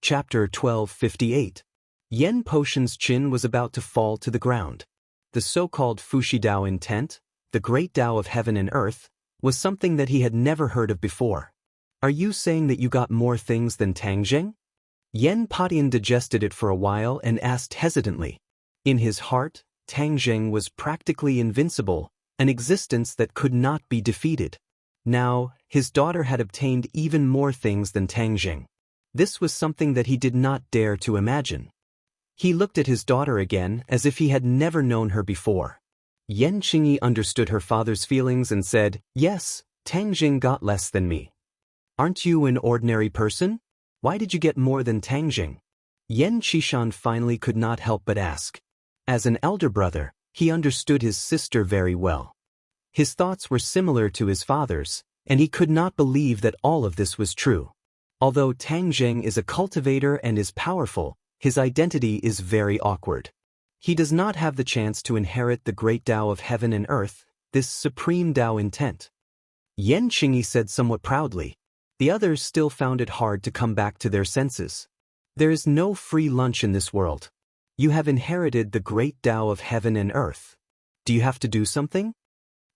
Chapter 1258. Yen Potion's chin was about to fall to the ground. The so-called Fushi Dao intent, the great Dao of heaven and earth, was something that he had never heard of before. Are you saying that you got more things than Tangjing? Yen Patian digested it for a while and asked hesitantly. In his heart, Tangjing was practically invincible, an existence that could not be defeated. Now, his daughter had obtained even more things than Tangjing. This was something that he did not dare to imagine. He looked at his daughter again as if he had never known her before. Yen Qingyi understood her father's feelings and said, "Yes, Tangjing got less than me." "Aren't you an ordinary person? Why did you get more than Tangjing?" Yen Qishan finally could not help but ask. As an elder brother, he understood his sister very well. His thoughts were similar to his father's, and he could not believe that all of this was true. Although Tangjing is a cultivator and is powerful, his identity is very awkward. He does not have the chance to inherit the great Tao of heaven and earth, this supreme Tao intent. Yen Qingyi said somewhat proudly. The others still found it hard to come back to their senses. There is no free lunch in this world. You have inherited the great Tao of heaven and earth. Do you have to do something?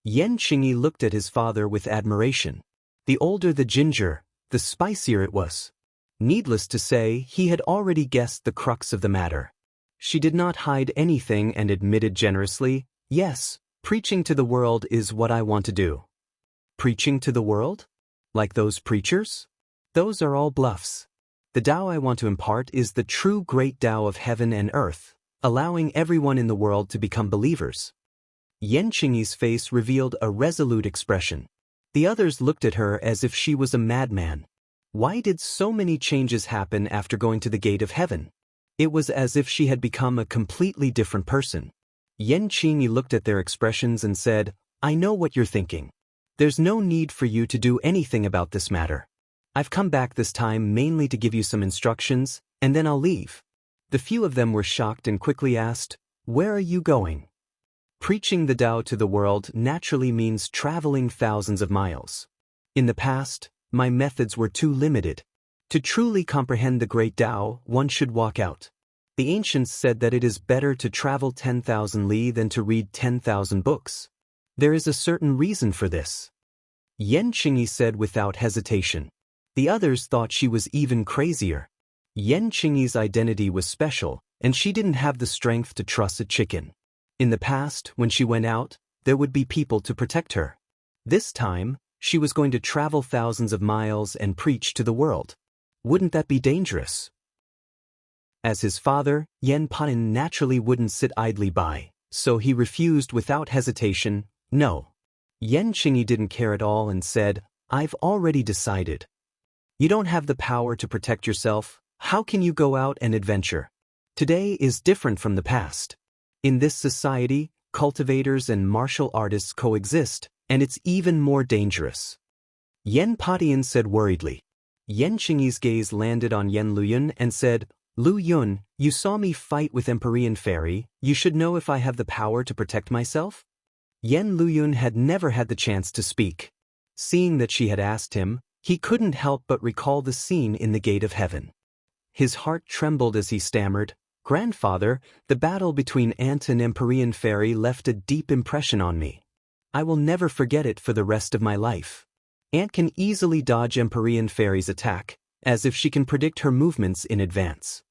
Yen Qingyi looked at his father with admiration. The older the ginger, the spicier it was. Needless to say, he had already guessed the crux of the matter. She did not hide anything and admitted generously, "Yes, preaching to the world is what I want to do." Preaching to the world? Like those preachers? Those are all bluffs. The Tao I want to impart is the true great Tao of heaven and earth, allowing everyone in the world to become believers. Yen Qingyi's face revealed a resolute expression. The others looked at her as if she was a madman. Why did so many changes happen after going to the gate of heaven? It was as if she had become a completely different person. Yen Qingyi looked at their expressions and said, "I know what you're thinking. There's no need for you to do anything about this matter. I've come back this time mainly to give you some instructions, and then I'll leave." The few of them were shocked and quickly asked, "Where are you going?" Preaching the Tao to the world naturally means traveling thousands of miles. In the past, my methods were too limited. To truly comprehend the great Tao, one should walk out. The ancients said that it is better to travel 10,000 li than to read 10,000 books. There is a certain reason for this. Yen Qingyi said without hesitation. The others thought she was even crazier. Yen Qingyi's identity was special, and she didn't have the strength to trust a chicken. In the past, when she went out, there would be people to protect her. This time, she was going to travel thousands of miles and preach to the world. Wouldn't that be dangerous? As his father, Yen Patian naturally wouldn't sit idly by, so he refused without hesitation, "No." Yen Qingyi didn't care at all and said, "I've already decided. You don't have the power to protect yourself. How can you go out and adventure? Today is different from the past. In this society, cultivators and martial artists coexist, and it's even more dangerous." Yen Patian said worriedly. Yen Qingyi's gaze landed on Yen Luyun and said, "Luyun, you saw me fight with Empyrean Fairy. You should know if I have the power to protect myself." Yen Luyun had never had the chance to speak. Seeing that she had asked him, he couldn't help but recall the scene in the Gate of Heaven. His heart trembled as he stammered, "Grandfather, the battle between Ant and Empyrean Fairy left a deep impression on me. I will never forget it for the rest of my life. Ant can easily dodge Empyrean Fairy's attack, as if she can predict her movements in advance."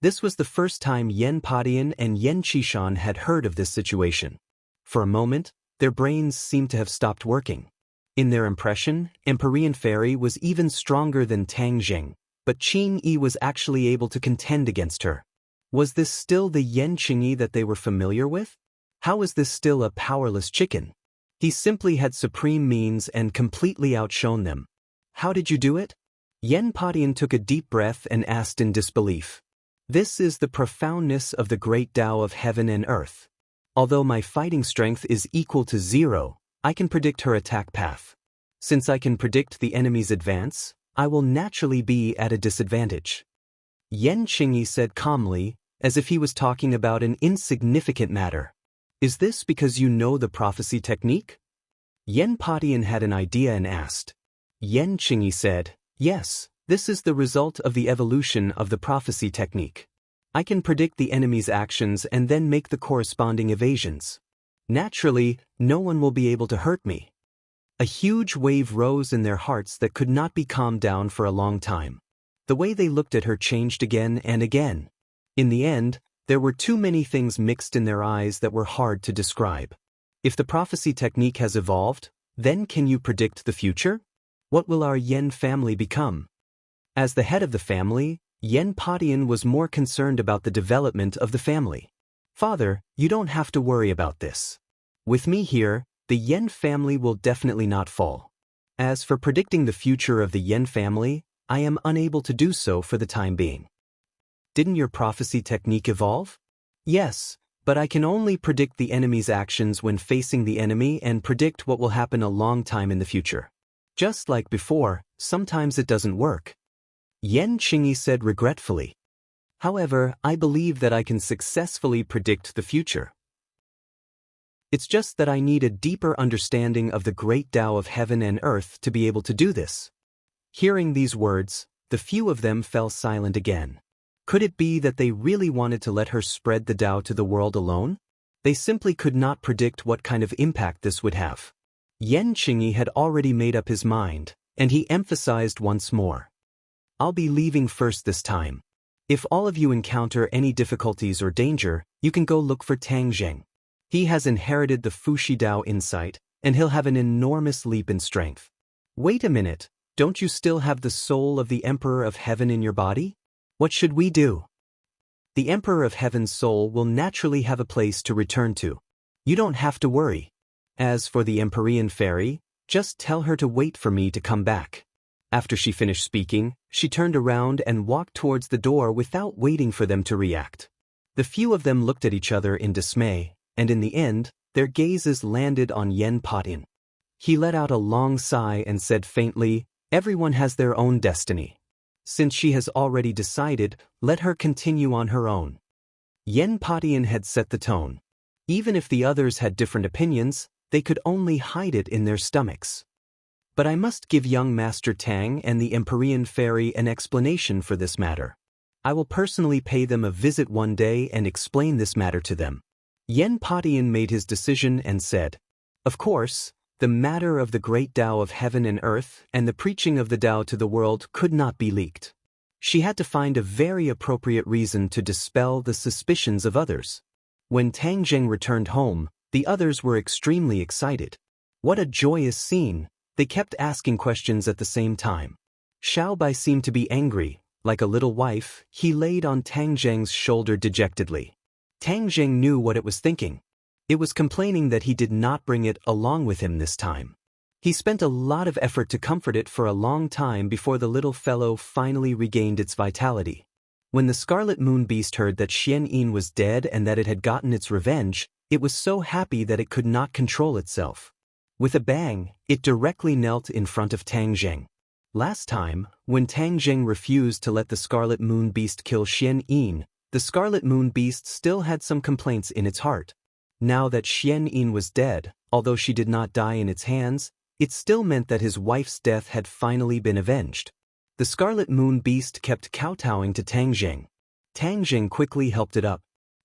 This was the first time Yen Patian and Yen Qishan had heard of this situation. For a moment, their brains seemed to have stopped working. In their impression, Empyrean Fairy was even stronger than Tangjing, but Qing Yi was actually able to contend against her. Was this still the Yen Qingyi that they were familiar with? How was this still a powerless chicken? He simply had supreme means and completely outshone them. "How did you do it?" Yen Patian took a deep breath and asked in disbelief. "This is the profoundness of the great Tao of heaven and earth. Although my fighting strength is equal to 0, I can predict her attack path. Since I can predict the enemy's advance, I will naturally be at a disadvantage." Yen Qingyi said calmly, as if he was talking about an insignificant matter. "Is this because you know the prophecy technique?" Yen Patian had an idea and asked. Yen Qingyi said, "Yes, This is the result of the evolution of the prophecy technique. I can predict the enemy's actions and then make the corresponding evasions. Naturally, no one will be able to hurt me. A huge wave rose in their hearts that could not be calmed down for a long time. The way they looked at her changed again and again. In the end, there were too many things mixed in their eyes that were hard to describe. If the prophecy technique has evolved, then can you predict the future? What will our Yen family become? As the head of the family, Yen Patian was more concerned about the development of the family. Father, you don't have to worry about this. With me here, the Yen family will definitely not fall. As for predicting the future of the Yen family, I am unable to do so for the time being. Didn't your prophecy technique evolve? Yes, but I can only predict the enemy's actions when facing the enemy and predict what will happen a long time in the future. Just like before, sometimes it doesn't work. Yen Qingyi said regretfully. However, I believe that I can successfully predict the future. It's just that I need a deeper understanding of the great Tao of heaven and earth to be able to do this. Hearing these words, the few of them fell silent again. Could it be that they really wanted to let her spread the Tao to the world alone? They simply could not predict what kind of impact this would have. Yen Qingyi had already made up his mind, and he emphasized once more. I'll be leaving first this time. If all of you encounter any difficulties or danger, you can go look for Tang Zheng. He has inherited the Fuxi Dao insight, and he'll have an enormous leap in strength. Wait a minute, don't you still have the soul of the Emperor of Heaven in your body? What should we do? The Emperor of Heaven's soul will naturally have a place to return to. You don't have to worry. As for the Empyrean fairy, just tell her to wait for me to come back. After she finished speaking, she turned around and walked towards the door without waiting for them to react. The few of them looked at each other in dismay, and in the end, their gazes landed on Yen Patian. He let out a long sigh and said faintly, "Everyone has their own destiny. Since she has already decided, let her continue on her own." Yen Patian had set the tone. Even if the others had different opinions, they could only hide it in their stomachs. But I must give young Master Tang and the Empyrean fairy an explanation for this matter. I will personally pay them a visit one day and explain this matter to them. Yen Patian made his decision and said, "Of course, the matter of the great Tao of heaven and earth and the preaching of the Tao to the world could not be leaked." She had to find a very appropriate reason to dispel the suspicions of others. When Tang Zheng returned home, the others were extremely excited. What a joyous scene! They kept asking questions at the same time. Xiao Bai seemed to be angry. Like a little wife, he laid on Tang Zheng's shoulder dejectedly. Tang Zheng knew what it was thinking. It was complaining that he did not bring it along with him this time. He spent a lot of effort to comfort it for a long time before the little fellow finally regained its vitality. When the Scarlet Moon Beast heard that Xian Yin was dead and that it had gotten its revenge, it was so happy that it could not control itself. With a bang, it directly knelt in front of Tang Zheng. Last time, when Tang Zheng refused to let the Scarlet Moon Beast kill Xian Yin, the Scarlet Moon Beast still had some complaints in its heart. Now that Xian Yin was dead, although she did not die in its hands, it still meant that his wife's death had finally been avenged. The Scarlet Moon Beast kept kowtowing to Tang Zheng. Tang Zheng quickly helped it up.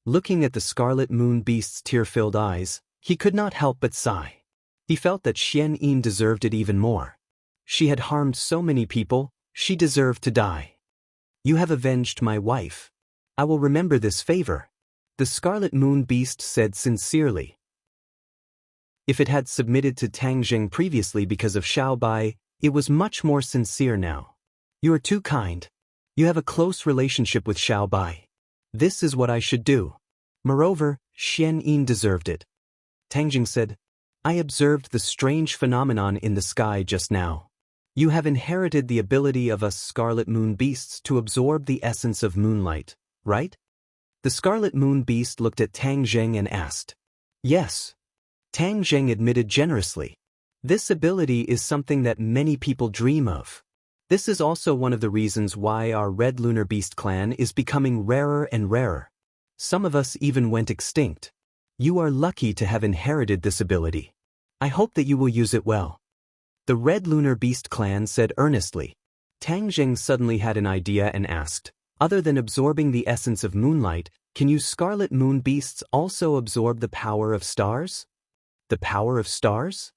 Looking at the Scarlet Moon Beast's tear-filled eyes, he could not help but sigh. He felt that Xian Yin deserved it even more. She had harmed so many people, she deserved to die. You have avenged my wife. I will remember this favor, the Scarlet Moon Beast said sincerely. If it had submitted to Tang Zheng previously because of Xiao Bai, it was much more sincere now. You are too kind. You have a close relationship with Xiao Bai. This is what I should do. Moreover, Xian Yin deserved it. Tang Zheng said, I observed the strange phenomenon in the sky just now. You have inherited the ability of us Scarlet Moon Beasts to absorb the essence of moonlight, right? The Scarlet Moon Beast looked at Tang Zheng and asked. Yes. Tang Zheng admitted generously. This ability is something that many people dream of. This is also one of the reasons why our Red Lunar Beast clan is becoming rarer and rarer. Some of us even went extinct. You are lucky to have inherited this ability. I hope that you will use it well. The Red Lunar Beast clan said earnestly. Tang Jing suddenly had an idea and asked, "Other than absorbing the essence of moonlight, can you scarlet moon beasts also absorb the power of stars?" The power of stars?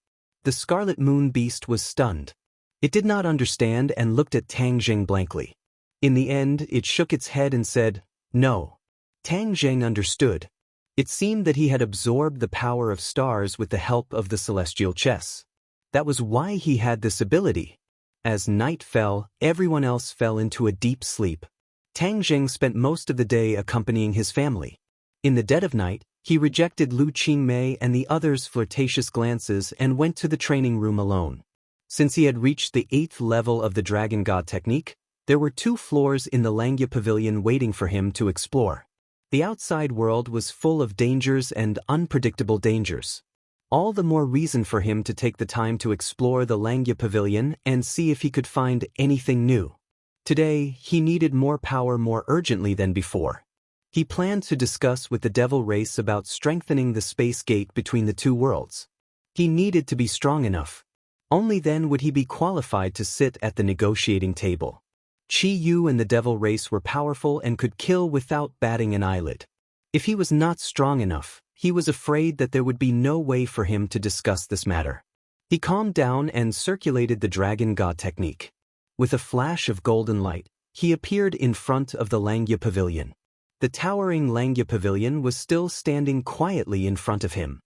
The scarlet moon beast was stunned. It did not understand and looked at Tang Jing blankly. In the end, it shook its head and said, "No." Tang Jing understood. It seemed that he had absorbed the power of stars with the help of the celestial chess. That was why he had this ability. As night fell, everyone else fell into a deep sleep. Tang Jing spent most of the day accompanying his family. In the dead of night, he rejected Lu Qingmei and the others' flirtatious glances and went to the training room alone. Since he had reached the 8th level of the Dragon God technique, there were 2 floors in the Langya Pavilion waiting for him to explore. The outside world was full of dangers and unpredictable dangers. All the more reason for him to take the time to explore the Langya Pavilion and see if he could find anything new. Today, he needed more power more urgently than before. He planned to discuss with the devil race about strengthening the space gate between the 2 worlds. He needed to be strong enough. Only then would he be qualified to sit at the negotiating table. Qi Yu and the devil race were powerful and could kill without batting an eyelid. If he was not strong enough, he was afraid that there would be no way for him to discuss this matter. He calmed down and circulated the Dragon God technique. With a flash of golden light, he appeared in front of the Langya Pavilion. The towering Langya Pavilion was still standing quietly in front of him.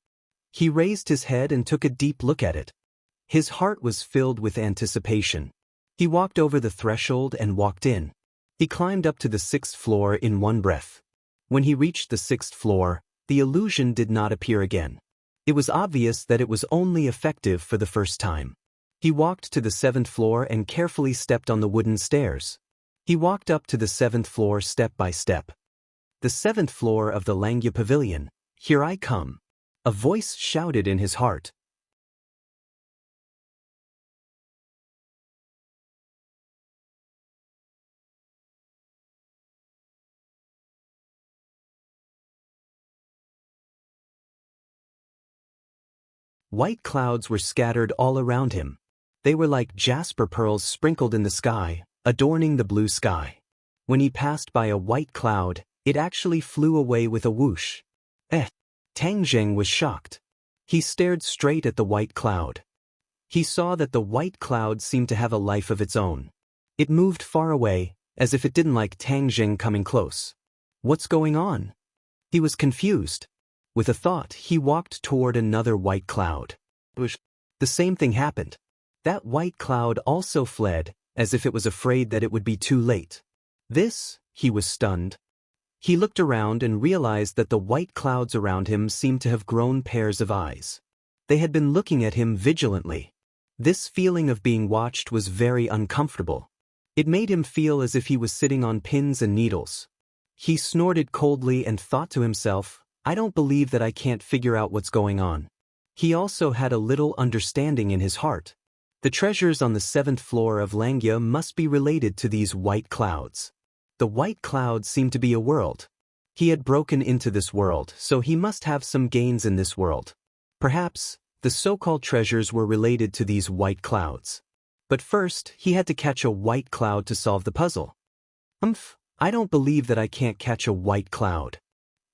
He raised his head and took a deep look at it. His heart was filled with anticipation. He walked over the threshold and walked in. He climbed up to the 6th floor in one breath. When he reached the 6th floor, the illusion did not appear again. It was obvious that it was only effective for the first time. He walked to the 7th floor and carefully stepped on the wooden stairs. He walked up to the 7th floor step by step. The 7th floor of the Langya Pavilion. "Here I come." A voice shouted in his heart. White clouds were scattered all around him. They were like jasper pearls sprinkled in the sky, adorning the blue sky. When he passed by a white cloud, it actually flew away with a whoosh. Tang Jing was shocked. He stared straight at the white cloud. He saw that the white cloud seemed to have a life of its own. It moved far away, as if it didn't like Tang Jing coming close. What's going on? He was confused. With a thought, he walked toward another white cloud. The same thing happened. That white cloud also fled, as if it was afraid that it would be too late. He was stunned. He looked around and realized that the white clouds around him seemed to have grown pairs of eyes. They had been looking at him vigilantly. This feeling of being watched was very uncomfortable. It made him feel as if he was sitting on pins and needles. He snorted coldly and thought to himself, "I don't believe that I can't figure out what's going on." He also had a little understanding in his heart. The treasures on the 7th floor of Langya must be related to these white clouds. The white clouds seemed to be a world. He had broken into this world, so he must have some gains in this world. Perhaps, the so-called treasures were related to these white clouds. But first, he had to catch a white cloud to solve the puzzle. I don't believe that I can't catch a white cloud."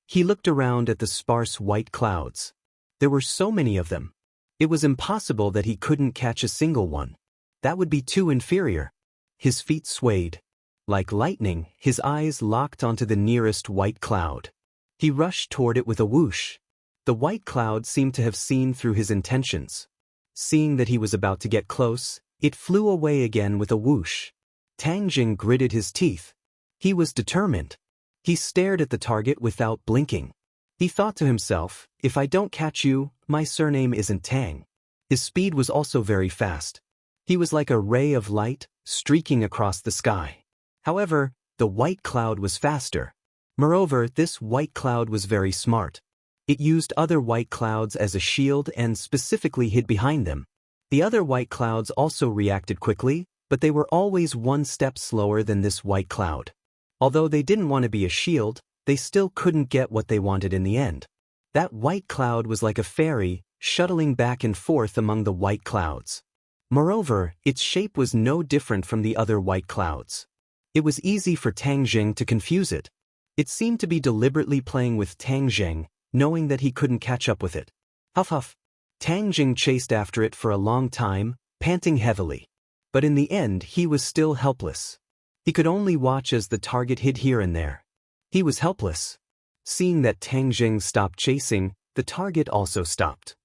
He looked around at the sparse white clouds. There were so many of them. It was impossible that he couldn't catch a single one. That would be too inferior. His feet swayed. Like lightning, his eyes locked onto the nearest white cloud. He rushed toward it with a whoosh. The white cloud seemed to have seen through his intentions. Seeing that he was about to get close, it flew away again with a whoosh. Tang Jing gritted his teeth. He was determined. He stared at the target without blinking. He thought to himself, "If I don't catch you, my surname isn't Tang." His speed was also very fast. He was like a ray of light, streaking across the sky. However, the white cloud was faster. Moreover, this white cloud was very smart. It used other white clouds as a shield and specifically hid behind them. The other white clouds also reacted quickly, but they were always one step slower than this white cloud. Although they didn't want to be a shield, they still couldn't get what they wanted in the end. That white cloud was like a fairy, shuttling back and forth among the white clouds. Moreover, its shape was no different from the other white clouds. It was easy for Tang Jing to confuse it. It seemed to be deliberately playing with Tang Jing, knowing that he couldn't catch up with it. Huff huff. Tang Jing chased after it for a long time, panting heavily. But in the end he was still helpless. He could only watch as the target hid here and there. He was helpless. Seeing that Tang Jing stopped chasing, the target also stopped.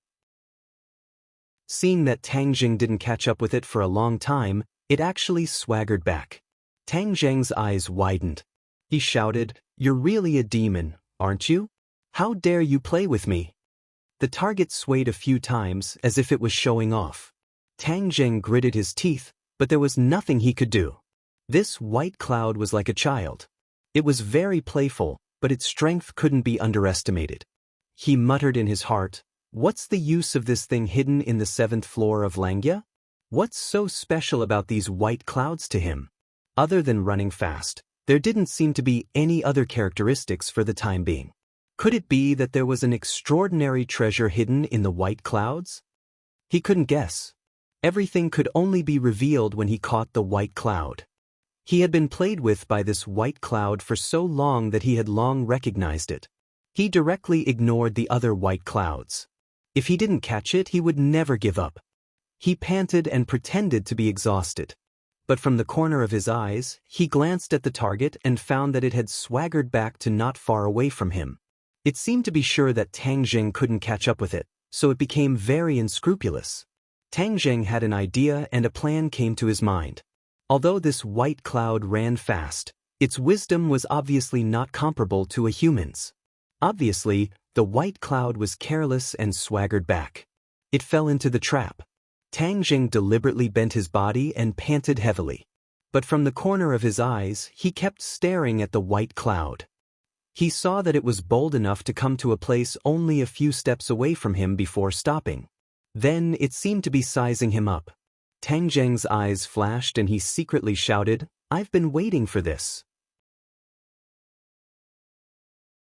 Seeing that Tang Jing didn't catch up with it for a long time, it actually swaggered back. Tang Jing's eyes widened. He shouted, "You're really a demon, aren't you? How dare you play with me?" The target swayed a few times as if it was showing off. Tang Jing gritted his teeth, but there was nothing he could do. This white cloud was like a child. It was very playful, but its strength couldn't be underestimated. He muttered in his heart, "What's the use of this thing hidden in the 7th floor of Langya? What's so special about these white clouds to him?" Other than running fast, there didn't seem to be any other characteristics for the time being. Could it be that there was an extraordinary treasure hidden in the white clouds? He couldn't guess. Everything could only be revealed when he caught the white cloud. He had been played with by this white cloud for so long that he had long recognized it. He directly ignored the other white clouds. If he didn't catch it, he would never give up. He panted and pretended to be exhausted. But from the corner of his eyes, he glanced at the target and found that it had swaggered back to not far away from him. It seemed to be sure that Tang Jing couldn't catch up with it, so it became very unscrupulous. Tang Jing had an idea and a plan came to his mind. Although this white cloud ran fast, its wisdom was obviously not comparable to a human's. Obviously, the white cloud was careless and swaggered back. It fell into the trap. Tang Jing deliberately bent his body and panted heavily. But from the corner of his eyes, he kept staring at the white cloud. He saw that it was bold enough to come to a place only a few steps away from him before stopping. Then it seemed to be sizing him up. Tang Jing's eyes flashed and he secretly shouted, "I've been waiting for this."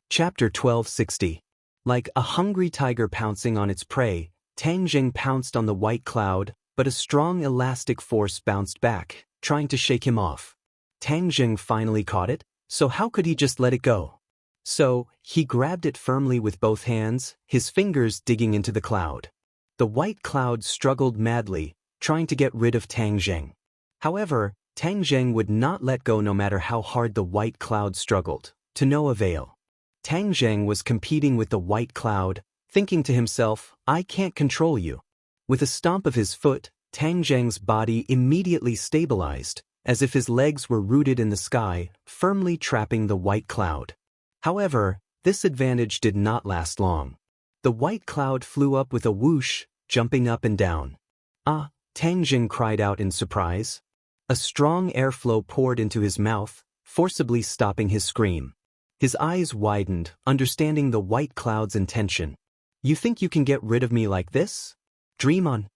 Chapter 1260. Like a hungry tiger pouncing on its prey, Tang Jing pounced on the white cloud, but a strong elastic force bounced back, trying to shake him off. Tang Jing finally caught it, so how could he just let it go? So, he grabbed it firmly with both hands, his fingers digging into the cloud. The white cloud struggled madly, trying to get rid of Tang Jing. However, Tang Jing would not let go no matter how hard the white cloud struggled, to no avail. Tang Jing was competing with the white cloud, thinking to himself, "I can't control you." With a stomp of his foot, Tang Jing's body immediately stabilized, as if his legs were rooted in the sky, firmly trapping the white cloud. However, this advantage did not last long. The white cloud flew up with a whoosh, jumping up and down. "Ah!" Tang Jing cried out in surprise. A strong airflow poured into his mouth, forcibly stopping his scream. His eyes widened, understanding the white cloud's intention. "You think you can get rid of me like this? Dream on."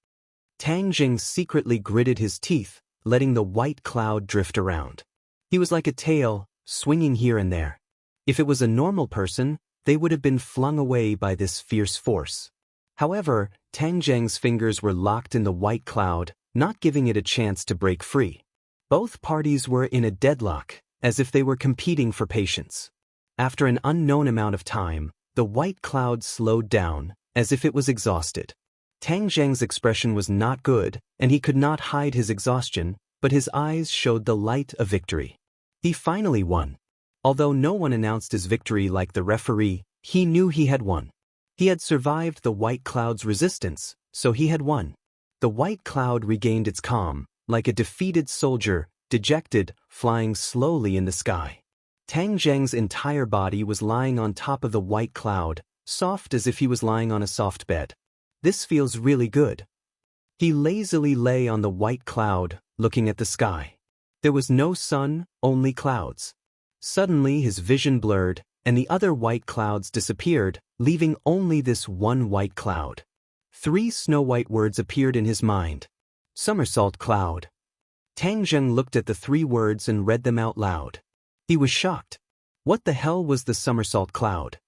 Tang Jing secretly gritted his teeth, letting the white cloud drift around. He was like a tail, swinging here and there. If it was a normal person, they would have been flung away by this fierce force. However, Tang Jing's fingers were locked in the white cloud, not giving it a chance to break free. Both parties were in a deadlock, as if they were competing for patience. After an unknown amount of time, the white cloud slowed down, as if it was exhausted. Tang Jing's expression was not good, and he could not hide his exhaustion, but his eyes showed the light of victory. He finally won. Although no one announced his victory like the referee, he knew he had won. He had survived the white cloud's resistance, so he had won. The white cloud regained its calm, like a defeated soldier, dejected, flying slowly in the sky. Tang Jing's entire body was lying on top of the white cloud, soft as if he was lying on a soft bed. "This feels really good." He lazily lay on the white cloud, looking at the sky. There was no sun, only clouds. Suddenly his vision blurred, and the other white clouds disappeared, leaving only this one white cloud. 3 snow-white words appeared in his mind. "Somersault cloud." Tang Jing looked at the 3 words and read them out loud. He was shocked. What the hell was the somersault cloud?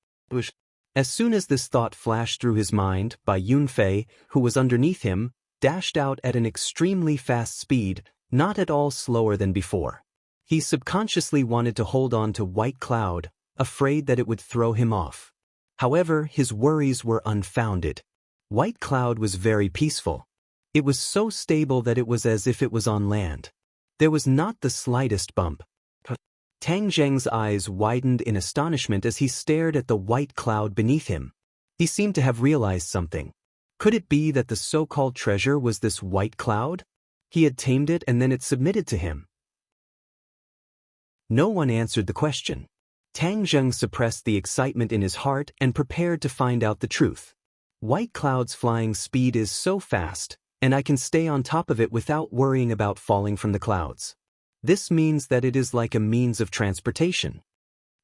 As soon as this thought flashed through his mind, Bai Yunfei, who was underneath him, dashed out at an extremely fast speed, not at all slower than before. He subconsciously wanted to hold on to White Cloud, afraid that it would throw him off. However, his worries were unfounded. White Cloud was very peaceful. It was so stable that it was as if it was on land. There was not the slightest bump. Tang Zheng's eyes widened in astonishment as he stared at the white cloud beneath him. He seemed to have realized something. Could it be that the so-called treasure was this white cloud? He had tamed it and then it submitted to him. No one answered the question. Tang Zheng suppressed the excitement in his heart and prepared to find out the truth. White Cloud's flying speed is so fast, and I can stay on top of it without worrying about falling from the clouds. This means that it is like a means of transportation.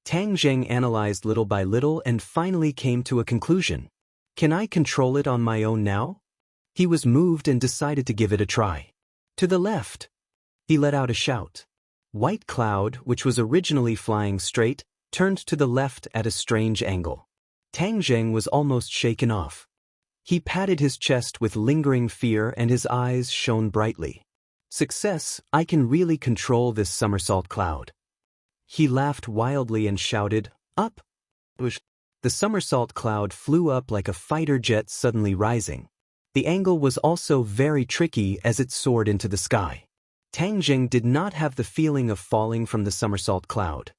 Tang Zheng analyzed little by little and finally came to a conclusion. Can I control it on my own now? He was moved and decided to give it a try. To the left! He let out a shout. White Cloud, which was originally flying straight, turned to the left at a strange angle. Tang Zheng was almost shaken off. He patted his chest with lingering fear and his eyes shone brightly. Success, I can really control this somersault cloud. He laughed wildly and shouted, up! The somersault cloud flew up like a fighter jet suddenly rising. The angle was also very tricky as it soared into the sky. Tang Zheng did not have the feeling of falling from the somersault cloud.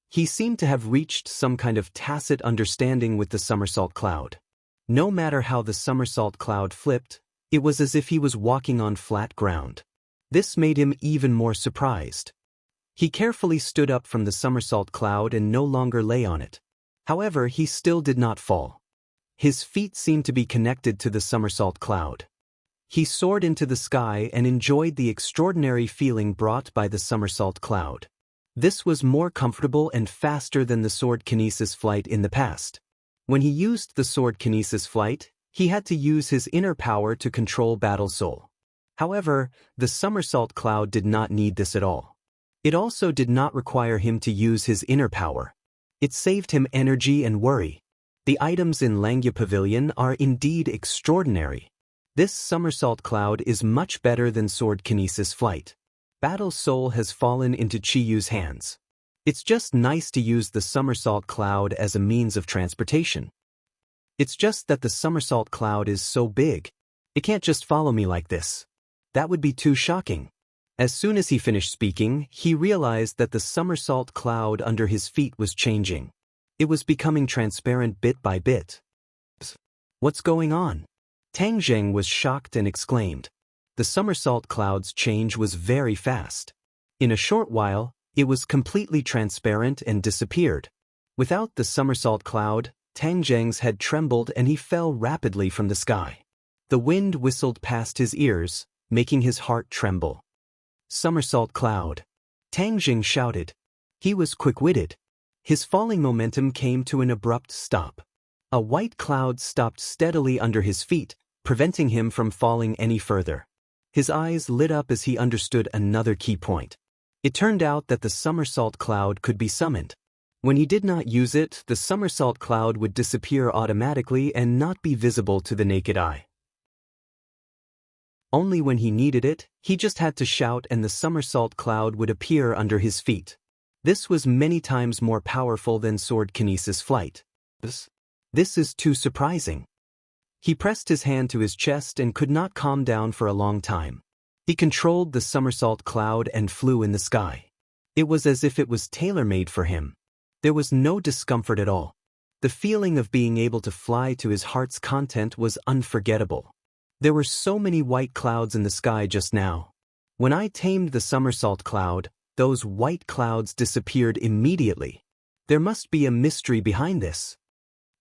He seemed to have reached some kind of tacit understanding with the somersault cloud. No matter how the somersault cloud flipped, it was as if he was walking on flat ground. This made him even more surprised. He carefully stood up from the somersault cloud and no longer lay on it. However, he still did not fall. His feet seemed to be connected to the somersault cloud. He soared into the sky and enjoyed the extraordinary feeling brought by the somersault cloud. This was more comfortable and faster than the sword kinesis flight in the past. When he used the sword kinesis flight, he had to use his inner power to control Battle Soul. However, the somersault cloud did not need this at all. It also did not require him to use his inner power. It saved him energy and worry. The items in Langya Pavilion are indeed extraordinary. This somersault cloud is much better than sword kinesis flight. Battle Soul has fallen into Chiyu's hands. It's just nice to use the somersault cloud as a means of transportation. It's just that the somersault cloud is so big. It can't just follow me like this. That would be too shocking. As soon as he finished speaking, he realized that the somersault cloud under his feet was changing. It was becoming transparent bit by bit. What's going on? Tang Zheng was shocked and exclaimed. The somersault cloud's change was very fast. In a short while, it was completely transparent and disappeared. Without the somersault cloud, Tang Zheng's head trembled and he fell rapidly from the sky. The wind whistled past his ears, making his heart tremble. Somersault cloud! Tang Zheng shouted. He was quick-witted. His falling momentum came to an abrupt stop. A white cloud stopped steadily under his feet, preventing him from falling any further. His eyes lit up as he understood another key point. It turned out that the somersault cloud could be summoned. When he did not use it, the somersault cloud would disappear automatically and not be visible to the naked eye. Only when he needed it, he just had to shout and the somersault cloud would appear under his feet. This was many times more powerful than sword kinesis flight. This is too surprising. He pressed his hand to his chest and could not calm down for a long time. He controlled the somersault cloud and flew in the sky. It was as if it was tailor-made for him. There was no discomfort at all. The feeling of being able to fly to his heart's content was unforgettable. There were so many white clouds in the sky just now. When I tamed the somersault cloud, those white clouds disappeared immediately. There must be a mystery behind this.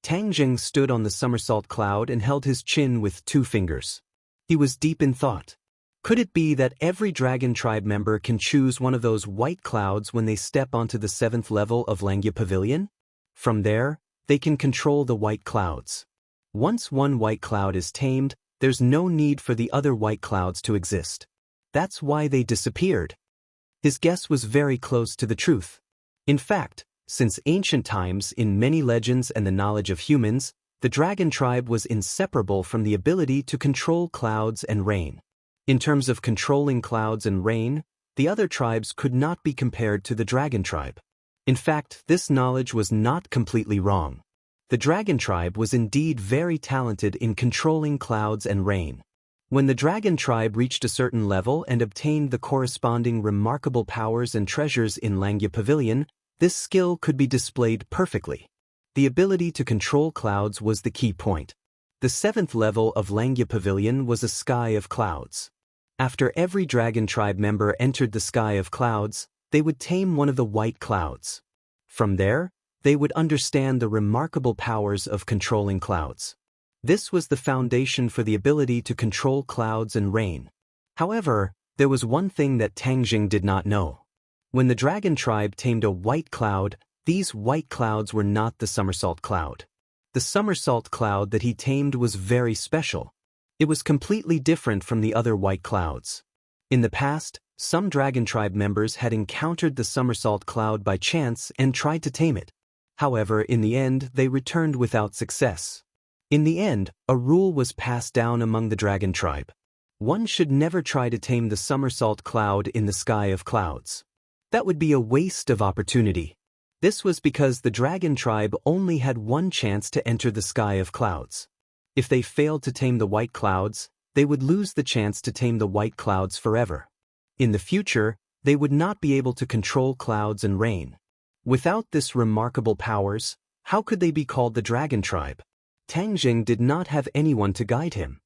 Tang Zheng stood on the somersault cloud and held his chin with 2 fingers. He was deep in thought. Could it be that every dragon tribe member can choose one of those white clouds when they step onto the 7th level of Langya Pavilion? From there, they can control the white clouds. Once one white cloud is tamed, there's no need for the other white clouds to exist. That's why they disappeared. His guess was very close to the truth. In fact, since ancient times in many legends and the knowledge of humans, The dragon tribe was inseparable from the ability to control clouds and rain. In terms of controlling clouds and rain, the other tribes could not be compared to the dragon tribe. In fact, this knowledge was not completely wrong. The dragon tribe was indeed very talented in controlling clouds and rain. When the dragon tribe reached a certain level and obtained the corresponding remarkable powers and treasures in Langya Pavilion, this skill could be displayed perfectly. The ability to control clouds was the key point. The 7th level of Langya Pavilion was a sky of clouds. After every dragon tribe member entered the sky of clouds, they would tame one of the white clouds. From there, they would understand the remarkable powers of controlling clouds. This was the foundation for the ability to control clouds and rain. However, there was one thing that Tangjing did not know. When the dragon tribe tamed a white cloud, these white clouds were not the somersault cloud. The somersault cloud that he tamed was very special. It was completely different from the other white clouds. In the past, some dragon tribe members had encountered the somersault cloud by chance and tried to tame it. However, in the end, they returned without success. In the end, a rule was passed down among the dragon tribe. One should never try to tame the somersault cloud in the sky of clouds. That would be a waste of opportunity. This was because the dragon tribe only had one chance to enter the sky of clouds. If they failed to tame the white clouds, they would lose the chance to tame the white clouds forever. In the future, they would not be able to control clouds and rain. Without this remarkable powers, how could they be called the dragon tribe? Tangjing did not have anyone to guide him.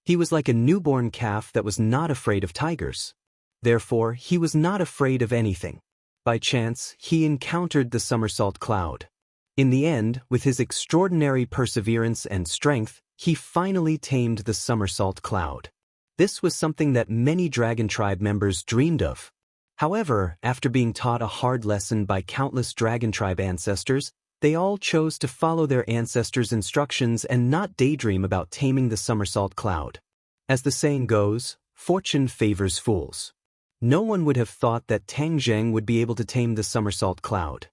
He was like a newborn calf that was not afraid of tigers. Therefore, he was not afraid of anything. By chance, he encountered the somersault cloud. In the end, with his extraordinary perseverance and strength, he finally tamed the somersault cloud. This was something that many dragon tribe members dreamed of. However, after being taught a hard lesson by countless dragon tribe ancestors, they all chose to follow their ancestors' instructions and not daydream about taming the somersault cloud. As the saying goes, fortune favors fools. No one would have thought that Tangjing would be able to tame the somersault cloud.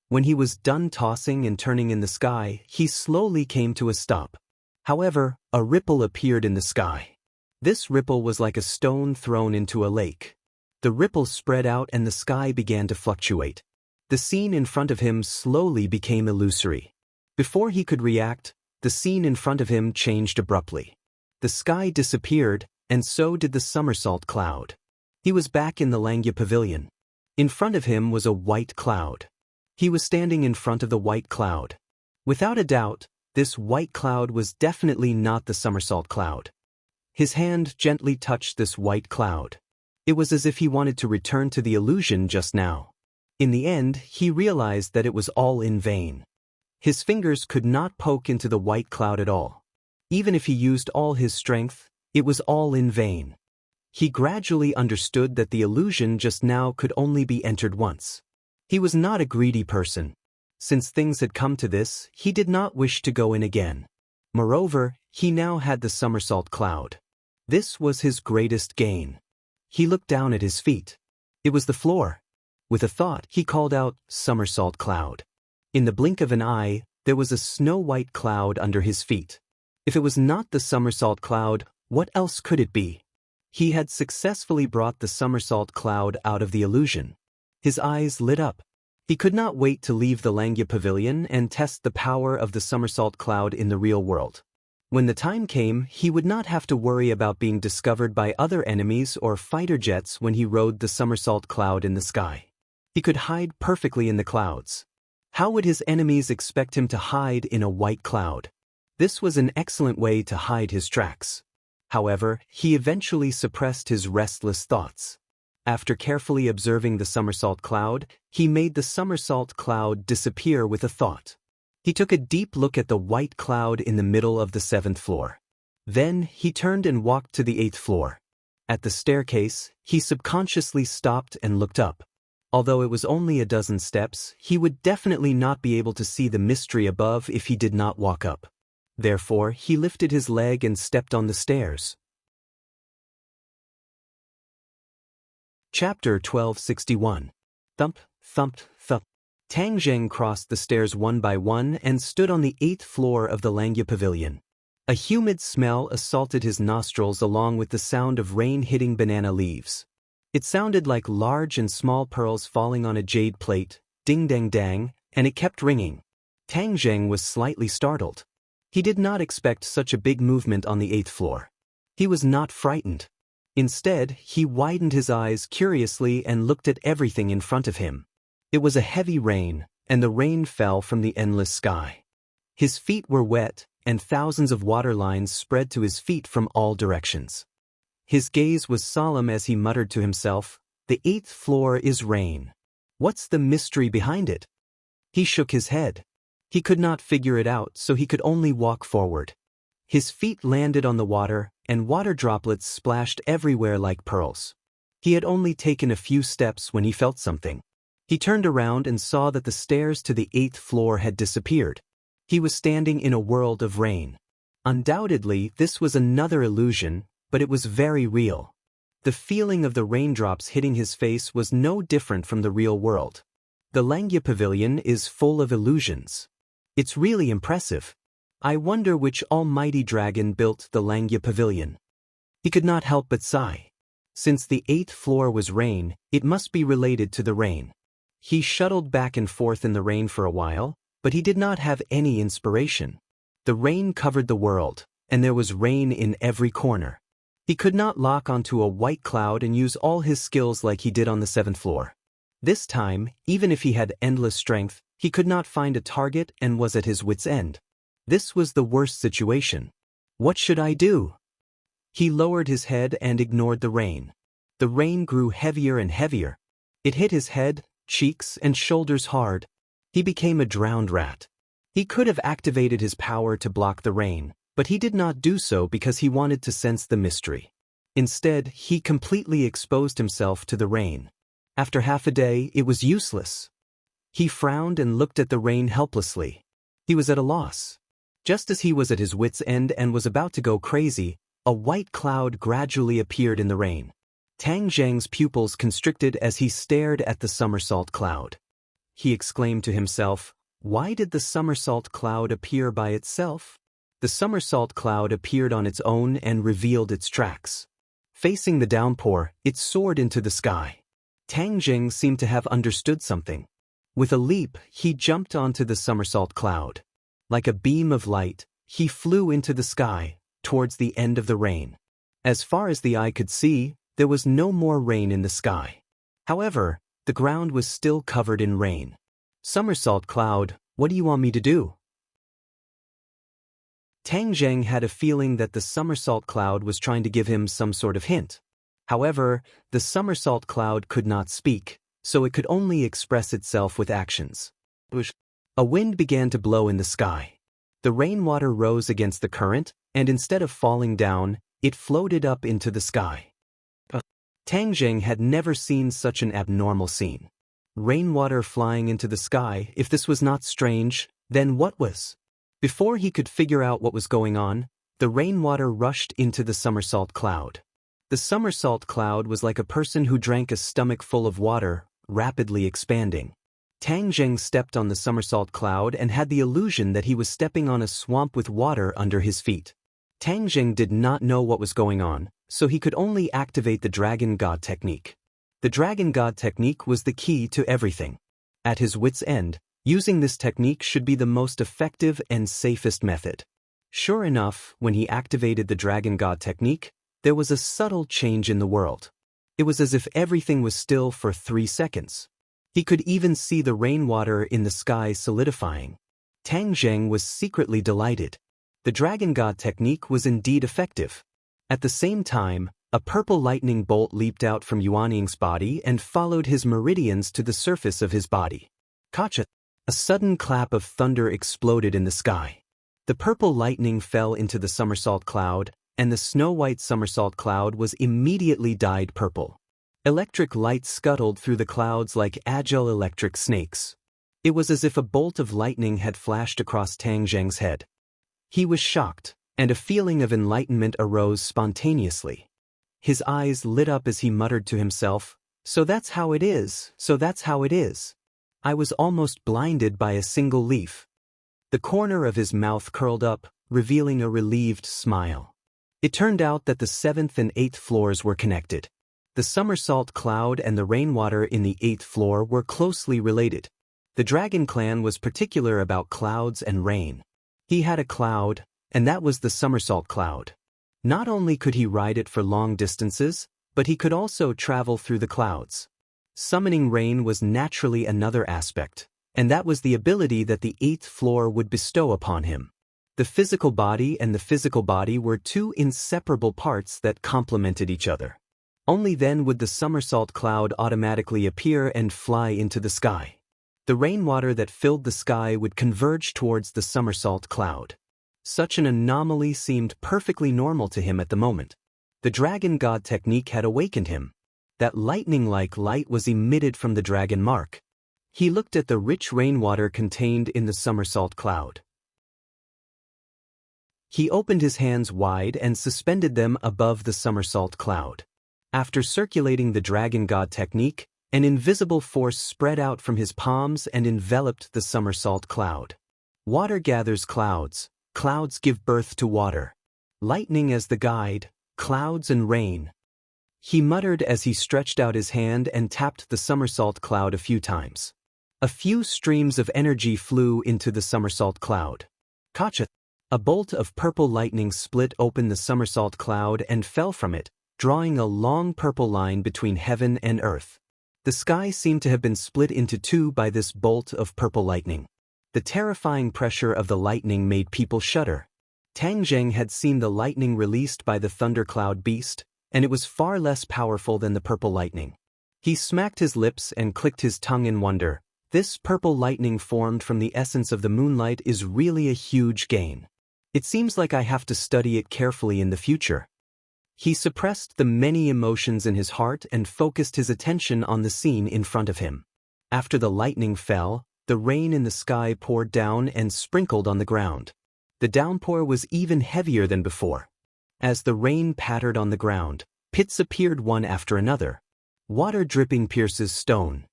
When he was done tossing and turning in the sky, he slowly came to a stop. However, a ripple appeared in the sky. This ripple was like a stone thrown into a lake. The ripple spread out and the sky began to fluctuate. The scene in front of him slowly became illusory. Before he could react, the scene in front of him changed abruptly. The sky disappeared, and so did the somersault cloud. He was back in the Langya Pavilion. In front of him was a white cloud. He was standing in front of the white cloud. Without a doubt, this white cloud was definitely not the somersault cloud. His hand gently touched this white cloud. It was as if he wanted to return to the illusion just now. In the end, he realized that it was all in vain. His fingers could not poke into the white cloud at all. Even if he used all his strength, it was all in vain. He gradually understood that the illusion just now could only be entered once. He was not a greedy person. Since things had come to this, he did not wish to go in again. Moreover, he now had the somersault cloud. This was his greatest gain. He looked down at his feet. It was the floor. With a thought, he called out, "Somersault cloud." In the blink of an eye, there was a snow-white cloud under his feet. If it was not the somersault cloud, what else could it be? He had successfully brought the somersault cloud out of the illusion. His eyes lit up. He could not wait to leave the Langya Pavilion and test the power of the somersault cloud in the real world. When the time came, he would not have to worry about being discovered by other enemies or fighter jets when he rode the somersault cloud in the sky. He could hide perfectly in the clouds. How would his enemies expect him to hide in a white cloud? This was an excellent way to hide his tracks. However, he eventually suppressed his restless thoughts. After carefully observing the somersault cloud, he made the somersault cloud disappear with a thought. He took a deep look at the white cloud in the middle of the 7th floor. Then, he turned and walked to the 8th floor. At the staircase, he subconsciously stopped and looked up. Although it was only a dozen steps, he would definitely not be able to see the mystery above if he did not walk up. Therefore, he lifted his leg and stepped on the stairs. Chapter 1261. Thump, thump, thump. Tang Zheng crossed the stairs one by one and stood on the 8th floor of the Langya Pavilion. A humid smell assaulted his nostrils along with the sound of rain hitting banana leaves. It sounded like large and small pearls falling on a jade plate, ding-dang-dang, and it kept ringing. Tang Zheng was slightly startled. He did not expect such a big movement on the 8th floor. He was not frightened. Instead, he widened his eyes curiously and looked at everything in front of him. It was a heavy rain, and the rain fell from the endless sky. His feet were wet, and thousands of water lines spread to his feet from all directions. His gaze was solemn as he muttered to himself, "The 8th floor is rain. What's the mystery behind it?" He shook his head. He could not figure it out, so he could only walk forward. His feet landed on the water, and water droplets splashed everywhere like pearls. He had only taken a few steps when he felt something. He turned around and saw that the stairs to the 8th floor had disappeared. He was standing in a world of rain. Undoubtedly, this was another illusion, but it was very real. The feeling of the raindrops hitting his face was no different from the real world. The Langya Pavilion is full of illusions. It's really impressive. I wonder which almighty dragon built the Langya Pavilion. He could not help but sigh. Since the 8th floor was rain, it must be related to the rain. He shuttled back and forth in the rain for a while, but he did not have any inspiration. The rain covered the world, and there was rain in every corner. He could not lock onto a white cloud and use all his skills like he did on the 7th floor. This time, even if he had endless strength, he could not find a target and was at his wit's end. This was the worst situation. What should I do? He lowered his head and ignored the rain. The rain grew heavier and heavier. It hit his head, cheeks, and shoulders hard. He became a drowned rat. He could have activated his power to block the rain, but he did not do so because he wanted to sense the mystery. Instead, he completely exposed himself to the rain. After half a day, it was useless. He frowned and looked at the rain helplessly. He was at a loss. Just as he was at his wit's end and was about to go crazy, a white cloud gradually appeared in the rain. Tang Zheng's pupils constricted as he stared at the somersault cloud. He exclaimed to himself, "Why did the somersault cloud appear by itself?" The somersault cloud appeared on its own and revealed its tracks. Facing the downpour, it soared into the sky. Tang Zheng seemed to have understood something. With a leap, he jumped onto the somersault cloud. Like a beam of light, he flew into the sky, towards the end of the rain. As far as the eye could see, there was no more rain in the sky. However, the ground was still covered in rain. "Somersault cloud, what do you want me to do?" Tang Zheng had a feeling that the somersault cloud was trying to give him some sort of hint. However, the somersault cloud could not speak, so it could only express itself with actions. A wind began to blow in the sky. The rainwater rose against the current, and instead of falling down, it floated up into the sky. Tang Zheng had never seen such an abnormal scene. Rainwater flying into the sky. If this was not strange, then what was? Before he could figure out what was going on, the rainwater rushed into the somersault cloud. The somersault cloud was like a person who drank a stomach full of water, rapidly expanding. Tang Zheng stepped on the somersault cloud and had the illusion that he was stepping on a swamp with water under his feet. Tang Zheng did not know what was going on, so he could only activate the Dragon God technique. The Dragon God technique was the key to everything. At his wit's end, using this technique should be the most effective and safest method. Sure enough, when he activated the Dragon God technique, there was a subtle change in the world. It was as if everything was still for 3 seconds. He could even see the rainwater in the sky solidifying. Tang Zheng was secretly delighted. The Dragon God technique was indeed effective. At the same time, a purple lightning bolt leaped out from Yuanning's body and followed his meridians to the surface of his body. Kacha! A sudden clap of thunder exploded in the sky. The purple lightning fell into the somersault cloud, and the snow-white somersault cloud was immediately dyed purple. Electric light scuttled through the clouds like agile electric snakes. It was as if a bolt of lightning had flashed across Tang Zheng's head. He was shocked, and a feeling of enlightenment arose spontaneously. His eyes lit up as he muttered to himself, "So that's how it is, so that's how it is." I was almost blinded by a single leaf. The corner of his mouth curled up, revealing a relieved smile. It turned out that the 7th and 8th floors were connected. The somersault cloud and the rainwater in the 8th floor were closely related. The dragon clan was particular about clouds and rain. He had a cloud, and that was the somersault cloud. Not only could he ride it for long distances, but he could also travel through the clouds. Summoning rain was naturally another aspect, and that was the ability that the 8th floor would bestow upon him. The physical body and the physical body were two inseparable parts that complemented each other. Only then would the somersault cloud automatically appear and fly into the sky. The rainwater that filled the sky would converge towards the somersault cloud. Such an anomaly seemed perfectly normal to him at the moment. The dragon god technique had awakened him. That lightning-like light was emitted from the dragon mark. He looked at the rich rainwater contained in the somersault cloud. He opened his hands wide and suspended them above the somersault cloud. After circulating the dragon god technique, an invisible force spread out from his palms and enveloped the somersault cloud. Water gathers clouds, clouds give birth to water. Lightning as the guide, clouds and rain. He muttered as he stretched out his hand and tapped the somersault cloud a few times. A few streams of energy flew into the somersault cloud. Kacha! A bolt of purple lightning split open the somersault cloud and fell from it, drawing a long purple line between heaven and earth. The sky seemed to have been split into two by this bolt of purple lightning. The terrifying pressure of the lightning made people shudder. Tang Zheng had seen the lightning released by the thundercloud beast, and it was far less powerful than the purple lightning. He smacked his lips and clicked his tongue in wonder. This purple lightning formed from the essence of the moonlight is really a huge gain. It seems like I have to study it carefully in the future. He suppressed the many emotions in his heart and focused his attention on the scene in front of him. After the lightning fell, the rain in the sky poured down and sprinkled on the ground. The downpour was even heavier than before. As the rain pattered on the ground, pits appeared one after another. Water dripping pierces stone.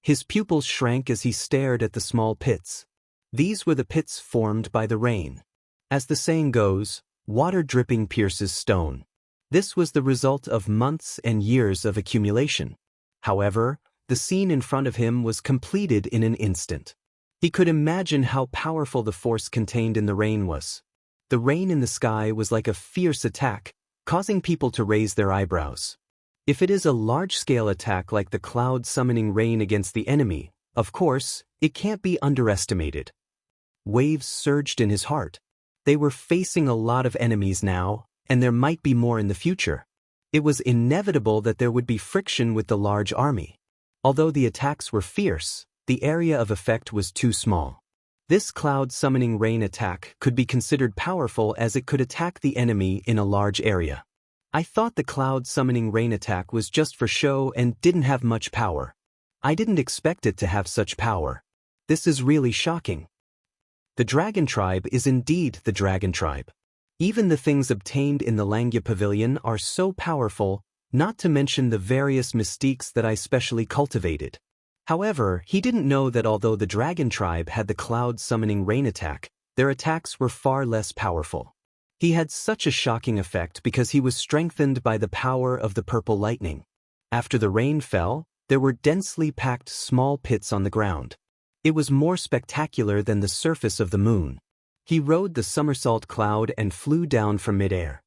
His pupils shrank as he stared at the small pits. These were the pits formed by the rain. As the saying goes, water dripping pierces stone. This was the result of months and years of accumulation. However, the scene in front of him was completed in an instant. He could imagine how powerful the force contained in the rain was. The rain in the sky was like a fierce attack, causing people to raise their eyebrows. If it is a large-scale attack like the cloud summoning rain against the enemy, of course, it can't be underestimated. Waves surged in his heart. They were facing a lot of enemies now, and there might be more in the future. It was inevitable that there would be friction with the large army. Although the attacks were fierce, the area of effect was too small. This cloud-summoning rain attack could be considered powerful as it could attack the enemy in a large area. I thought the cloud-summoning rain attack was just for show and didn't have much power. I didn't expect it to have such power. This is really shocking. The dragon tribe is indeed the dragon tribe. Even the things obtained in the Langya Pavilion are so powerful, not to mention the various mystiques that I specially cultivated. However, he didn't know that although the dragon tribe had the cloud-summoning rain attack, their attacks were far less powerful. He had such a shocking effect because he was strengthened by the power of the purple lightning. After the rain fell, there were densely packed small pits on the ground. It was more spectacular than the surface of the moon. He rode the somersault cloud and flew down from midair.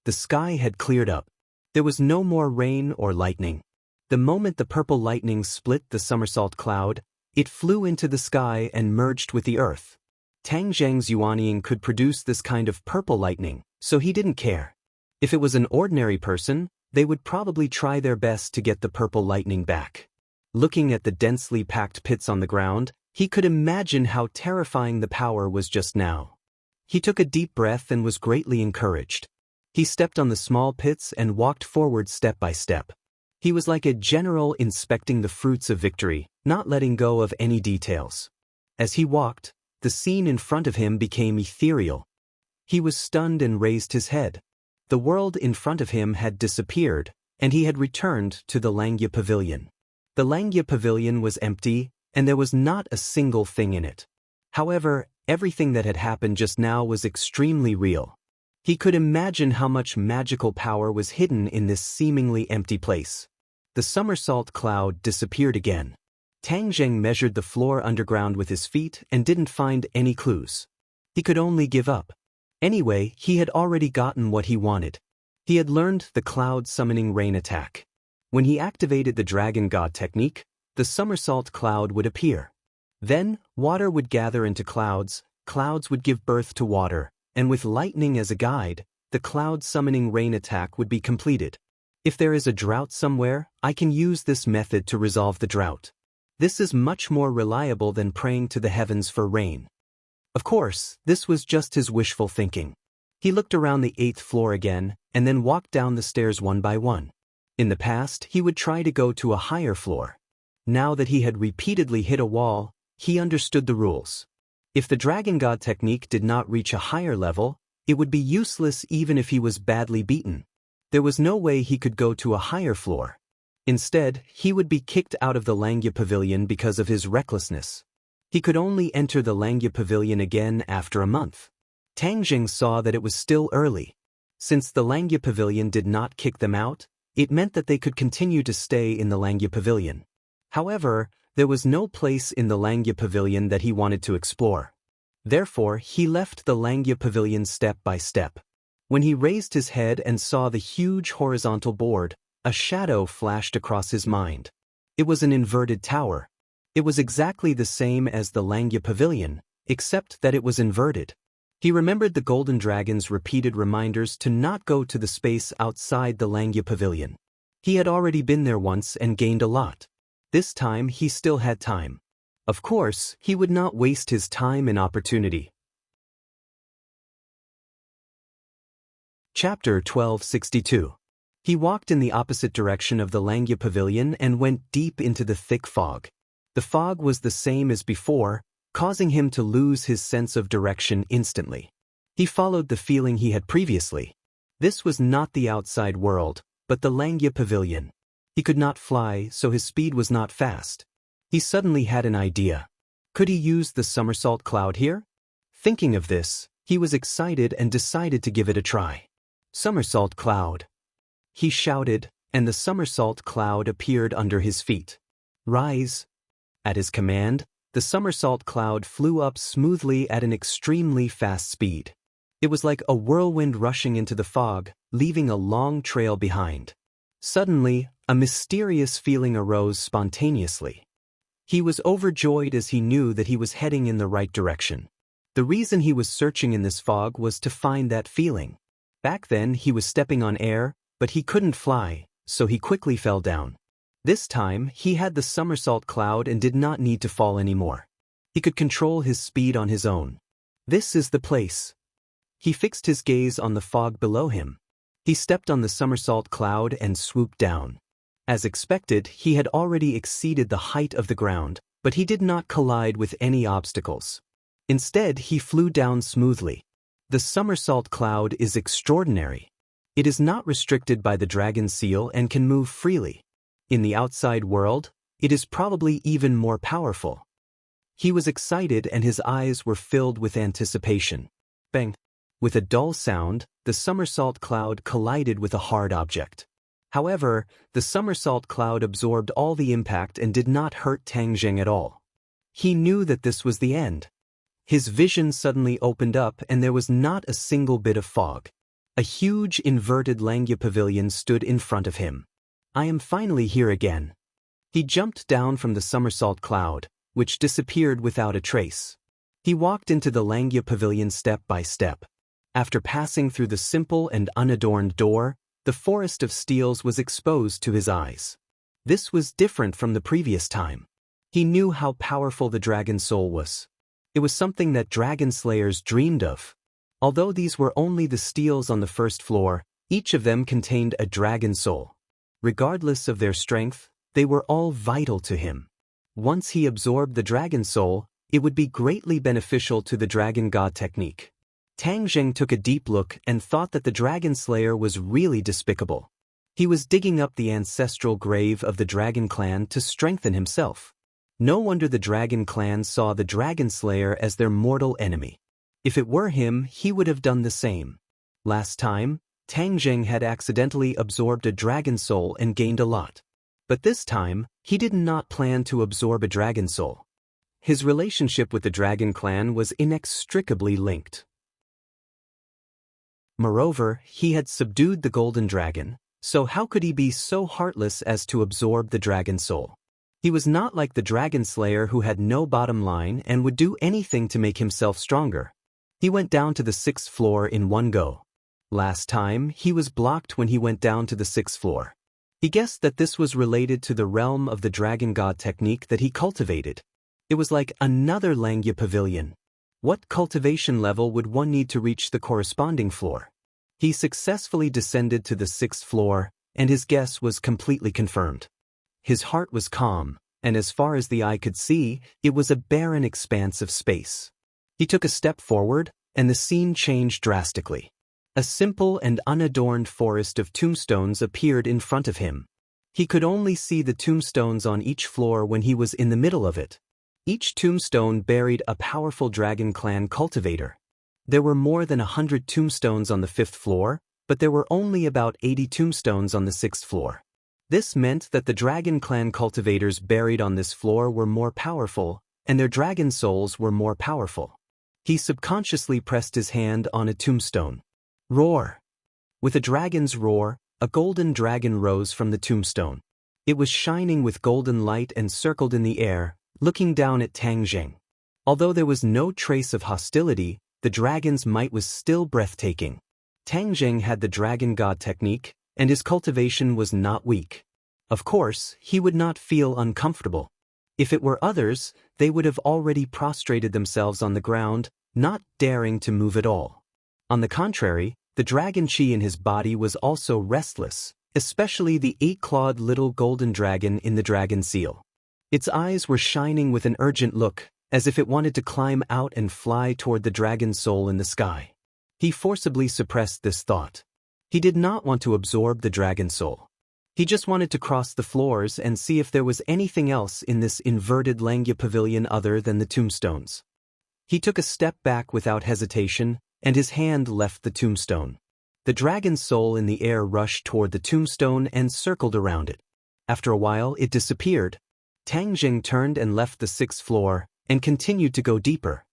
The sky had cleared up. There was no more rain or lightning. The moment the purple lightning split the somersault cloud, it flew into the sky and merged with the earth. Tang Zheng's Yuanying could produce this kind of purple lightning, so he didn't care. If it was an ordinary person, they would probably try their best to get the purple lightning back. Looking at the densely packed pits on the ground, he could imagine how terrifying the power was just now. He took a deep breath and was greatly encouraged. He stepped on the small pits and walked forward step by step. He was like a general inspecting the fruits of victory, not letting go of any details. As he walked, the scene in front of him became ethereal. He was stunned and raised his head. The world in front of him had disappeared, and he had returned to the Langya Pavilion. The Langya Pavilion was empty, and there was not a single thing in it. However, everything that had happened just now was extremely real. He could imagine how much magical power was hidden in this seemingly empty place. The somersault cloud disappeared again. Tang Zheng measured the floor underground with his feet and didn't find any clues. He could only give up. Anyway, he had already gotten what he wanted. He had learned the cloud summoning rain attack. When he activated the Dragon God technique, the somersault cloud would appear. Then, water would gather into clouds, clouds would give birth to water, and with lightning as a guide, the cloud summoning rain attack would be completed. If there is a drought somewhere, I can use this method to resolve the drought. This is much more reliable than praying to the heavens for rain. Of course, this was just his wishful thinking. He looked around the 8th floor again, and then walked down the stairs one by one. In the past, he would try to go to a higher floor. Now that he had repeatedly hit a wall, he understood the rules. If the Dragon God technique did not reach a higher level, it would be useless even if he was badly beaten. There was no way he could go to a higher floor. Instead, he would be kicked out of the Langya Pavilion because of his recklessness. He could only enter the Langya Pavilion again after a month. Tang Zheng saw that it was still early. Since the Langya Pavilion did not kick them out, it meant that they could continue to stay in the Langya Pavilion. However, there was no place in the Langya Pavilion that he wanted to explore. Therefore, he left the Langya Pavilion step by step. When he raised his head and saw the huge horizontal board, a shadow flashed across his mind. It was an inverted tower. It was exactly the same as the Langya Pavilion, except that it was inverted. He remembered the Golden Dragon's repeated reminders to not go to the space outside the Langya Pavilion. He had already been there once and gained a lot. This time he still had time. Of course, he would not waste his time and opportunity. Chapter 1262. He walked in the opposite direction of the Langya Pavilion and went deep into the thick fog. The fog was the same as before, causing him to lose his sense of direction instantly. He followed the feeling he had previously. This was not the outside world, but the Langya Pavilion. He could not fly, so his speed was not fast. He suddenly had an idea. Could he use the somersault cloud here? Thinking of this, he was excited and decided to give it a try. Somersault cloud. He shouted, and the somersault cloud appeared under his feet. Rise. At his command, the somersault cloud flew up smoothly at an extremely fast speed. It was like a whirlwind rushing into the fog, leaving a long trail behind. Suddenly, a mysterious feeling arose spontaneously. He was overjoyed as he knew that he was heading in the right direction. The reason he was searching in this fog was to find that feeling. Back then, he was stepping on air, but he couldn't fly, so he quickly fell down. This time, he had the somersault cloud and did not need to fall anymore. He could control his speed on his own. This is the place. He fixed his gaze on the fog below him. He stepped on the somersault cloud and swooped down. As expected, he had already exceeded the height of the ground, but he did not collide with any obstacles. Instead, he flew down smoothly. The somersault cloud is extraordinary. It is not restricted by the dragon seal and can move freely. In the outside world, it is probably even more powerful. He was excited and his eyes were filled with anticipation. Bang! With a dull sound, the somersault cloud collided with a hard object. However, the somersault cloud absorbed all the impact and did not hurt Tang Zheng at all. He knew that this was the end. His vision suddenly opened up and there was not a single bit of fog. A huge inverted Langya Pavilion stood in front of him. I am finally here again. He jumped down from the somersault cloud, which disappeared without a trace. He walked into the Langya Pavilion step by step. After passing through the simple and unadorned door, the forest of steels was exposed to his eyes. This was different from the previous time. He knew how powerful the dragon soul was. It was something that dragon slayers dreamed of. Although these were only the steels on the first floor, each of them contained a dragon soul. Regardless of their strength, they were all vital to him. Once he absorbed the dragon soul, it would be greatly beneficial to the Dragon God technique. Tang Zheng took a deep look and thought that the dragon slayer was really despicable. He was digging up the ancestral grave of the dragon clan to strengthen himself. No wonder the dragon clan saw the dragon slayer as their mortal enemy. If it were him, he would have done the same. Last time, Tang Zheng had accidentally absorbed a dragon soul and gained a lot. But this time, he did not plan to absorb a dragon soul. His relationship with the dragon clan was inextricably linked. Moreover, he had subdued the golden dragon, so how could he be so heartless as to absorb the dragon soul? He was not like the dragon slayer who had no bottom line and would do anything to make himself stronger. He went down to the 6th floor in one go. Last time, he was blocked when he went down to the 6th floor. He guessed that this was related to the realm of the dragon god technique that he cultivated. It was like another Langya pavilion. What cultivation level would one need to reach the corresponding floor? He successfully descended to the 6th floor, and his guess was completely confirmed. His heart was calm, and as far as the eye could see, it was a barren expanse of space. He took a step forward, and the scene changed drastically. A simple and unadorned forest of tombstones appeared in front of him. He could only see the tombstones on each floor when he was in the middle of it. Each tombstone buried a powerful dragon clan cultivator. There were more than 100 tombstones on the 5th floor, but there were only about 80 tombstones on the 6th floor. This meant that the dragon clan cultivators buried on this floor were more powerful, and their dragon souls were more powerful. He subconsciously pressed his hand on a tombstone. Roar! With a dragon's roar, a golden dragon rose from the tombstone. It was shining with golden light and circled in the air, looking down at Tang Zheng. Although there was no trace of hostility, the dragon's might was still breathtaking. Tang Zheng had the dragon god technique, and his cultivation was not weak. Of course, he would not feel uncomfortable. If it were others, they would have already prostrated themselves on the ground, not daring to move at all. On the contrary, the dragon chi in his body was also restless, especially the 8-clawed little golden dragon in the dragon seal. Its eyes were shining with an urgent look, as if it wanted to climb out and fly toward the dragon soul in the sky. He forcibly suppressed this thought. He did not want to absorb the dragon soul. He just wanted to cross the floors and see if there was anything else in this inverted Langya pavilion other than the tombstones. He took a step back without hesitation, and his hand left the tombstone. The dragon's soul in the air rushed toward the tombstone and circled around it. After a while, it disappeared. Tang Zheng turned and left the 6th floor, and continued to go deeper.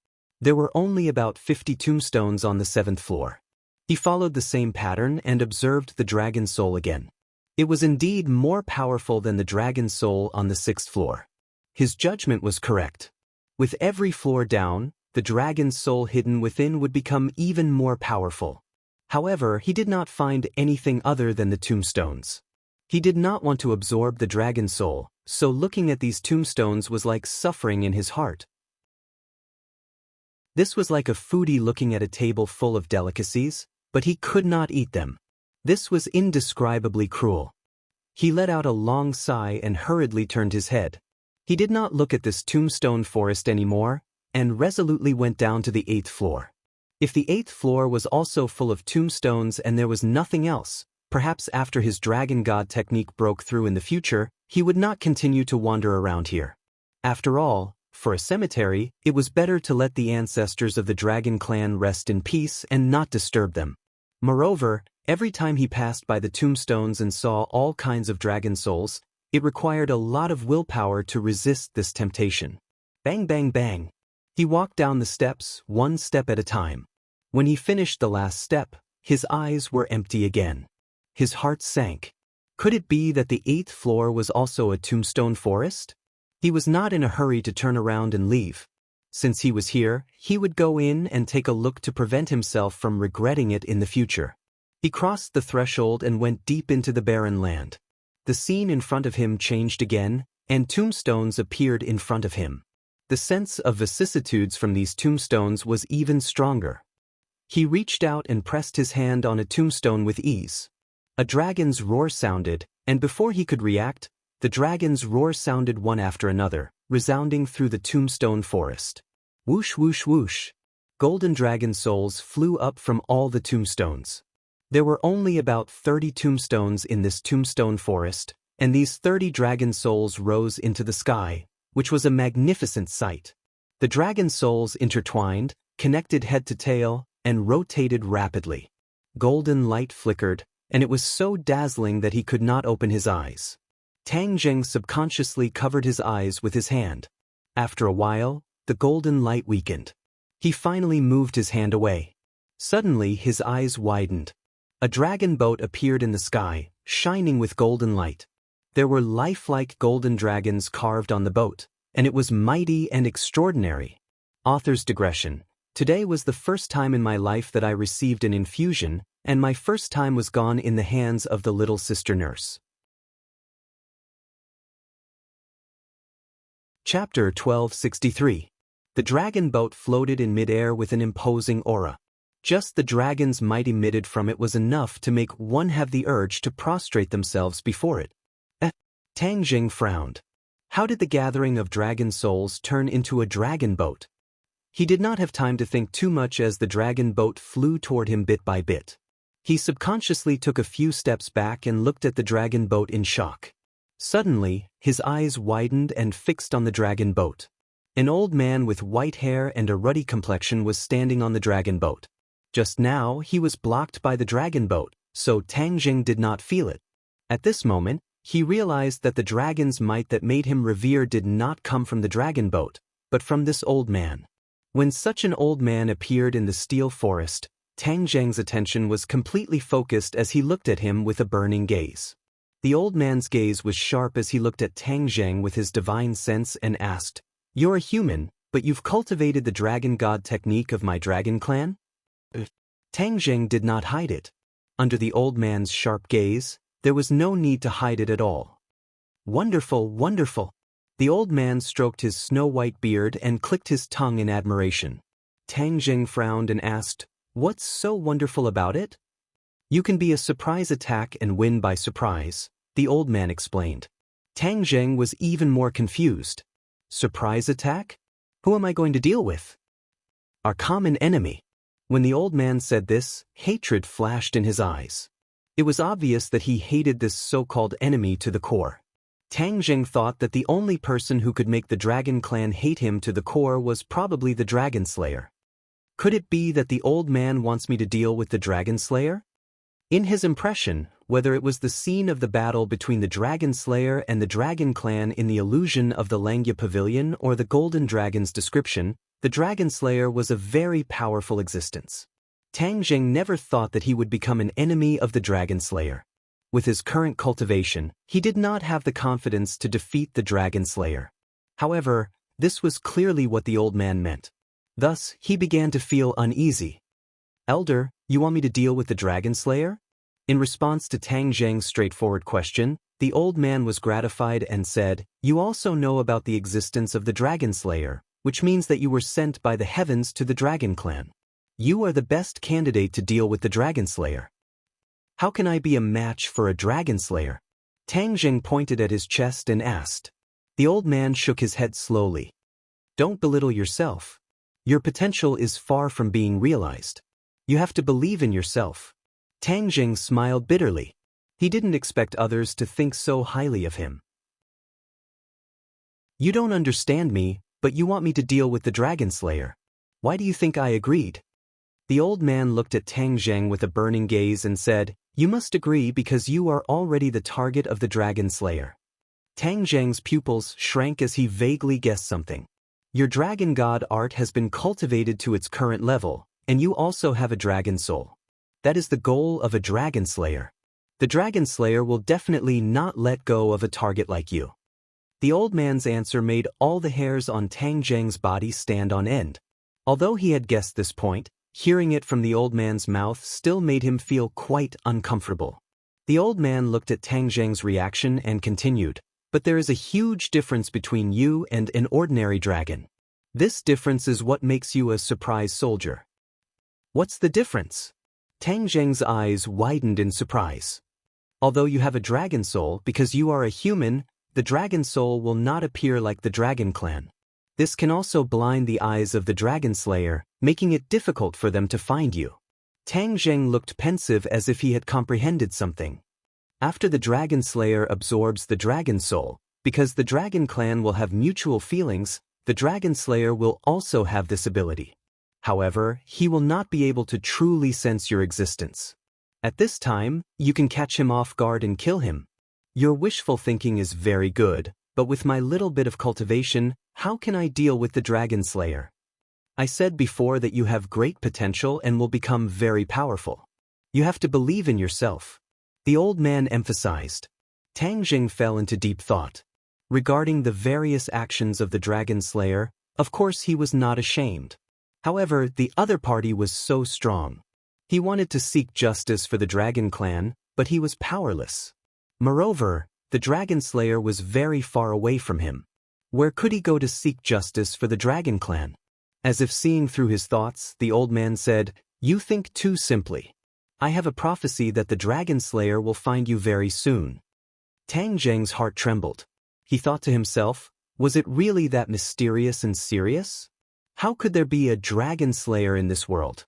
There were only about 50 tombstones on the 7th floor. He followed the same pattern and observed the dragon soul again. It was indeed more powerful than the dragon soul on the 6th floor. His judgment was correct. With every floor down, the dragon's soul hidden within would become even more powerful. However, he did not find anything other than the tombstones. He did not want to absorb the dragon soul, so looking at these tombstones was like suffering in his heart. This was like a foodie looking at a table full of delicacies, but he could not eat them. This was indescribably cruel. He let out a long sigh and hurriedly turned his head. He did not look at this tombstone forest anymore, and resolutely went down to the 8th floor. If the 8th floor was also full of tombstones and there was nothing else, perhaps after his dragon god technique broke through in the future, he would not continue to wander around here. After all, for a cemetery, it was better to let the ancestors of the dragon clan rest in peace and not disturb them. Moreover, every time he passed by the tombstones and saw all kinds of dragon souls, it required a lot of willpower to resist this temptation. Bang bang bang. He walked down the steps, one step at a time. When he finished the last step, his eyes were empty again. His heart sank. Could it be that the 8th floor was also a tombstone forest? He was not in a hurry to turn around and leave. Since he was here, he would go in and take a look to prevent himself from regretting it in the future. He crossed the threshold and went deep into the barren land. The scene in front of him changed again, and tombstones appeared in front of him. The sense of vicissitudes from these tombstones was even stronger. He reached out and pressed his hand on a tombstone with ease. A dragon's roar sounded, and before he could react, the dragon's roar sounded one after another, resounding through the tombstone forest. Whoosh whoosh whoosh. Golden dragon souls flew up from all the tombstones. There were only about 30 tombstones in this tombstone forest, and these 30 dragon souls rose into the sky, which was a magnificent sight. The dragon souls intertwined, connected head to tail, and rotated rapidly. Golden light flickered, and it was so dazzling that he could not open his eyes. Tang Zheng subconsciously covered his eyes with his hand. After a while, the golden light weakened. He finally moved his hand away. Suddenly his eyes widened. A dragon boat appeared in the sky, shining with golden light. There were lifelike golden dragons carved on the boat, and it was mighty and extraordinary. Author's digression. Today was the first time in my life that I received an infusion, and my first time was gone in the hands of the little sister nurse. Chapter 1263. The dragon boat floated in midair with an imposing aura. Just the dragon's might emitted from it was enough to make one have the urge to prostrate themselves before it. Tang Zheng frowned. How did the gathering of dragon souls turn into a dragon boat? He did not have time to think too much as the dragon boat flew toward him bit by bit. He subconsciously took a few steps back and looked at the dragon boat in shock. Suddenly, his eyes widened and fixed on the dragon boat. An old man with white hair and a ruddy complexion was standing on the dragon boat. Just now, he was blocked by the dragon boat, so Tang Zheng did not feel it. At this moment, he realized that the dragon's might that made him revere did not come from the dragon boat, but from this old man. When such an old man appeared in the steel forest, Tang Zheng's attention was completely focused as he looked at him with a burning gaze. The old man's gaze was sharp as he looked at Tang Zheng with his divine sense and asked, "You're a human, but you've cultivated the dragon god technique of my dragon clan?" Tang Zheng did not hide it. Under the old man's sharp gaze, there was no need to hide it at all. "Wonderful, wonderful." The old man stroked his snow-white beard and clicked his tongue in admiration. Tang Zheng frowned and asked, "What's so wonderful about it?" "You can be a surprise attack and win by surprise," the old man explained. Tang Zheng was even more confused. "Surprise attack? Who am I going to deal with?" "Our common enemy." When the old man said this, hatred flashed in his eyes. It was obvious that he hated this so-called enemy to the core. Tang Zheng thought that the only person who could make the dragon clan hate him to the core was probably the dragon slayer. Could it be that the old man wants me to deal with the dragon slayer? In his impression, whether it was the scene of the battle between the dragon slayer and the dragon clan in the illusion of the Langya Pavilion or the golden dragon's description, the dragon slayer was a very powerful existence. Tang Zheng never thought that he would become an enemy of the dragon slayer. With his current cultivation, he did not have the confidence to defeat the dragon slayer. However, this was clearly what the old man meant. Thus, he began to feel uneasy. "Elder, you want me to deal with the dragon slayer?" In response to Tang Zheng's straightforward question, the old man was gratified and said, "You also know about the existence of the dragon slayer, which means that you were sent by the heavens to the dragon clan. You are the best candidate to deal with the dragon slayer." "How can I be a match for a dragon slayer?" Tang Zheng pointed at his chest and asked. The old man shook his head slowly. "Don't belittle yourself. Your potential is far from being realized. You have to believe in yourself." Tang Zheng smiled bitterly. He didn't expect others to think so highly of him. "You don't understand me, but you want me to deal with the dragon slayer. Why do you think I agreed?" The old man looked at Tang Zheng with a burning gaze and said, "You must agree because you are already the target of the dragon slayer." Tang Zheng's pupils shrank as he vaguely guessed something. "Your dragon god art has been cultivated to its current level, and you also have a dragon soul. That is the goal of a dragon slayer. The dragon slayer will definitely not let go of a target like you." The old man's answer made all the hairs on Tang Zheng's body stand on end. Although he had guessed this point, hearing it from the old man's mouth still made him feel quite uncomfortable. The old man looked at Tang Zheng's reaction and continued, "But there is a huge difference between you and an ordinary dragon. This difference is what makes you a surprise soldier." "What's the difference?" Tang Zheng's eyes widened in surprise. "Although you have a dragon soul because you are a human, the dragon soul will not appear like the dragon clan. This can also blind the eyes of the dragon slayer, making it difficult for them to find you." Tang Zheng looked pensive as if he had comprehended something. After the Dragon Slayer absorbs the Dragon Soul, because the Dragon Clan will have mutual feelings, the Dragon Slayer will also have this ability. However, he will not be able to truly sense your existence. At this time, you can catch him off guard and kill him. Your wishful thinking is very good, but with my little bit of cultivation, how can I deal with the Dragon Slayer? I said before that you have great potential and will become very powerful. You have to believe in yourself. The old man emphasized. Tang Jing fell into deep thought. Regarding the various actions of the Dragon Slayer, of course he was not ashamed. However, the other party was so strong. He wanted to seek justice for the Dragon Clan, but he was powerless. Moreover, the Dragon Slayer was very far away from him. Where could he go to seek justice for the Dragon Clan? As if seeing through his thoughts, the old man said, "You think too simply. I have a prophecy that the Dragon Slayer will find you very soon." Tang Zheng's heart trembled. He thought to himself, was it really that mysterious and serious? How could there be a Dragon Slayer in this world?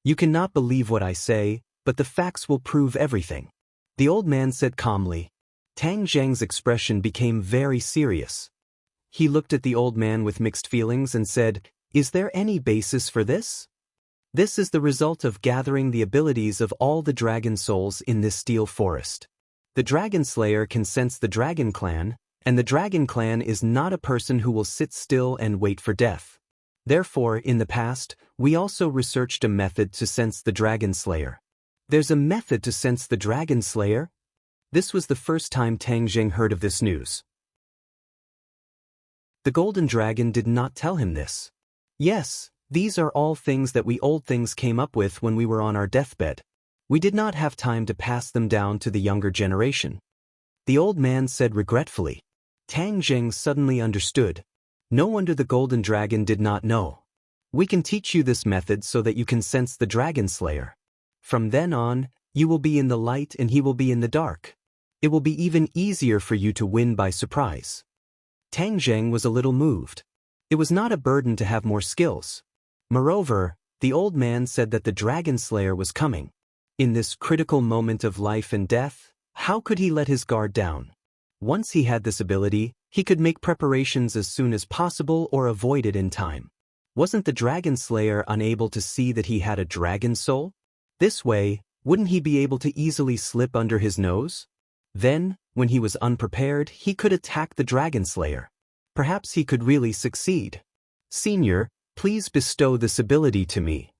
You cannot believe what I say, but the facts will prove everything. The old man said calmly. Tang Zheng's expression became very serious. He looked at the old man with mixed feelings and said, "Is there any basis for this? This is the result of gathering the abilities of all the dragon souls in this steel forest. The Dragon Slayer can sense the Dragon Clan, and the Dragon Clan is not a person who will sit still and wait for death. Therefore, in the past, we also researched a method to sense the Dragon Slayer." There's a method to sense the Dragon Slayer? This was the first time Tang Jing heard of this news. The Golden Dragon did not tell him this. Yes, these are all things that we old things came up with when we were on our deathbed. We did not have time to pass them down to the younger generation. The old man said regretfully. Tang Jing suddenly understood. No wonder the Golden Dragon did not know. We can teach you this method so that you can sense the Dragon Slayer. From then on, you will be in the light and he will be in the dark. It will be even easier for you to win by surprise. Tang Zheng was a little moved. It was not a burden to have more skills. Moreover, the old man said that the Dragon Slayer was coming. In this critical moment of life and death, how could he let his guard down? Once he had this ability, he could make preparations as soon as possible or avoid it in time. Wasn't the Dragon Slayer unable to see that he had a dragon soul? This way, wouldn't he be able to easily slip under his nose? Then, when he was unprepared, he could attack the Dragon Slayer. Perhaps he could really succeed. "Senior, please bestow this ability to me,"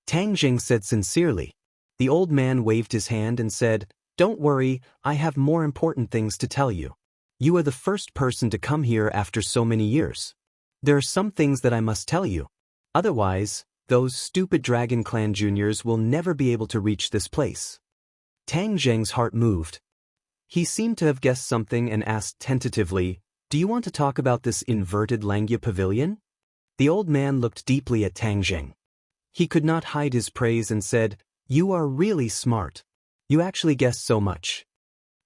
Tang Jing said sincerely. The old man waved his hand and said, "Don't worry, I have more important things to tell you. You are the first person to come here after so many years. There are some things that I must tell you. Otherwise, those stupid Dragon Clan juniors will never be able to reach this place." Tang Zheng's heart moved. He seemed to have guessed something and asked tentatively, "Do you want to talk about this inverted Langya pavilion?" The old man looked deeply at Tang Zheng. He could not hide his praise and said, "You are really smart. You actually guessed so much."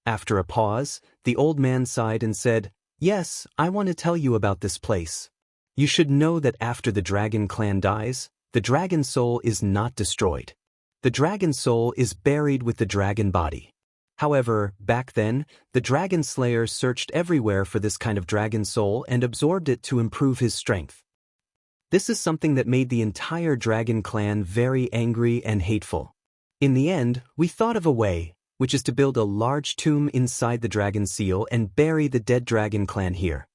After a pause, the old man sighed and said, "Yes, I want to tell you about this place. You should know that after the Dragon Clan dies, the Dragon Soul is not destroyed. The Dragon Soul is buried with the dragon body. However, back then, the Dragon Slayer searched everywhere for this kind of Dragon Soul and absorbed it to improve his strength. This is something that made the entire Dragon Clan very angry and hateful. In the end, we thought of a way, which is to build a large tomb inside the Dragon Seal and bury the dead Dragon Clan here.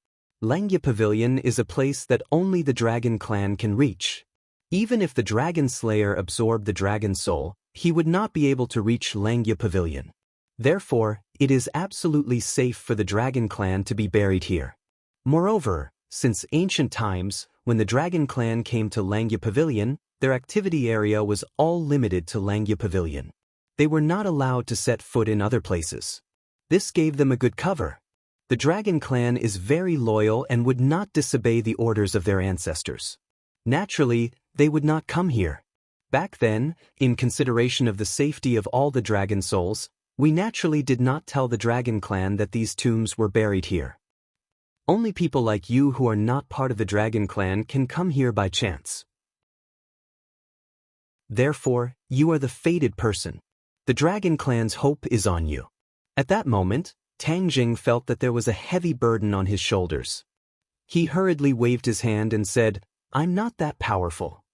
Langya Pavilion is a place that only the Dragon Clan can reach. Even if the Dragon Slayer absorbed the Dragon Soul, he would not be able to reach Langya Pavilion. Therefore, it is absolutely safe for the Dragon Clan to be buried here. Moreover, since ancient times, when the Dragon Clan came to Langya Pavilion, their activity area was all limited to Langya Pavilion. They were not allowed to set foot in other places. This gave them a good cover. The Dragon Clan is very loyal and would not disobey the orders of their ancestors. Naturally, they would not come here. Back then, in consideration of the safety of all the Dragon Souls, we naturally did not tell the Dragon Clan that these tombs were buried here. Only people like you who are not part of the Dragon Clan can come here by chance. Therefore, you are the fated person. The dragon clan's hope is on you. At that moment, Tang Jing felt that there was a heavy burden on his shoulders. He hurriedly waved his hand and said, "I'm not that powerful."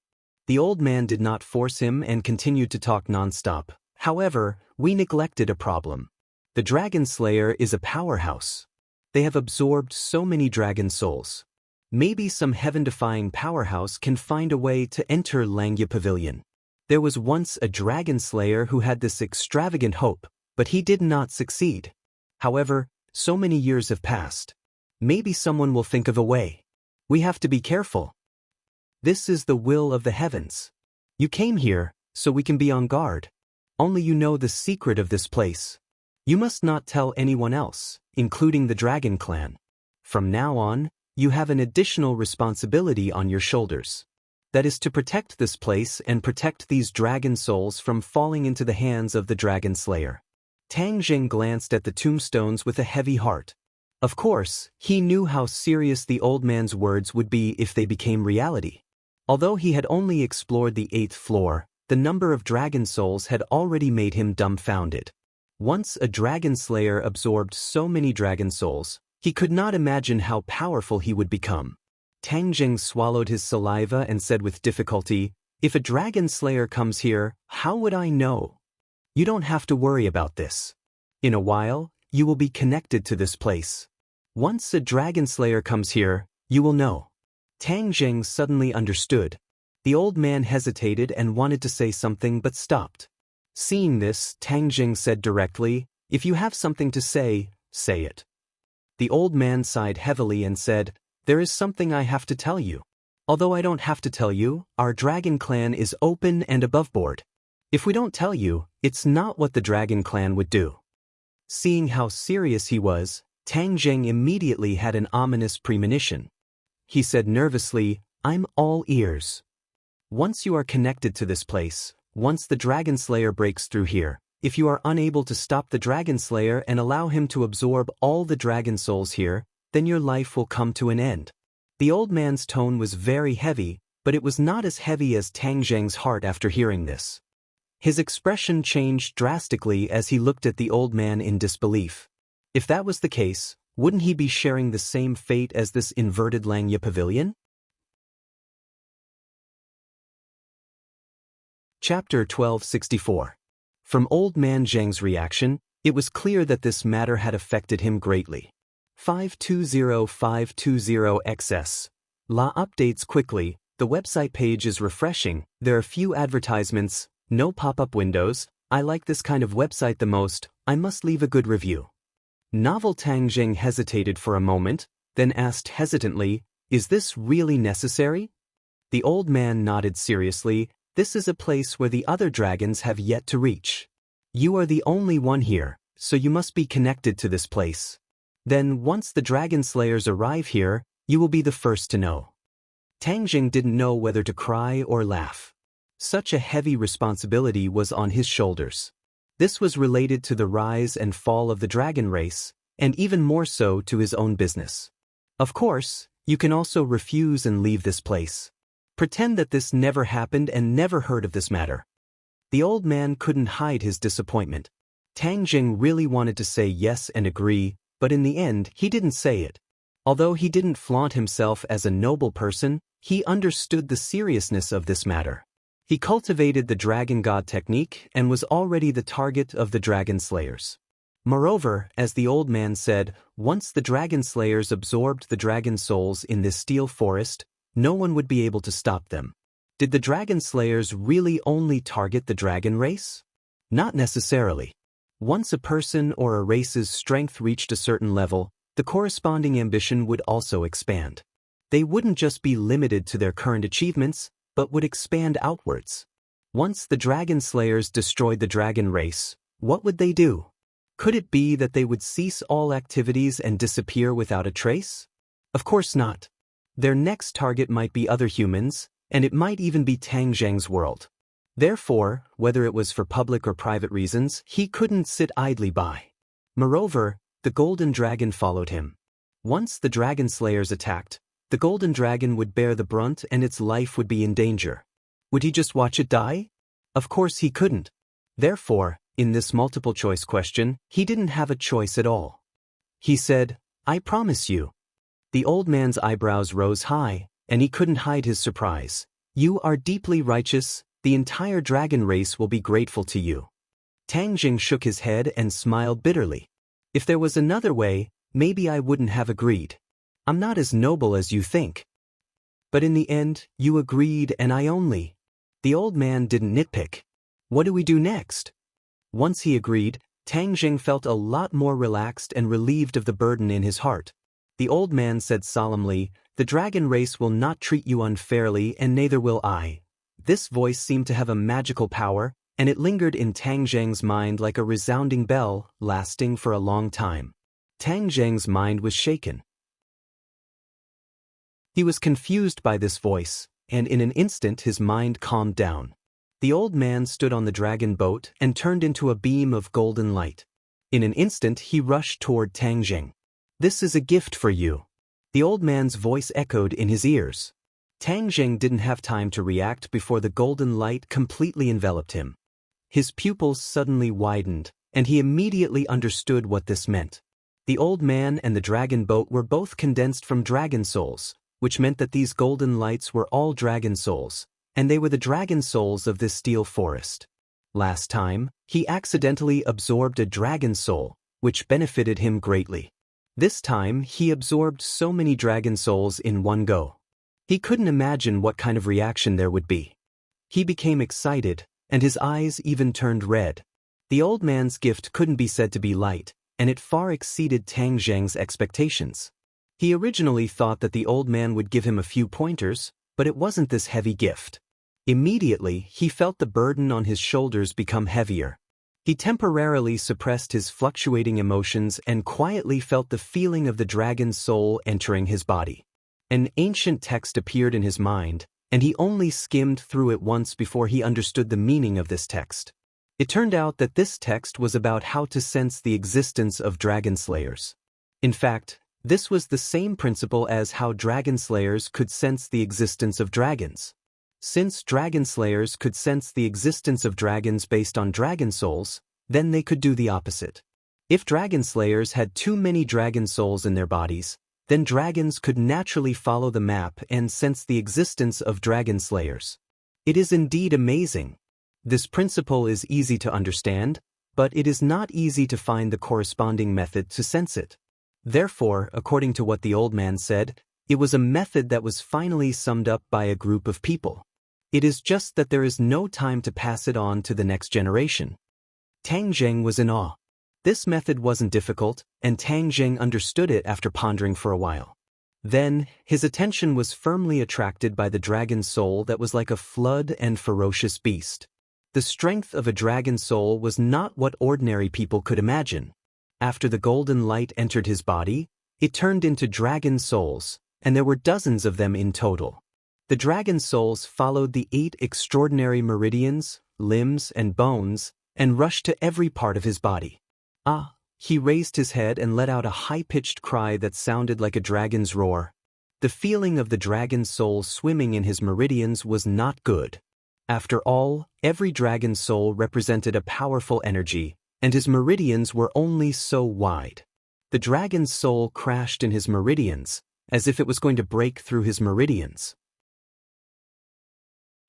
The old man did not force him and continued to talk nonstop. "However, we neglected a problem. The Dragon Slayer is a powerhouse. They have absorbed so many dragon souls. Maybe some heaven-defying powerhouse can find a way to enter Langya Pavilion. There was once a dragon slayer who had this extravagant hope, but he did not succeed. However, so many years have passed. Maybe someone will think of a way. We have to be careful. This is the will of the heavens. You came here, so we can be on guard. Only you know the secret of this place. You must not tell anyone else, including the Dragon Clan. From now on, you have an additional responsibility on your shoulders. That is to protect this place and protect these dragon souls from falling into the hands of the Dragon Slayer." Tang Jing glanced at the tombstones with a heavy heart. Of course, he knew how serious the old man's words would be if they became reality. Although he had only explored the 8th floor, the number of dragon souls had already made him dumbfounded. Once a dragon slayer absorbed so many dragon souls, he could not imagine how powerful he would become. Tang Jing swallowed his saliva and said with difficulty, "If a dragon slayer comes here, how would I know?" "You don't have to worry about this. In a while, you will be connected to this place. Once a dragon slayer comes here, you will know." Tang Jing suddenly understood. The old man hesitated and wanted to say something but stopped. Seeing this, Tang Jing said directly, "If you have something to say, say it." The old man sighed heavily and said, "There is something I have to tell you. Although I don't have to tell you, our dragon clan is open and aboveboard. If we don't tell you, it's not what the dragon clan would do." Seeing how serious he was, Tang Jing immediately had an ominous premonition. He said nervously, "I'm all ears. Once you are connected to this place, once the Dragon Slayer breaks through here, if you are unable to stop the Dragon Slayer and allow him to absorb all the dragon souls here, then your life will come to an end." The old man's tone was very heavy, but it was not as heavy as Tang Jing's heart after hearing this. His expression changed drastically as he looked at the old man in disbelief. If that was the case, wouldn't he be sharing the same fate as this inverted Langya Pavilion? Chapter 1264. From Old Man Zheng's reaction, it was clear that this matter had affected him greatly. 520520XS. La updates quickly, the website page is refreshing, there are few advertisements, no pop-up windows. I like this kind of website the most, I must leave a good review. Novel Tang Jing hesitated for a moment, then asked hesitantly, "Is this really necessary?" The old man nodded seriously. "This is a place where the other dragons have yet to reach. You are the only one here, so you must be connected to this place. Then once the dragon slayers arrive here, you will be the first to know." Tang Jing didn't know whether to cry or laugh. Such a heavy responsibility was on his shoulders. This was related to the rise and fall of the dragon race, and even more so to his own business. Of course, you can also refuse and leave this place. Pretend that this never happened and never heard of this matter. The old man couldn't hide his disappointment. Tang Jing really wanted to say yes and agree, but in the end, he didn't say it. Although he didn't flaunt himself as a noble person, he understood the seriousness of this matter. He cultivated the Dragon God technique and was already the target of the Dragon Slayers. Moreover, as the old man said, once the Dragon Slayers absorbed the dragon souls in this steel forest, no one would be able to stop them. Did the Dragon Slayers really only target the dragon race? Not necessarily. Once a person or a race's strength reached a certain level, the corresponding ambition would also expand. They wouldn't just be limited to their current achievements, but would expand outwards. Once the Dragon Slayers destroyed the dragon race, what would they do? Could it be that they would cease all activities and disappear without a trace? Of course not. Their next target might be other humans, and it might even be Tang Zheng's world. Therefore, whether it was for public or private reasons, he couldn't sit idly by. Moreover, the Golden Dragon followed him. Once the Dragon Slayers attacked, the Golden Dragon would bear the brunt and its life would be in danger. Would he just watch it die? Of course he couldn't. Therefore, in this multiple choice question, he didn't have a choice at all. He said, "I promise you." The old man's eyebrows rose high, and he couldn't hide his surprise. "You are deeply righteous, the entire dragon race will be grateful to you." Tang Jing shook his head and smiled bitterly. "If there was another way, maybe I wouldn't have agreed. I'm not as noble as you think." "But in the end, you agreed and I only." The old man didn't nitpick. "What do we do next?" Once he agreed, Tang Jing felt a lot more relaxed and relieved of the burden in his heart. The old man said solemnly, "The dragon race will not treat you unfairly and neither will I." This voice seemed to have a magical power, and it lingered in Tang Jing's mind like a resounding bell, lasting for a long time. Tang Jing's mind was shaken. He was confused by this voice, and in an instant his mind calmed down. The old man stood on the dragon boat and turned into a beam of golden light. In an instant he rushed toward Tang Jing. "This is a gift for you." The old man's voice echoed in his ears. Tang Jing didn't have time to react before the golden light completely enveloped him. His pupils suddenly widened, and he immediately understood what this meant. The old man and the dragon boat were both condensed from dragon souls, which meant that these golden lights were all dragon souls, and they were the dragon souls of this steel forest. Last time, he accidentally absorbed a dragon soul, which benefited him greatly. This time, he absorbed so many dragon souls in one go. He couldn't imagine what kind of reaction there would be. He became excited, and his eyes even turned red. The old man's gift couldn't be said to be light, and it far exceeded Tang Jing's expectations. He originally thought that the old man would give him a few pointers, but it wasn't this heavy gift. Immediately, he felt the burden on his shoulders become heavier. He temporarily suppressed his fluctuating emotions and quietly felt the feeling of the dragon's soul entering his body. An ancient text appeared in his mind, and he only skimmed through it once before he understood the meaning of this text. It turned out that this text was about how to sense the existence of dragon slayers. In fact, this was the same principle as how dragon slayers could sense the existence of dragons. Since dragon slayers could sense the existence of dragons based on dragon souls, then they could do the opposite. If dragon slayers had too many dragon souls in their bodies, then dragons could naturally follow the map and sense the existence of dragon slayers. It is indeed amazing. This principle is easy to understand, but it is not easy to find the corresponding method to sense it. Therefore, according to what the old man said, it was a method that was finally summed up by a group of people. It is just that there is no time to pass it on to the next generation. Tang Jing was in awe. This method wasn't difficult, and Tang Jing understood it after pondering for a while. Then, his attention was firmly attracted by the dragon's soul that was like a flood and ferocious beast. The strength of a dragon soul was not what ordinary people could imagine. After the golden light entered his body, it turned into dragon souls, and there were dozens of them in total. The dragon souls followed the 8 extraordinary meridians, limbs, and bones, and rushed to every part of his body. "Ah!" He raised his head and let out a high-pitched cry that sounded like a dragon's roar. The feeling of the dragon soul swimming in his meridians was not good. After all, every dragon soul represented a powerful energy, and his meridians were only so wide. The dragon's soul crashed in his meridians, as if it was going to break through his meridians.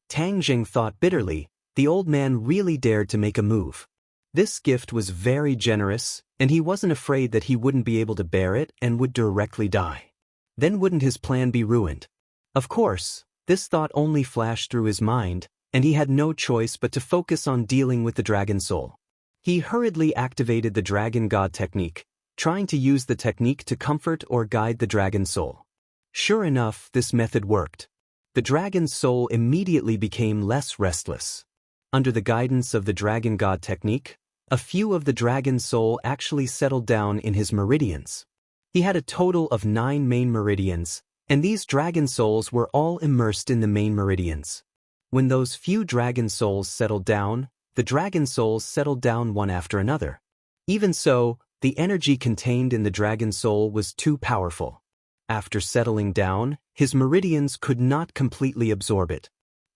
Tang Jing thought bitterly, the old man really dared to make a move. This gift was very generous, and he wasn't afraid that he wouldn't be able to bear it and would directly die. Then wouldn't his plan be ruined? Of course, this thought only flashed through his mind, and he had no choice but to focus on dealing with the dragon soul. He hurriedly activated the dragon god technique, trying to use the technique to comfort or guide the dragon soul. Sure enough, this method worked. The dragon's soul immediately became less restless. Under the guidance of the dragon god technique, a few of the dragon's soul actually settled down in his meridians. He had a total of 9 main meridians, and these dragon souls were all immersed in the main meridians. When those few dragon souls settled down, the dragon souls settled down one after another. Even so, the energy contained in the dragon soul was too powerful. After settling down, his meridians could not completely absorb it.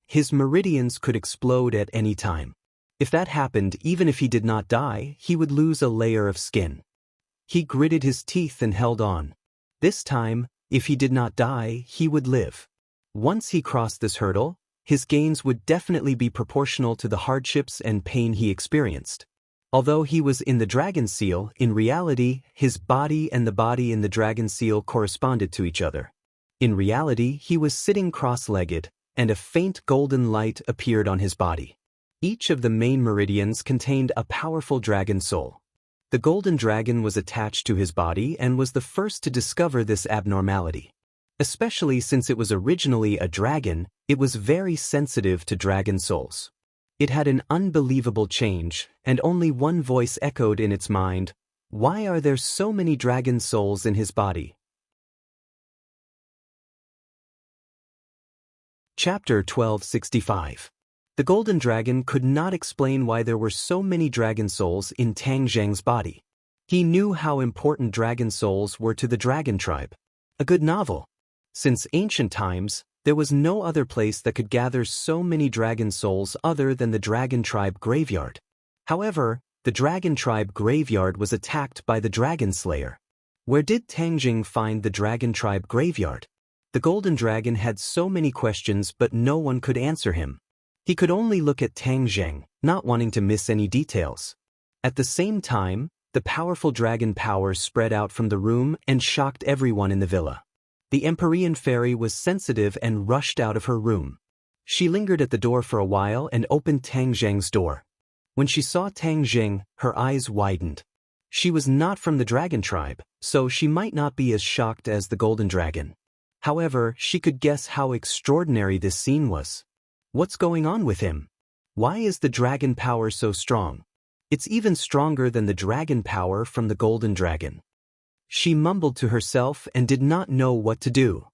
his meridians could explode at any time. If that happened, even if he did not die, he would lose a layer of skin. He gritted his teeth and held on. This time, if he did not die, he would live. Once he crossed this hurdle, his gains would definitely be proportional to the hardships and pain he experienced. Although he was in the dragon seal, in reality, his body and the body in the dragon seal corresponded to each other. In reality, he was sitting cross-legged, and a faint golden light appeared on his body. Each of the main meridians contained a powerful dragon soul. The golden dragon was attached to his body and was the first to discover this abnormality. Especially since it was originally a dragon, it was very sensitive to dragon souls. It had an unbelievable change, and only one voice echoed in its mind, "Why are there so many dragon souls in his body?" Chapter 1265. The golden dragon could not explain why there were so many dragon souls in Tang Zheng's body. He knew how important dragon souls were to the dragon tribe. A good novel. Since ancient times, there was no other place that could gather so many dragon souls other than the dragon tribe graveyard. However, the dragon tribe graveyard was attacked by the dragon slayer. Where did Tang Zheng find the dragon tribe graveyard? The golden dragon had so many questions, but no one could answer him. He could only look at Tang Zheng, not wanting to miss any details. At the same time, the powerful dragon power spread out from the room and shocked everyone in the villa. The Empyrean fairy was sensitive and rushed out of her room. She lingered at the door for a while and opened Tang Zheng's door. When she saw Tang Zheng, her eyes widened. She was not from the dragon tribe, so she might not be as shocked as the golden dragon. However, she could guess how extraordinary this scene was. What's going on with him? Why is the dragon power so strong? It's even stronger than the dragon power from the golden dragon. She mumbled to herself and did not know what to do.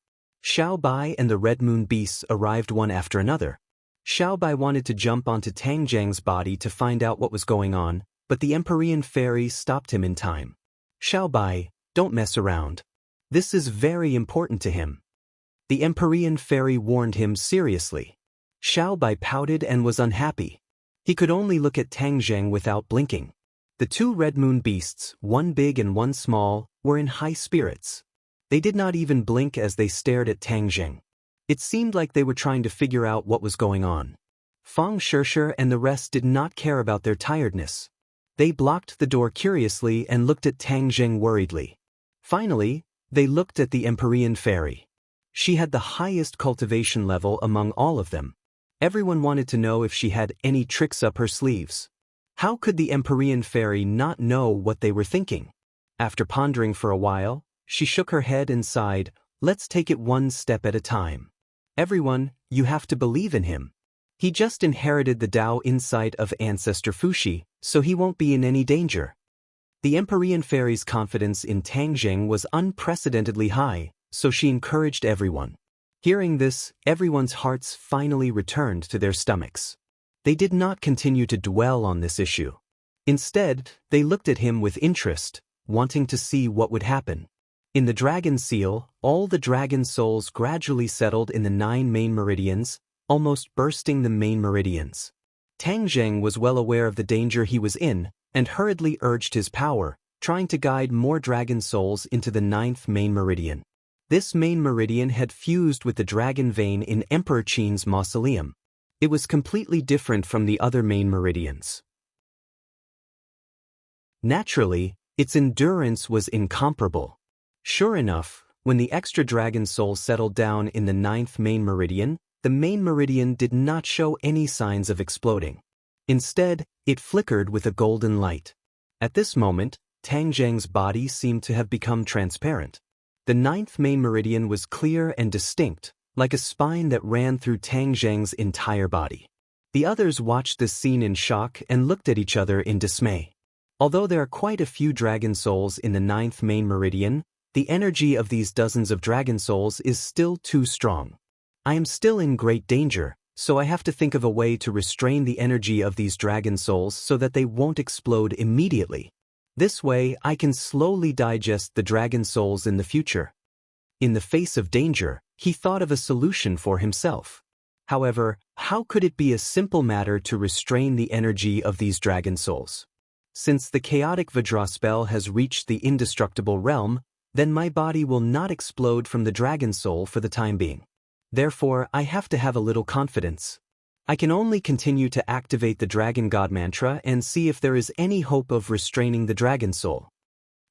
Xiao Bai and the Red Moon beasts arrived one after another. Xiao Bai wanted to jump onto Tang Zheng's body to find out what was going on, but the Empyrean fairy stopped him in time. Xiao Bai, don't mess around. This is very important to him. The Empyrean fairy warned him seriously. Xiao Bai pouted and was unhappy. He could only look at Tang Zheng without blinking. The two Red Moon beasts, one big and one small, were in high spirits. They did not even blink as they stared at Tang Zheng. It seemed like they were trying to figure out what was going on. Fang Shishir and the rest did not care about their tiredness. They blocked the door curiously and looked at Tang Zheng worriedly. Finally, they looked at the Empyrean fairy. She had the highest cultivation level among all of them. Everyone wanted to know if she had any tricks up her sleeves. How could the Empyrean fairy not know what they were thinking? After pondering for a while, she shook her head and sighed, "Let's take it one step at a time. Everyone, you have to believe in him. He just inherited the Tao insight of Ancestor Fuxi, so he won't be in any danger." The Empyrean fairy's confidence in Tang Zheng was unprecedentedly high, so she encouraged everyone. Hearing this, everyone's hearts finally returned to their stomachs. They did not continue to dwell on this issue. Instead, they looked at him with interest, wanting to see what would happen. In the dragon seal, all the dragon souls gradually settled in the 9 main meridians, almost bursting the main meridians. Tang Zheng was well aware of the danger he was in, and hurriedly urged his power, trying to guide more dragon souls into the 9th main meridian. This main meridian had fused with the dragon vein in Emperor Qin's mausoleum. It was completely different from the other main meridians. Naturally, its endurance was incomparable. Sure enough, when the extra dragon soul settled down in the 9th main meridian, the main meridian did not show any signs of exploding. Instead, it flickered with a golden light. At this moment, Tang Zheng's body seemed to have become transparent. The 9th main meridian was clear and distinct, like a spine that ran through Tang Zheng's entire body. The others watched this scene in shock and looked at each other in dismay. Although there are quite a few dragon souls in the 9th main meridian, the energy of these dozens of dragon souls is still too strong. I am still in great danger, so I have to think of a way to restrain the energy of these dragon souls so that they won't explode immediately. This way, I can slowly digest the dragon souls in the future. In the face of danger, he thought of a solution for himself. However, how could it be a simple matter to restrain the energy of these dragon souls? Since the chaotic Vajra spell has reached the indestructible realm, then my body will not explode from the dragon soul for the time being. Therefore, I have to have a little confidence. I can only continue to activate the Dragon God mantra and see if there is any hope of restraining the dragon soul.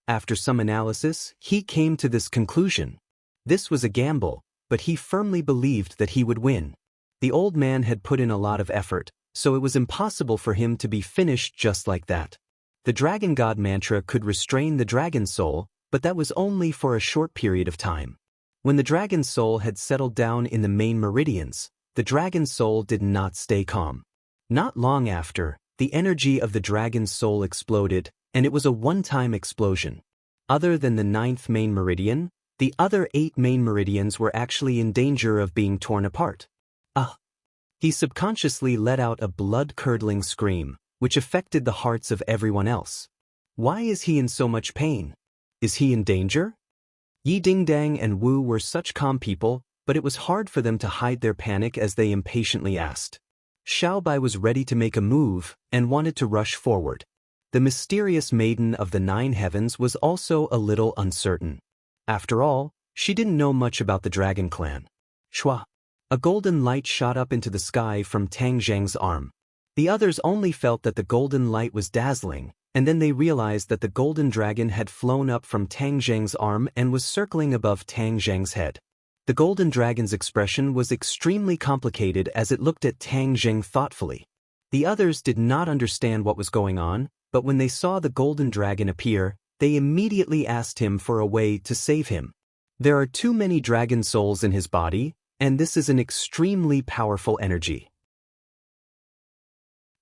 After some analysis, he came to this conclusion. This was a gamble, but he firmly believed that he would win. The old man had put in a lot of effort, so it was impossible for him to be finished just like that. The Dragon God mantra could restrain the dragon soul, but that was only for a short period of time. When the dragon soul had settled down in the main meridians, the dragon soul did not stay calm. Not long after, the energy of the dragon soul exploded, and it was a one-time explosion. Other than the 9th main meridian, the other 8 main meridians were actually in danger of being torn apart. He subconsciously let out a blood-curdling scream, which affected the hearts of everyone else. Why is he in so much pain? Is he in danger? Yi Dingdang and Wu were such calm people, but it was hard for them to hide their panic as they impatiently asked. Xiaobai was ready to make a move and wanted to rush forward. The mysterious maiden of the 9 heavens was also a little uncertain. After all, she didn't know much about the dragon clan. Shua! A golden light shot up into the sky from Tang Zheng's arm. The others only felt that the golden light was dazzling, and then they realized that the golden dragon had flown up from Tang Zheng's arm and was circling above Tang Zheng's head. The golden dragon's expression was extremely complicated as it looked at Tang Zheng thoughtfully. The others did not understand what was going on, but when they saw the golden dragon appear, they immediately asked him for a way to save him. There are too many dragon souls in his body, and this is an extremely powerful energy.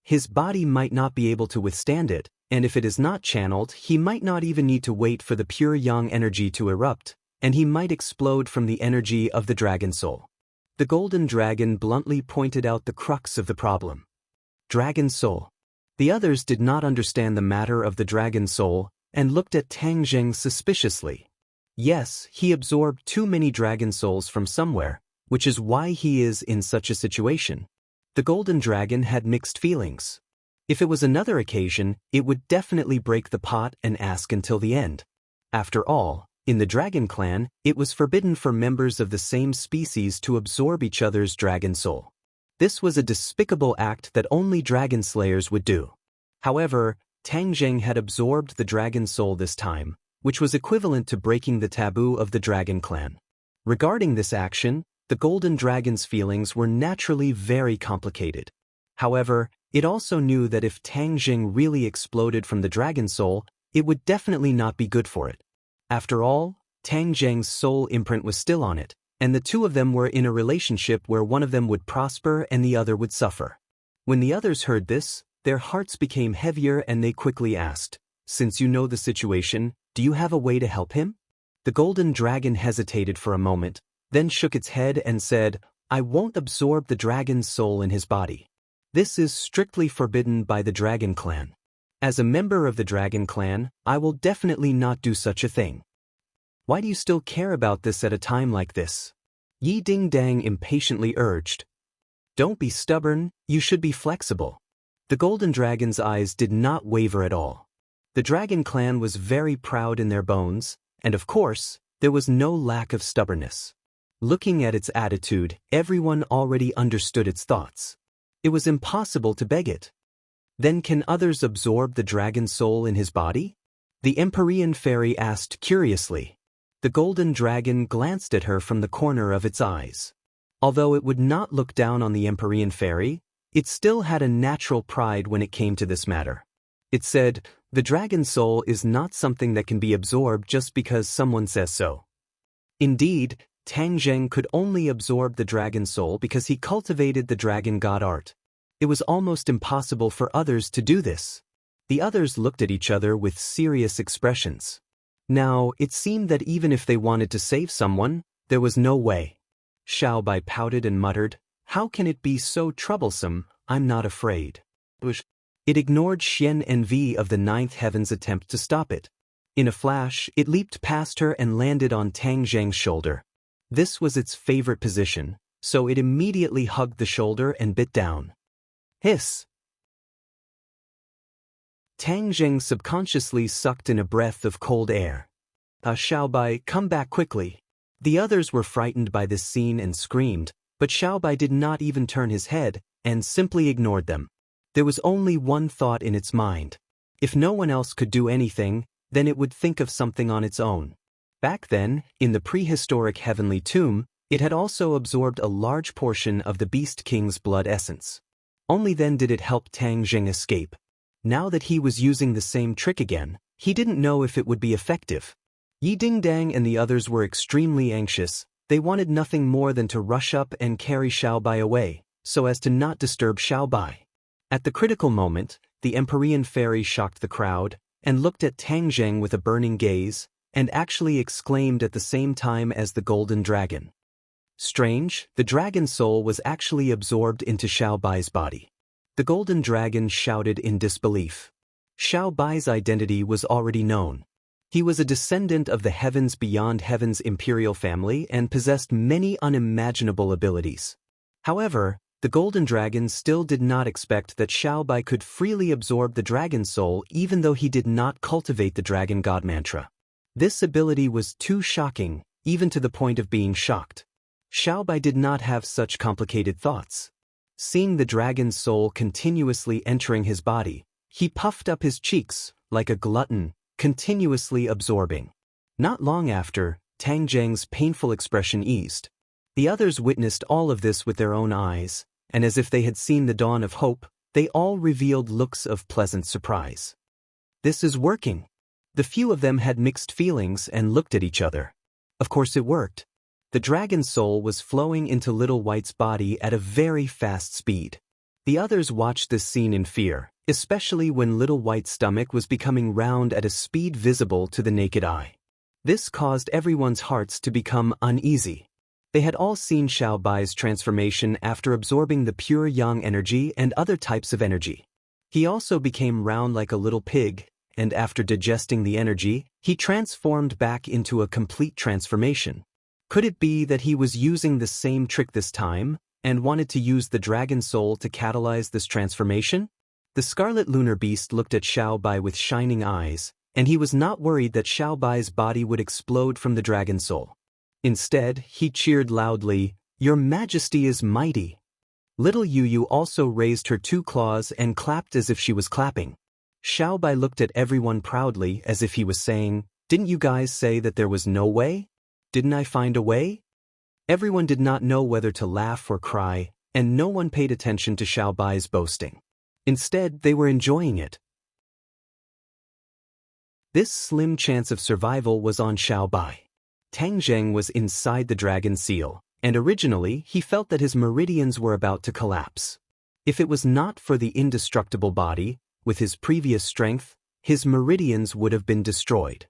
His body might not be able to withstand it, and if it is not channeled, he might not even need to wait for the pure yang energy to erupt, and he might explode from the energy of the dragon soul. The golden dragon bluntly pointed out the crux of the problem. Dragon soul. The others did not understand the matter of the dragon soul, and looked at Tang Zheng suspiciously. Yes, he absorbed too many dragon souls from somewhere, which is why he is in such a situation. The golden dragon had mixed feelings. If it was another occasion, it would definitely break the pot and ask until the end. After all, in the dragon clan, it was forbidden for members of the same species to absorb each other's dragon soul. This was a despicable act that only dragon slayers would do. However, Tang Zheng had absorbed the dragon soul this time, which was equivalent to breaking the taboo of the dragon clan. Regarding this action, the golden dragon's feelings were naturally very complicated. However, it also knew that if Tang Zheng really exploded from the dragon soul, it would definitely not be good for it. After all, Tang Zheng's soul imprint was still on it, and the two of them were in a relationship where one of them would prosper and the other would suffer. When the others heard this, their hearts became heavier and they quickly asked, "Since you know the situation, do you have a way to help him?" The golden dragon hesitated for a moment, then shook its head and said, "I won't absorb the dragon's soul in his body. This is strictly forbidden by the dragon clan. As a member of the dragon clan, I will definitely not do such a thing." "Why do you still care about this at a time like this?" Yi Dingdang impatiently urged. "Don't be stubborn, you should be flexible." The golden dragon's eyes did not waver at all. The dragon clan was very proud in their bones, and of course, there was no lack of stubbornness. Looking at its attitude, everyone already understood its thoughts. It was impossible to beg it. Then can others absorb the dragon soul in his body? The Empyrean fairy asked curiously. The golden dragon glanced at her from the corner of its eyes. Although it would not look down on the Empyrean fairy, it still had a natural pride when it came to this matter. It said, "The dragon soul is not something that can be absorbed just because someone says so." Indeed, Tang Zheng could only absorb the dragon soul because he cultivated the dragon god art. It was almost impossible for others to do this. The others looked at each other with serious expressions. Now, it seemed that even if they wanted to save someone, there was no way. Xiaobai pouted and muttered, "How can it be so troublesome? I'm not afraid." It ignored Xian Envy of the 9th heaven's attempt to stop it. In a flash, it leaped past her and landed on Tang Zheng's shoulder. This was its favorite position, so it immediately hugged the shoulder and bit down. Hiss! Tang Jing subconsciously sucked in a breath of cold air. Xiaobai, come back quickly. The others were frightened by this scene and screamed, but Xiaobai did not even turn his head, and simply ignored them. There was only one thought in its mind. If no one else could do anything, then it would think of something on its own. Back then, in the prehistoric heavenly tomb, it had also absorbed a large portion of the Beast King's blood essence. Only then did it help Tang Jing escape. Now that he was using the same trick again, he didn't know if it would be effective. Yi Dingdang and the others were extremely anxious. They wanted nothing more than to rush up and carry Xiaobai away, so as to not disturb Xiaobai. At the critical moment, the Empyrean fairy shocked the crowd, and looked at Tang Jing with a burning gaze, and actually exclaimed at the same time as the golden dragon. Strange, the dragon soul was actually absorbed into Xiaobai's body. The golden dragon shouted in disbelief. Xiaobai's identity was already known. He was a descendant of the Heavens Beyond Heaven's imperial family and possessed many unimaginable abilities. However, the golden dragon still did not expect that Xiaobai could freely absorb the dragon soul even though he did not cultivate the dragon god mantra. This ability was too shocking, even to the point of being shocked. Xiaobai did not have such complicated thoughts. Seeing the dragon's soul continuously entering his body, he puffed up his cheeks, like a glutton, continuously absorbing. Not long after, Tang Jing's painful expression eased. The others witnessed all of this with their own eyes, and as if they had seen the dawn of hope, they all revealed looks of pleasant surprise. This is working. The few of them had mixed feelings and looked at each other. Of course it worked. The dragon soul was flowing into Little White's body at a very fast speed. The others watched this scene in fear, especially when Little White's stomach was becoming round at a speed visible to the naked eye. This caused everyone's hearts to become uneasy. They had all seen Xiaobai's transformation after absorbing the pure yang energy and other types of energy. He also became round like a little pig, and after digesting the energy, he transformed back into a complete transformation. Could it be that he was using the same trick this time, and wanted to use the dragon soul to catalyze this transformation? The scarlet lunar beast looked at Xiaobai with shining eyes, and he was not worried that Xiaobai's body would explode from the dragon soul. Instead, he cheered loudly, "Your Majesty is mighty." Little Yu also raised her 2 claws and clapped as if she was clapping. Xiaobai looked at everyone proudly as if he was saying, "Didn't you guys say that there was no way? Didn't I find a way?" Everyone did not know whether to laugh or cry, and no one paid attention to Xiaobai's boasting. Instead, they were enjoying it. This slim chance of survival was on Xiaobai. Tang Jing was inside the dragon seal, and originally he felt that his meridians were about to collapse. If it was not for the indestructible body, with his previous strength, his meridians would have been destroyed.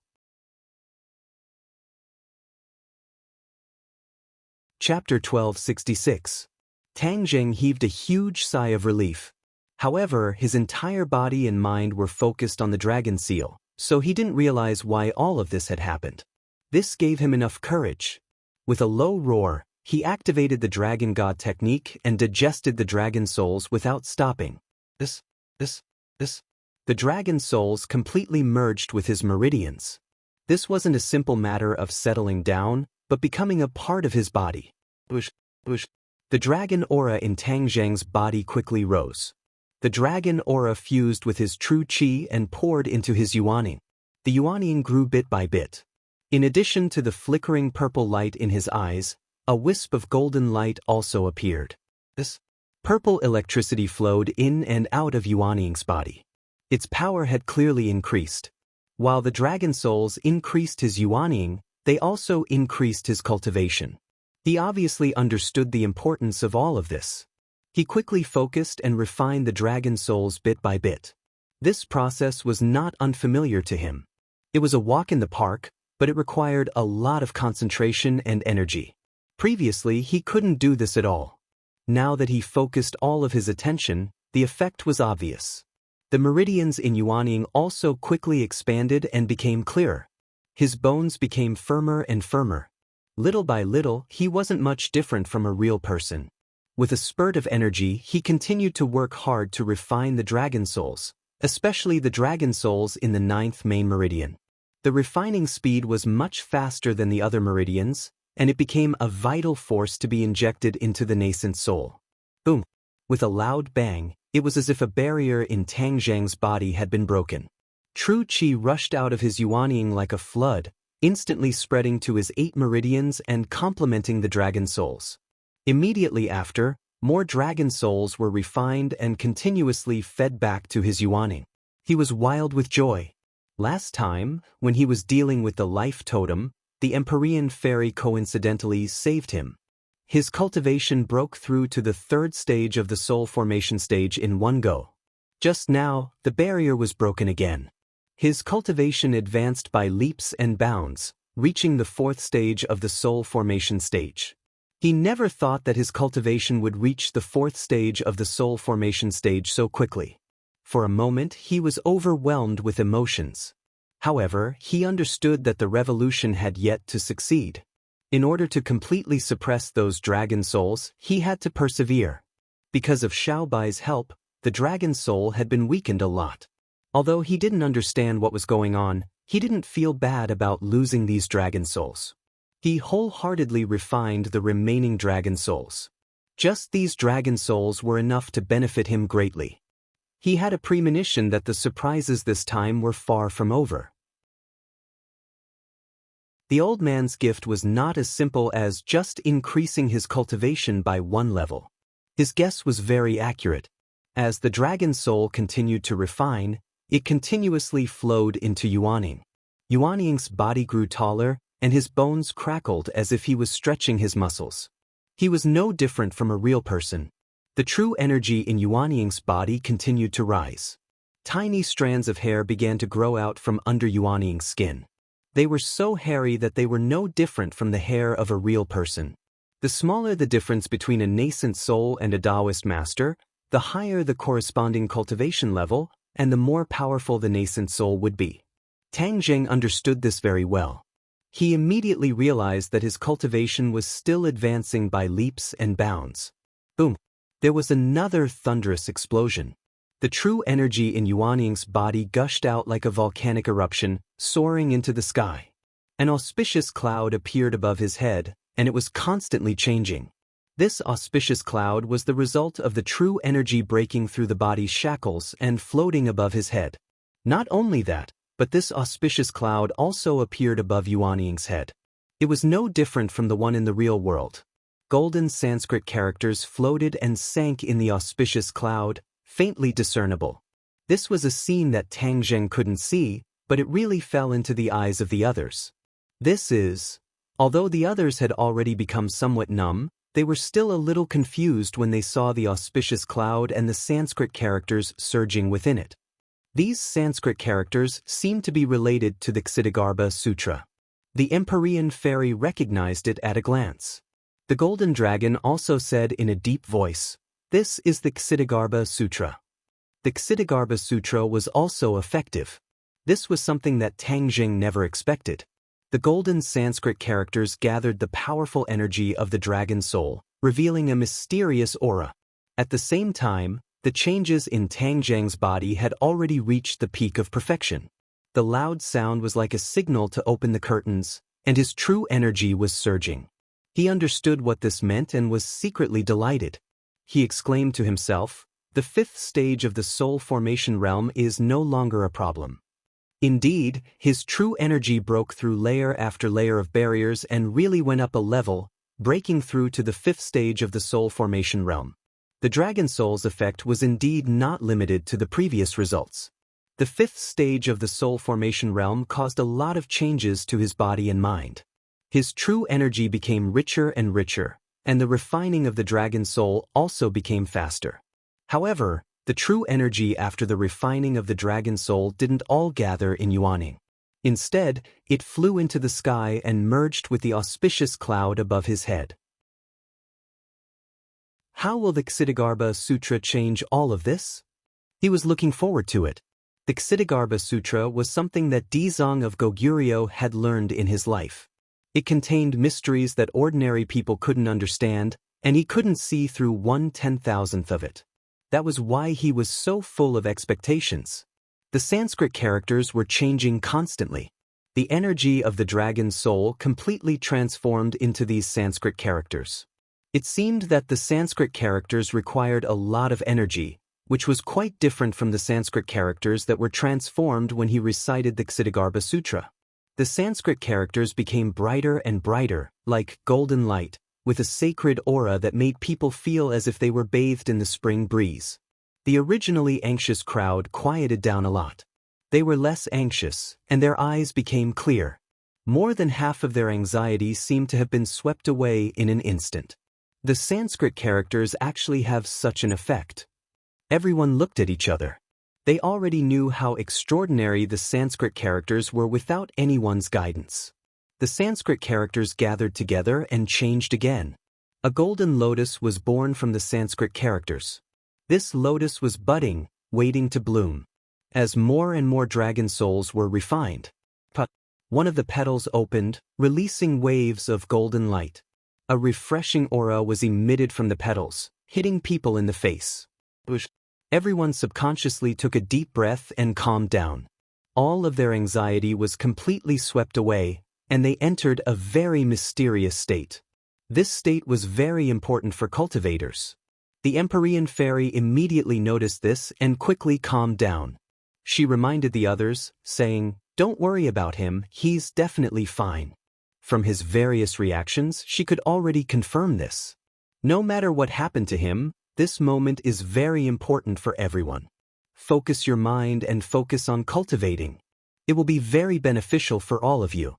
Chapter 1266. Tang Jing heaved a huge sigh of relief. However, his entire body and mind were focused on the dragon seal, so he didn't realize why all of this had happened. This gave him enough courage. With a low roar, he activated the dragon god technique and digested the dragon souls without stopping. The dragon souls completely merged with his meridians. This wasn't a simple matter of settling down, but becoming a part of his body. The dragon aura in Tang Jing's body quickly rose. The dragon aura fused with his true qi and poured into his yuaning. The yuaning grew bit by bit. In addition to the flickering purple light in his eyes, a wisp of golden light also appeared. This purple electricity flowed in and out of Yuaning's body. Its power had clearly increased. While the dragon souls increased his Yuaning, they also increased his cultivation. He obviously understood the importance of all of this. He quickly focused and refined the dragon souls bit by bit. This process was not unfamiliar to him. It was a walk in the park, but it required a lot of concentration and energy. Previously, he couldn't do this at all. Now that he focused all of his attention, the effect was obvious. The meridians in Yuaning also quickly expanded and became clearer. His bones became firmer and firmer. Little by little, he wasn't much different from a real person. With a spurt of energy, he continued to work hard to refine the dragon souls, especially the dragon souls in the 9th main meridian. The refining speed was much faster than the other meridians, and it became a vital force to be injected into the nascent soul. Boom! With a loud bang, it was as if a barrier in Tang Zheng's body had been broken. True Qi rushed out of his Yuanying like a flood, instantly spreading to his 8 meridians and complementing the dragon souls. Immediately after, more dragon souls were refined and continuously fed back to his Yuanying. He was wild with joy. Last time, when he was dealing with the life totem, the Empyrean fairy coincidentally saved him. His cultivation broke through to the 3rd stage of the soul formation stage in one go. Just now, the barrier was broken again. His cultivation advanced by leaps and bounds, reaching the 4th stage of the soul formation stage. He never thought that his cultivation would reach the 4th stage of the soul formation stage so quickly. For a moment, he was overwhelmed with emotions. However, he understood that the revolution had yet to succeed. In order to completely suppress those dragon souls, he had to persevere. Because of Xiaobai's help, the dragon soul had been weakened a lot. Although he didn't understand what was going on, he didn't feel bad about losing these dragon souls. He wholeheartedly refined the remaining dragon souls. Just these dragon souls were enough to benefit him greatly. He had a premonition that the surprises this time were far from over. The old man's gift was not as simple as just increasing his cultivation by 1 level. His guess was very accurate. As the dragon soul continued to refine, it continuously flowed into Yuanying. Yuanying's body grew taller, and his bones crackled as if he was stretching his muscles. He was no different from a real person. The true energy in Yuanying's body continued to rise. Tiny strands of hair began to grow out from under Yuanying's skin. They were so hairy that they were no different from the hair of a real person. The smaller the difference between a nascent soul and a Taoist master, the higher the corresponding cultivation level, and the more powerful the nascent soul would be. Tang Zheng understood this very well. He immediately realized that his cultivation was still advancing by leaps and bounds. Boom! There was another thunderous explosion. The true energy in Yuanying's body gushed out like a volcanic eruption, soaring into the sky. An auspicious cloud appeared above his head, and it was constantly changing. This auspicious cloud was the result of the true energy breaking through the body's shackles and floating above his head. Not only that, but this auspicious cloud also appeared above Yuanying's head. It was no different from the one in the real world. Golden Sanskrit characters floated and sank in the auspicious cloud, faintly discernible. This was a scene that Tang Zheng couldn't see, but it really fell into the eyes of the others. Although the others had already become somewhat numb, they were still a little confused when they saw the auspicious cloud and the Sanskrit characters surging within it. These Sanskrit characters seemed to be related to the Ksitigarbha Sutra. The Empyrean fairy recognized it at a glance. The golden dragon also said in a deep voice, "This is the Ksitigarbha Sutra." The Ksitigarbha Sutra was also effective. This was something that Tang Zheng never expected. The golden Sanskrit characters gathered the powerful energy of the dragon soul, revealing a mysterious aura. At the same time, the changes in Tang Zheng's body had already reached the peak of perfection. The loud sound was like a signal to open the curtains, and his true energy was surging. He understood what this meant and was secretly delighted. He exclaimed to himself, "The 5th stage of the soul formation realm is no longer a problem." Indeed, his true energy broke through layer after layer of barriers and really went up a level, breaking through to the 5th stage of the soul formation realm. The dragon soul's effect was indeed not limited to the previous results. The 5th stage of the soul formation realm caused a lot of changes to his body and mind. His true energy became richer and richer, and the refining of the dragon soul also became faster. However, the true energy after the refining of the dragon soul didn't all gather in Yuanying. Instead, it flew into the sky and merged with the auspicious cloud above his head. How will the Ksitigarbha Sutra change all of this? He was looking forward to it. The Ksitigarbha Sutra was something that Dizong of Goguryeo had learned in his life. It contained mysteries that ordinary people couldn't understand, and he couldn't see through 1/10,000th of it. That was why he was so full of expectations. The Sanskrit characters were changing constantly. The energy of the dragon's soul completely transformed into these Sanskrit characters. It seemed that the Sanskrit characters required a lot of energy, which was quite different from the Sanskrit characters that were transformed when he recited the Ksitigarbha Sutra. The Sanskrit characters became brighter and brighter, like golden light, with a sacred aura that made people feel as if they were bathed in the spring breeze. The originally anxious crowd quieted down a lot. They were less anxious, and their eyes became clear. More than half of their anxiety seemed to have been swept away in an instant. The Sanskrit characters actually have such an effect. Everyone looked at each other. They already knew how extraordinary the Sanskrit characters were without anyone's guidance. The Sanskrit characters gathered together and changed again. A golden lotus was born from the Sanskrit characters. This lotus was budding, waiting to bloom. As more and more dragon souls were refined, one of the petals opened, releasing waves of golden light. A refreshing aura was emitted from the petals, hitting people in the face. Everyone subconsciously took a deep breath and calmed down. All of their anxiety was completely swept away, and they entered a very mysterious state. This state was very important for cultivators. The Empyrean fairy immediately noticed this and quickly calmed down. She reminded the others, saying, "Don't worry about him, he's definitely fine." From his various reactions, she could already confirm this. No matter what happened to him, this moment is very important for everyone. Focus your mind and focus on cultivating. It will be very beneficial for all of you.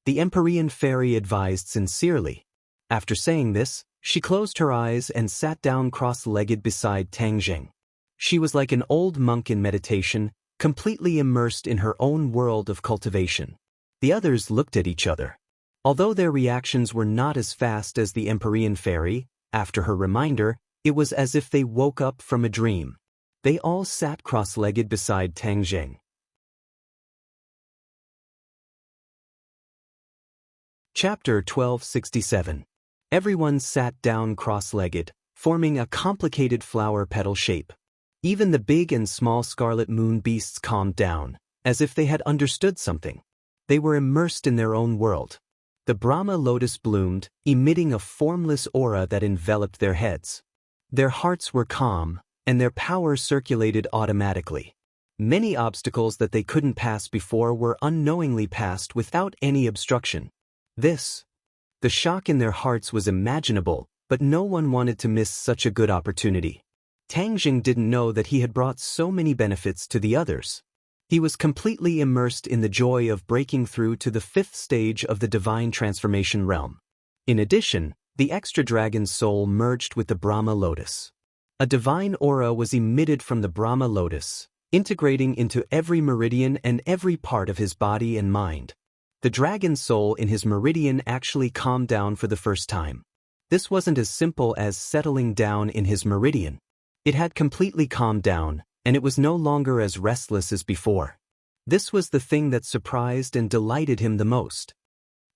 The Empyrean fairy advised sincerely. After saying this, she closed her eyes and sat down cross-legged beside Tang Zheng. She was like an old monk in meditation, completely immersed in her own world of cultivation. The others looked at each other. Although their reactions were not as fast as the Empyrean fairy, after her reminder, it was as if they woke up from a dream. They all sat cross-legged beside Tang Zheng. Chapter 1267. Everyone sat down cross-legged, forming a complicated flower petal shape. Even the big and small scarlet moon beasts calmed down, as if they had understood something. They were immersed in their own world. The Brahma lotus bloomed, emitting a formless aura that enveloped their heads. Their hearts were calm, and their power circulated automatically. Many obstacles that they couldn't pass before were unknowingly passed without any obstruction. The shock in their hearts was imaginable, but no one wanted to miss such a good opportunity. Tang Zheng didn't know that he had brought so many benefits to the others. He was completely immersed in the joy of breaking through to the 5th stage of the divine transformation realm. In addition, the extra dragon's soul merged with the Brahma lotus. A divine aura was emitted from the Brahma lotus, integrating into every meridian and every part of his body and mind. The dragon's soul in his meridian actually calmed down for the first time. This wasn't as simple as settling down in his meridian. It had completely calmed down, and it was no longer as restless as before. This was the thing that surprised and delighted him the most.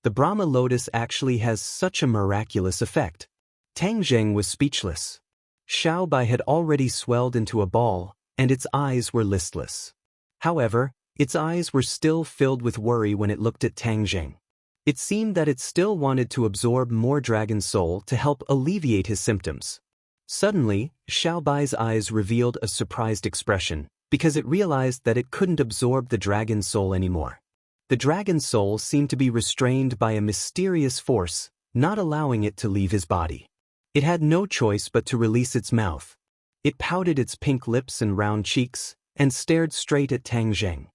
The Brahma lotus actually has such a miraculous effect. Tang Zheng was speechless. Xiao Bai had already swelled into a ball, and its eyes were listless. However, its eyes were still filled with worry when it looked at Tang Zheng. It seemed that it still wanted to absorb more dragon soul to help alleviate his symptoms. Suddenly, Xiao Bai's eyes revealed a surprised expression, because it realized that it couldn't absorb the dragon soul anymore. The dragon soul seemed to be restrained by a mysterious force, not allowing it to leave his body. It had no choice but to release its mouth. It pouted its pink lips and round cheeks, and stared straight at Tang Zheng.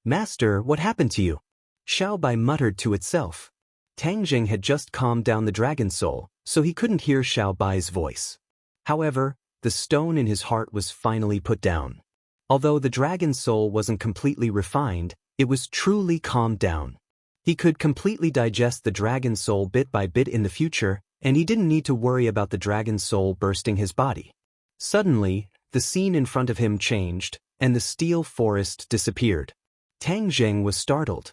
"Master, what happened to you?" Xiao Bai muttered to itself. Tang Zheng had just calmed down the dragon soul, so he couldn't hear Xiao Bai's voice. However, the stone in his heart was finally put down. Although the dragon soul wasn't completely refined, it was truly calmed down. He could completely digest the dragon soul bit by bit in the future, and he didn't need to worry about the dragon soul bursting his body. Suddenly, the scene in front of him changed, and the steel forest disappeared. Tang Zheng was startled.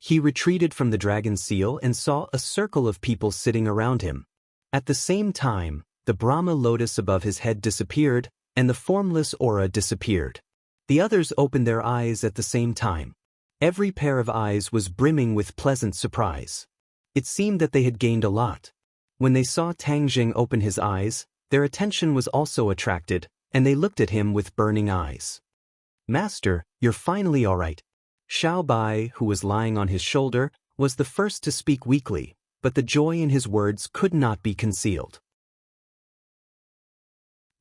He retreated from the dragon seal and saw a circle of people sitting around him. At the same time, the Brahma lotus above his head disappeared, and the formless aura disappeared. The others opened their eyes at the same time. Every pair of eyes was brimming with pleasant surprise. It seemed that they had gained a lot. When they saw Tang Jing open his eyes, their attention was also attracted, and they looked at him with burning eyes. "Master, you're finally all right." Xiao Bai, who was lying on his shoulder, was the first to speak weakly, but the joy in his words could not be concealed.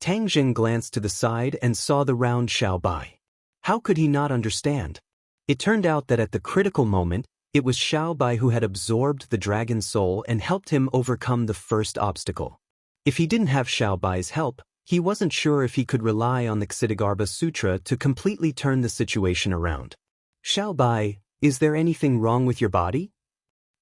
Tang Jing glanced to the side and saw the round Xiao Bai. How could he not understand? It turned out that at the critical moment, it was Xiao Bai who had absorbed the dragon soul and helped him overcome the first obstacle. If he didn't have Xiao Bai's help, he wasn't sure if he could rely on the Ksitigarbha Sutra to completely turn the situation around. "Xiao Bai, is there anything wrong with your body?"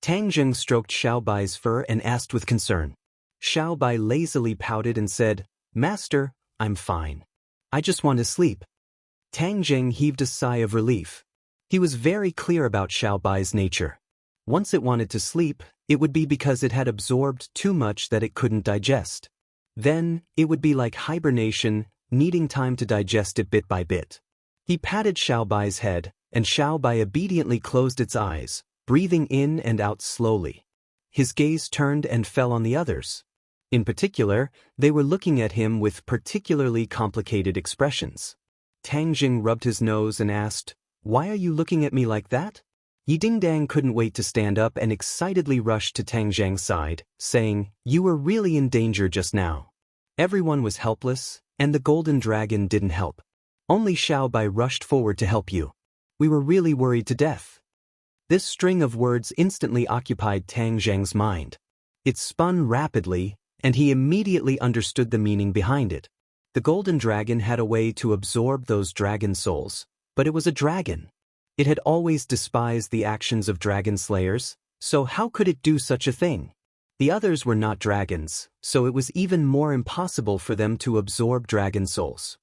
Tang Jing stroked Xiao Bai's fur and asked with concern. Xiao Bai lazily pouted and said, "Master, I'm fine. I just want to sleep." Tang Jing heaved a sigh of relief. He was very clear about Xiao Bai's nature. Once it wanted to sleep, it would be because it had absorbed too much that it couldn't digest. Then, it would be like hibernation, needing time to digest it bit by bit. He patted Xiao Bai's head, and Xiao Bai obediently closed its eyes, breathing in and out slowly. His gaze turned and fell on the others. In particular, they were looking at him with particularly complicated expressions. Tang Jing rubbed his nose and asked, "Why are you looking at me like that?" Yi Dingdang couldn't wait to stand up and excitedly rushed to Tang Zhang's side, saying, "You were really in danger just now." Everyone was helpless, and the golden dragon didn't help. Only Xiao Bai rushed forward to help you. "We were really worried to death." This string of words instantly occupied Tang Zhang's mind. It spun rapidly, and he immediately understood the meaning behind it. The golden dragon had a way to absorb those dragon souls, but it was a dragon. It had always despised the actions of dragon slayers, so how could it do such a thing? The others were not dragons, so it was even more impossible for them to absorb dragon souls.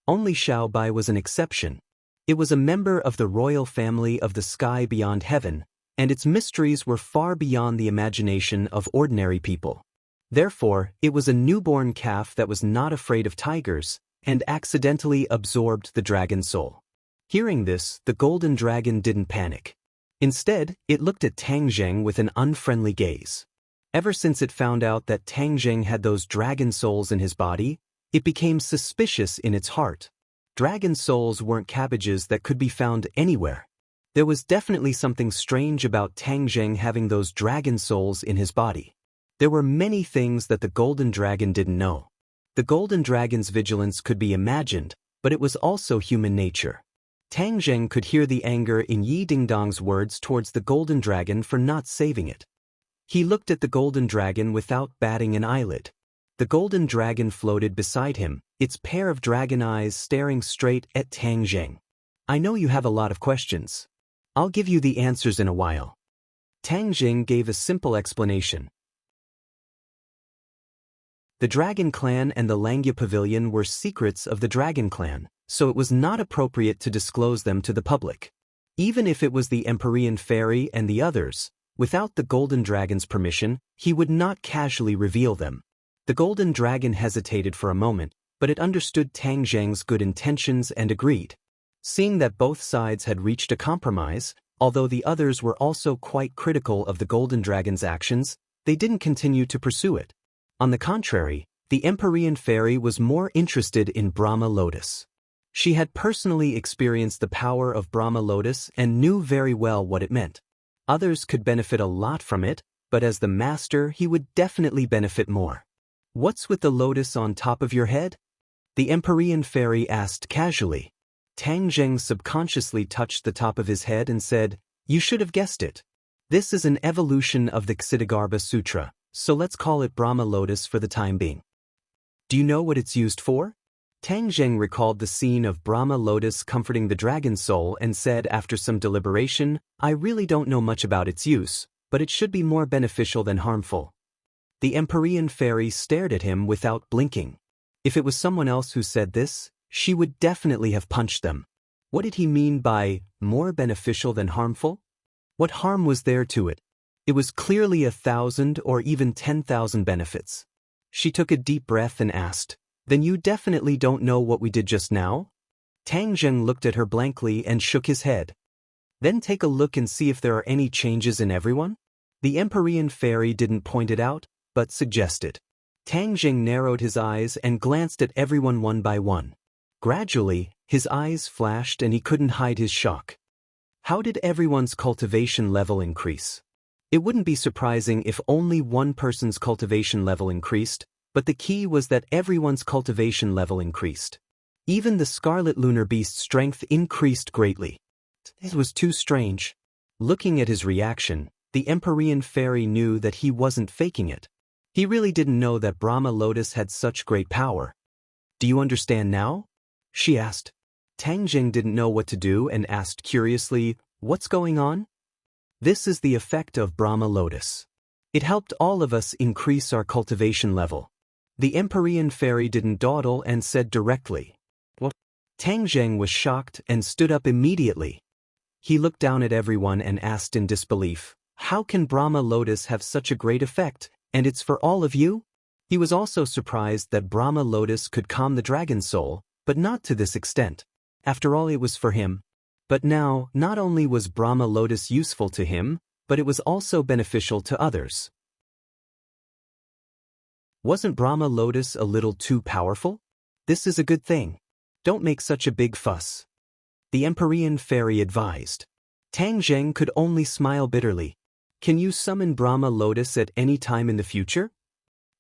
Only Xiao Bai was an exception. It was a member of the royal family of the sky beyond heaven, and its mysteries were far beyond the imagination of ordinary people. Therefore, it was a newborn calf that was not afraid of tigers, and accidentally absorbed the dragon soul. Hearing this, the golden dragon didn't panic. Instead, it looked at Tang Zheng with an unfriendly gaze. Ever since it found out that Tang Zheng had those dragon souls in his body, it became suspicious in its heart. Dragon souls weren't cabbages that could be found anywhere. There was definitely something strange about Tang Zheng having those dragon souls in his body. There were many things that the golden dragon didn't know. The golden dragon's vigilance could be imagined, but it was also human nature. Tang Zheng could hear the anger in Yi Dingdang's words towards the golden dragon for not saving it. He looked at the golden dragon without batting an eyelid. The golden dragon floated beside him, its pair of dragon eyes staring straight at Tang Zheng. "I know you have a lot of questions. I'll give you the answers in a while." Tang Zheng gave a simple explanation. The Dragon Clan and the Langya Pavilion were secrets of the Dragon Clan, so it was not appropriate to disclose them to the public. Even if it was the Empyrean Fairy and the others, without the Golden Dragon's permission, he would not casually reveal them. The Golden Dragon hesitated for a moment, but it understood Tang Zheng's good intentions and agreed. Seeing that both sides had reached a compromise, although the others were also quite critical of the Golden Dragon's actions, they didn't continue to pursue it. On the contrary, the Empyrean Fairy was more interested in Brahma Lotus. She had personally experienced the power of Brahma Lotus and knew very well what it meant. Others could benefit a lot from it, but as the master he would definitely benefit more. "What's with the lotus on top of your head?" the Empyrean Fairy asked casually. Tang Zheng subconsciously touched the top of his head and said, "You should have guessed it. This is an evolution of the Ksitigarbha Sutra, so let's call it Brahma Lotus for the time being." "Do you know what it's used for?" Tang Zheng recalled the scene of Brahma Lotus comforting the dragon soul and said after some deliberation, "I really don't know much about its use, but it should be more beneficial than harmful." The Empyrean Fairy stared at him without blinking. If it was someone else who said this, she would definitely have punched them. What did he mean by more beneficial than harmful? What harm was there to it? It was clearly 1,000 or even 10,000 benefits. She took a deep breath and asked, "Then you definitely don't know what we did just now?" Tang Zheng looked at her blankly and shook his head. "Then take a look and see if there are any changes in everyone?" The Empyrean fairy didn't point it out, but suggested. Tang Zheng narrowed his eyes and glanced at everyone one by one. Gradually, his eyes flashed and he couldn't hide his shock. How did everyone's cultivation level increase? It wouldn't be surprising if only one person's cultivation level increased, but the key was that everyone's cultivation level increased. Even the Scarlet Lunar Beast's strength increased greatly. It was too strange. Looking at his reaction, the Empyrean fairy knew that he wasn't faking it. He really didn't know that Brahma Lotus had such great power. "Do you understand now?" she asked. Tang Zheng didn't know what to do and asked curiously, "What's going on?" "This is the effect of Brahma Lotus. It helped all of us increase our cultivation level." The Empyrean fairy didn't dawdle and said directly. "What?" Tang Zheng was shocked and stood up immediately. He looked down at everyone and asked in disbelief, "How can Brahma Lotus have such a great effect, and it's for all of you?" He was also surprised that Brahma Lotus could calm the dragon soul, but not to this extent. After all, it was for him. But now, not only was Brahma Lotus useful to him, but it was also beneficial to others. Wasn't Brahma Lotus a little too powerful? This is a good thing. Don't make such a big fuss. The Empyrean fairy advised. Tang Zheng could only smile bitterly. "Can you summon Brahma Lotus at any time in the future?"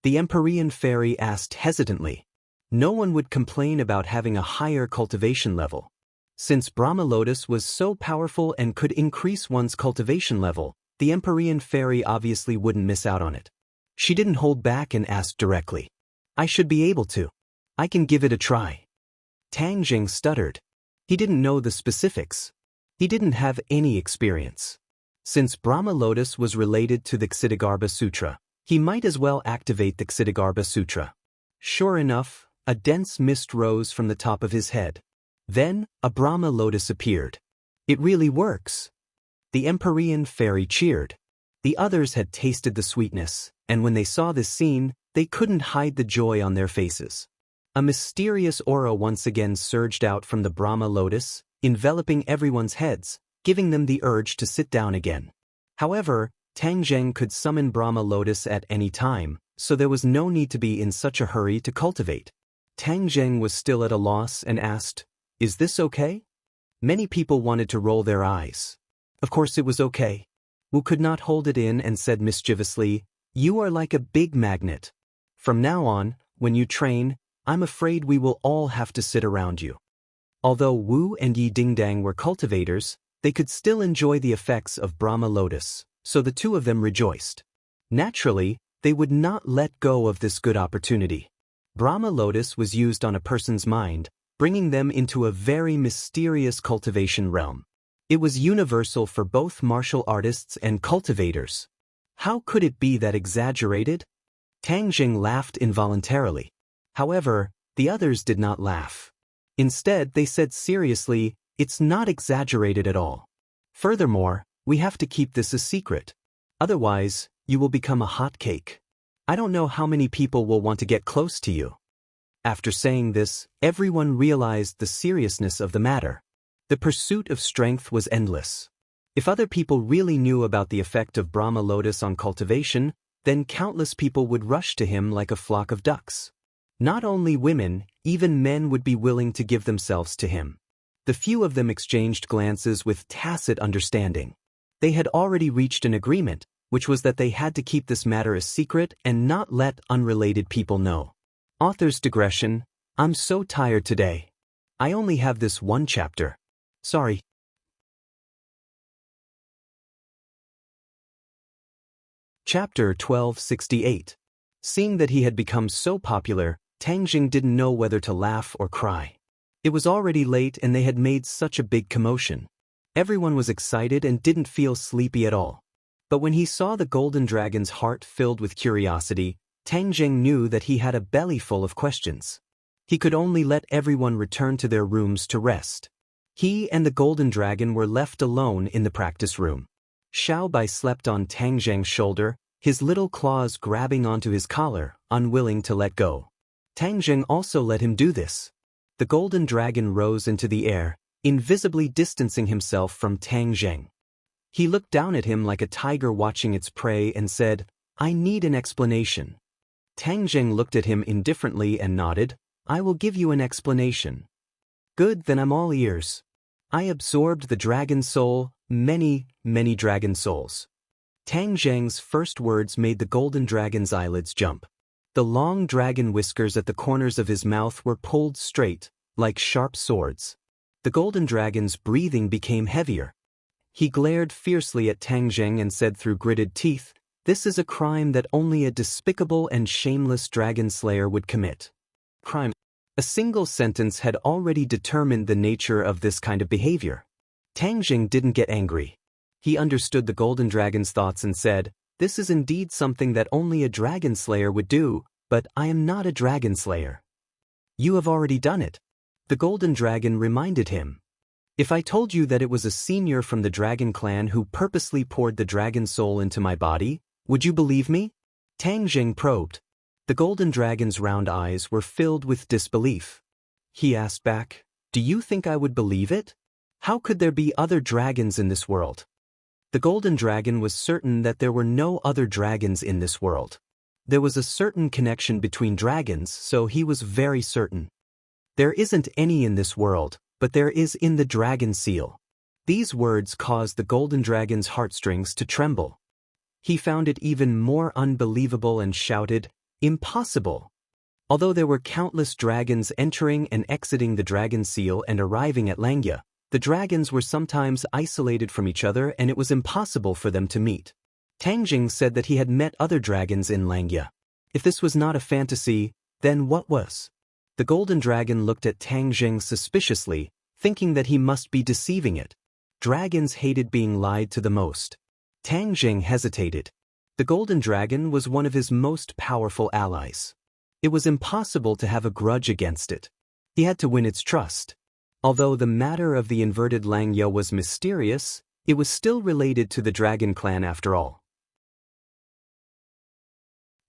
The Empyrean fairy asked hesitantly. No one would complain about having a higher cultivation level. Since Brahma Lotus was so powerful and could increase one's cultivation level, the Empyrean fairy obviously wouldn't miss out on it. She didn't hold back and asked directly. "I should be able to. I can give it a try." Tang Zheng stuttered. He didn't know the specifics. He didn't have any experience. Since Brahma Lotus was related to the Ksitigarbha Sutra, he might as well activate the Ksitigarbha Sutra. Sure enough, a dense mist rose from the top of his head. Then, a Brahma Lotus appeared. "It really works." The Empyrean fairy cheered. The others had tasted the sweetness, and when they saw this scene, they couldn't hide the joy on their faces. A mysterious aura once again surged out from the Brahma Lotus, enveloping everyone's heads, giving them the urge to sit down again. However, Tang Zheng could summon Brahma Lotus at any time, so there was no need to be in such a hurry to cultivate. Tang Zheng was still at a loss and asked, "Is this okay?" Many people wanted to roll their eyes. Of course it was okay. Wu could not hold it in and said mischievously, "You are like a big magnet. From now on, when you train, I'm afraid we will all have to sit around you." Although Wu and Yi Dingdang were cultivators, they could still enjoy the effects of Brahma Lotus, so the two of them rejoiced. Naturally, they would not let go of this good opportunity. Brahma Lotus was used on a person's mind, bringing them into a very mysterious cultivation realm. It was universal for both martial artists and cultivators. How could it be that exaggerated? Tang Zheng laughed involuntarily. However, the others did not laugh. Instead, they said seriously, "It's not exaggerated at all. Furthermore, we have to keep this a secret. Otherwise, you will become a hot cake. I don't know how many people will want to get close to you." After saying this, everyone realized the seriousness of the matter. The pursuit of strength was endless. If other people really knew about the effect of Brahma Lotus on cultivation, then countless people would rush to him like a flock of ducks. Not only women, even men would be willing to give themselves to him. The few of them exchanged glances with tacit understanding. They had already reached an agreement, which was that they had to keep this matter a secret and not let unrelated people know. Author's digression. I'm so tired today. I only have this one chapter. Sorry. Chapter 1268. Seeing that he had become so popular, Tang Zheng didn't know whether to laugh or cry. It was already late and they had made such a big commotion. Everyone was excited and didn't feel sleepy at all. But when he saw the golden dragon's heart filled with curiosity, Tang Zheng knew that he had a belly full of questions. He could only let everyone return to their rooms to rest. He and the golden dragon were left alone in the practice room. Xiao Bai slept on Tang Zheng's shoulder, his little claws grabbing onto his collar, unwilling to let go. Tang Zheng also let him do this. The golden dragon rose into the air, invisibly distancing himself from Tang Zheng. He looked down at him like a tiger watching its prey and said, "I need an explanation." Tang Zheng looked at him indifferently and nodded, "I will give you an explanation." "Good, then I'm all ears." "I absorbed the dragon soul, many, many dragon souls." Tang Zheng's first words made the golden dragon's eyelids jump. The long dragon whiskers at the corners of his mouth were pulled straight, like sharp swords. The golden dragon's breathing became heavier. He glared fiercely at Tang Zheng and said through gritted teeth, "This is a crime that only a despicable and shameless dragon slayer would commit." Crime. A single sentence had already determined the nature of this kind of behavior. Tang Zheng didn't get angry. He understood the golden dragon's thoughts and said, "This is indeed something that only a dragon slayer would do, but I am not a dragon slayer." "You have already done it," the golden dragon reminded him. "If I told you that it was a senior from the dragon clan who purposely poured the dragon soul into my body, would you believe me?" Tang Zheng probed. The golden dragon's round eyes were filled with disbelief. He asked back, "Do you think I would believe it? How could there be other dragons in this world?" The golden dragon was certain that there were no other dragons in this world. There was a certain connection between dragons, so he was very certain. "There isn't any in this world, but there is in the dragon seal." These words caused the golden dragon's heartstrings to tremble. He found it even more unbelievable and shouted, "Impossible!" Although there were countless dragons entering and exiting the dragon seal and arriving at Langya, the dragons were sometimes isolated from each other and it was impossible for them to meet. Tang Zheng said that he had met other dragons in Langya. If this was not a fantasy, then what was? The golden dragon looked at Tang Zheng suspiciously, thinking that he must be deceiving it. Dragons hated being lied to the most. Tang Zheng hesitated. The golden dragon was one of his most powerful allies. It was impossible to have a grudge against it. He had to win its trust. Although the matter of the inverted Langya was mysterious, it was still related to the dragon clan after all.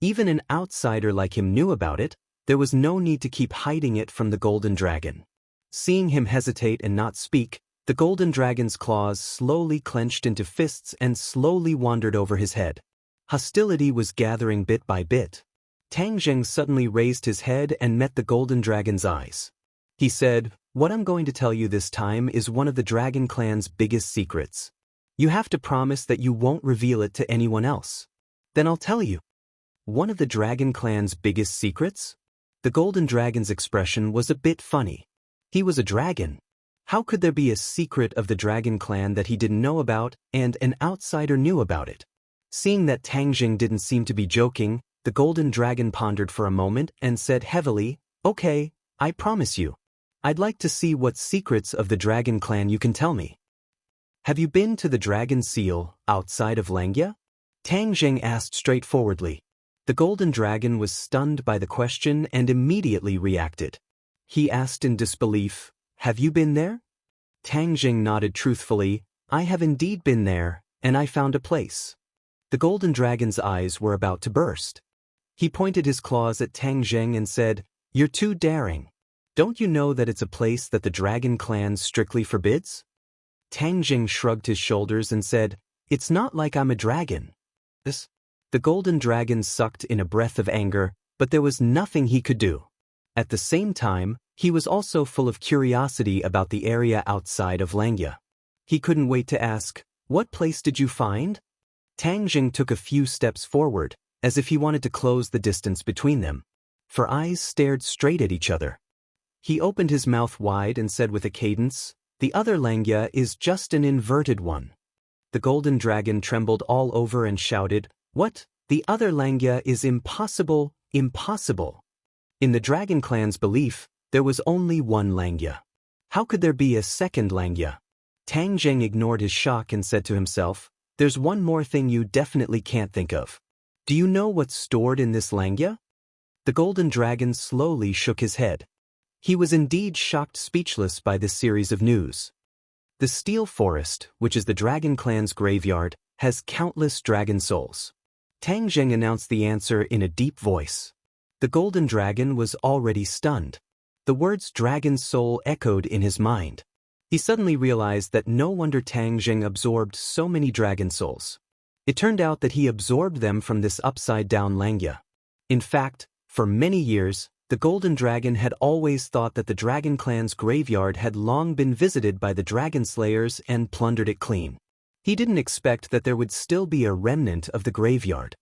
Even an outsider like him knew about it. There was no need to keep hiding it from the golden dragon. Seeing him hesitate and not speak, the golden dragon's claws slowly clenched into fists and slowly wandered over his head. Hostility was gathering bit by bit. Tang Zheng suddenly raised his head and met the golden dragon's eyes. He said, "What I'm going to tell you this time is one of the dragon clan's biggest secrets. You have to promise that you won't reveal it to anyone else." "Then I'll tell you." "One of the dragon clan's biggest secrets?" The golden dragon's expression was a bit funny. He was a dragon. How could there be a secret of the dragon clan that he didn't know about and an outsider knew about it? Seeing that Tang Zheng didn't seem to be joking, the golden dragon pondered for a moment and said heavily, "Okay, I promise you. I'd like to see what secrets of the dragon clan you can tell me." "Have you been to the dragon seal outside of Langya?" Tang Zheng asked straightforwardly. The golden dragon was stunned by the question and immediately reacted. He asked in disbelief, "Have you been there?" Tang Zheng nodded truthfully, "I have indeed been there, and I found a place." The golden dragon's eyes were about to burst. He pointed his claws at Tang Zheng and said, "You're too daring. Don't you know that it's a place that the dragon clan strictly forbids?" Tang Zheng shrugged his shoulders and said, "It's not like I'm a dragon." The golden dragon sucked in a breath of anger, but there was nothing he could do. At the same time, he was also full of curiosity about the area outside of Langya. He couldn't wait to ask, "What place did you find?" Tang Zheng took a few steps forward, as if he wanted to close the distance between them. For eyes stared straight at each other. He opened his mouth wide and said with a cadence, "The other Langya is just an inverted one." The golden dragon trembled all over and shouted, "What? The other Langya is impossible, impossible." In the dragon clan's belief, there was only one Langya. How could there be a second Langya? Tang Zheng ignored his shock and said to himself, "There's one more thing you definitely can't think of. Do you know what's stored in this Langya?" The golden dragon slowly shook his head. He was indeed shocked speechless by this series of news. The Steel Forest, which is the dragon clan's graveyard, has countless dragon souls? Tang Zheng announced the answer in a deep voice. The golden dragon was already stunned. The words dragon soul echoed in his mind. He suddenly realized that no wonder Tang Zheng absorbed so many dragon souls. It turned out that he absorbed them from this upside-down Langya. In fact, for many years, the golden dragon had always thought that the dragon clan's graveyard had long been visited by the dragon slayers and plundered it clean. He didn't expect that there would still be a remnant of the graveyard.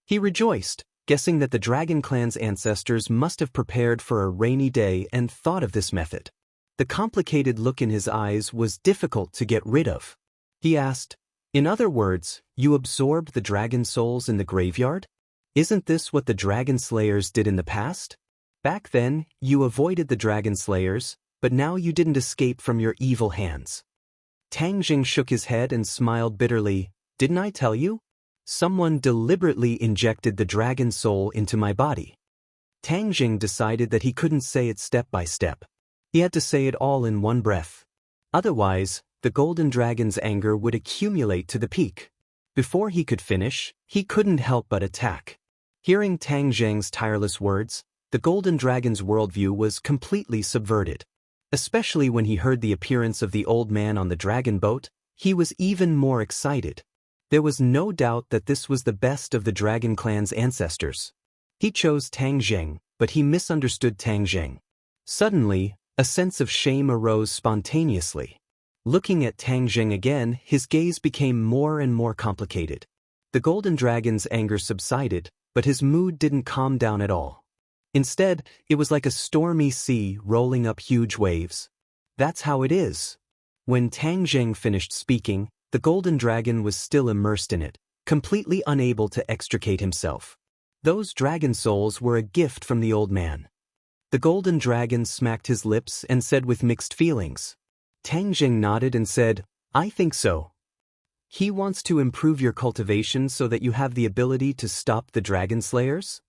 He rejoiced, guessing that the dragon clan's ancestors must have prepared for a rainy day and thought of this method. The complicated look in his eyes was difficult to get rid of. He asked, "In other words, you absorbed the dragon souls in the graveyard? Isn't this what the dragon slayers did in the past? Back then, you avoided the dragon slayers, but now you didn't escape from your evil hands." Tang Zheng shook his head and smiled bitterly. "Didn't I tell you? Someone deliberately injected the dragon soul into my body." Tang Zheng decided that he couldn't say it step by step. He had to say it all in one breath. Otherwise, the golden dragon's anger would accumulate to the peak. Before he could finish, he couldn't help but attack. Hearing Tang Zheng's tireless words, the golden dragon's worldview was completely subverted. Especially when he heard the appearance of the old man on the dragon boat, he was even more excited. There was no doubt that this was the best of the dragon clan's ancestors. He chose Tang Zheng, but he misunderstood Tang Zheng. Suddenly, a sense of shame arose spontaneously. Looking at Tang Zheng again, his gaze became more and more complicated. The golden dragon's anger subsided, but his mood didn't calm down at all. Instead, it was like a stormy sea rolling up huge waves. That's how it is. When Tang Zheng finished speaking, the golden dragon was still immersed in it, completely unable to extricate himself. Those dragon souls were a gift from the old man. The golden dragon smacked his lips and said with mixed feelings. Tang Zheng nodded and said, "I think so. He wants to improve your cultivation so that you have the ability to stop the dragon slayers?"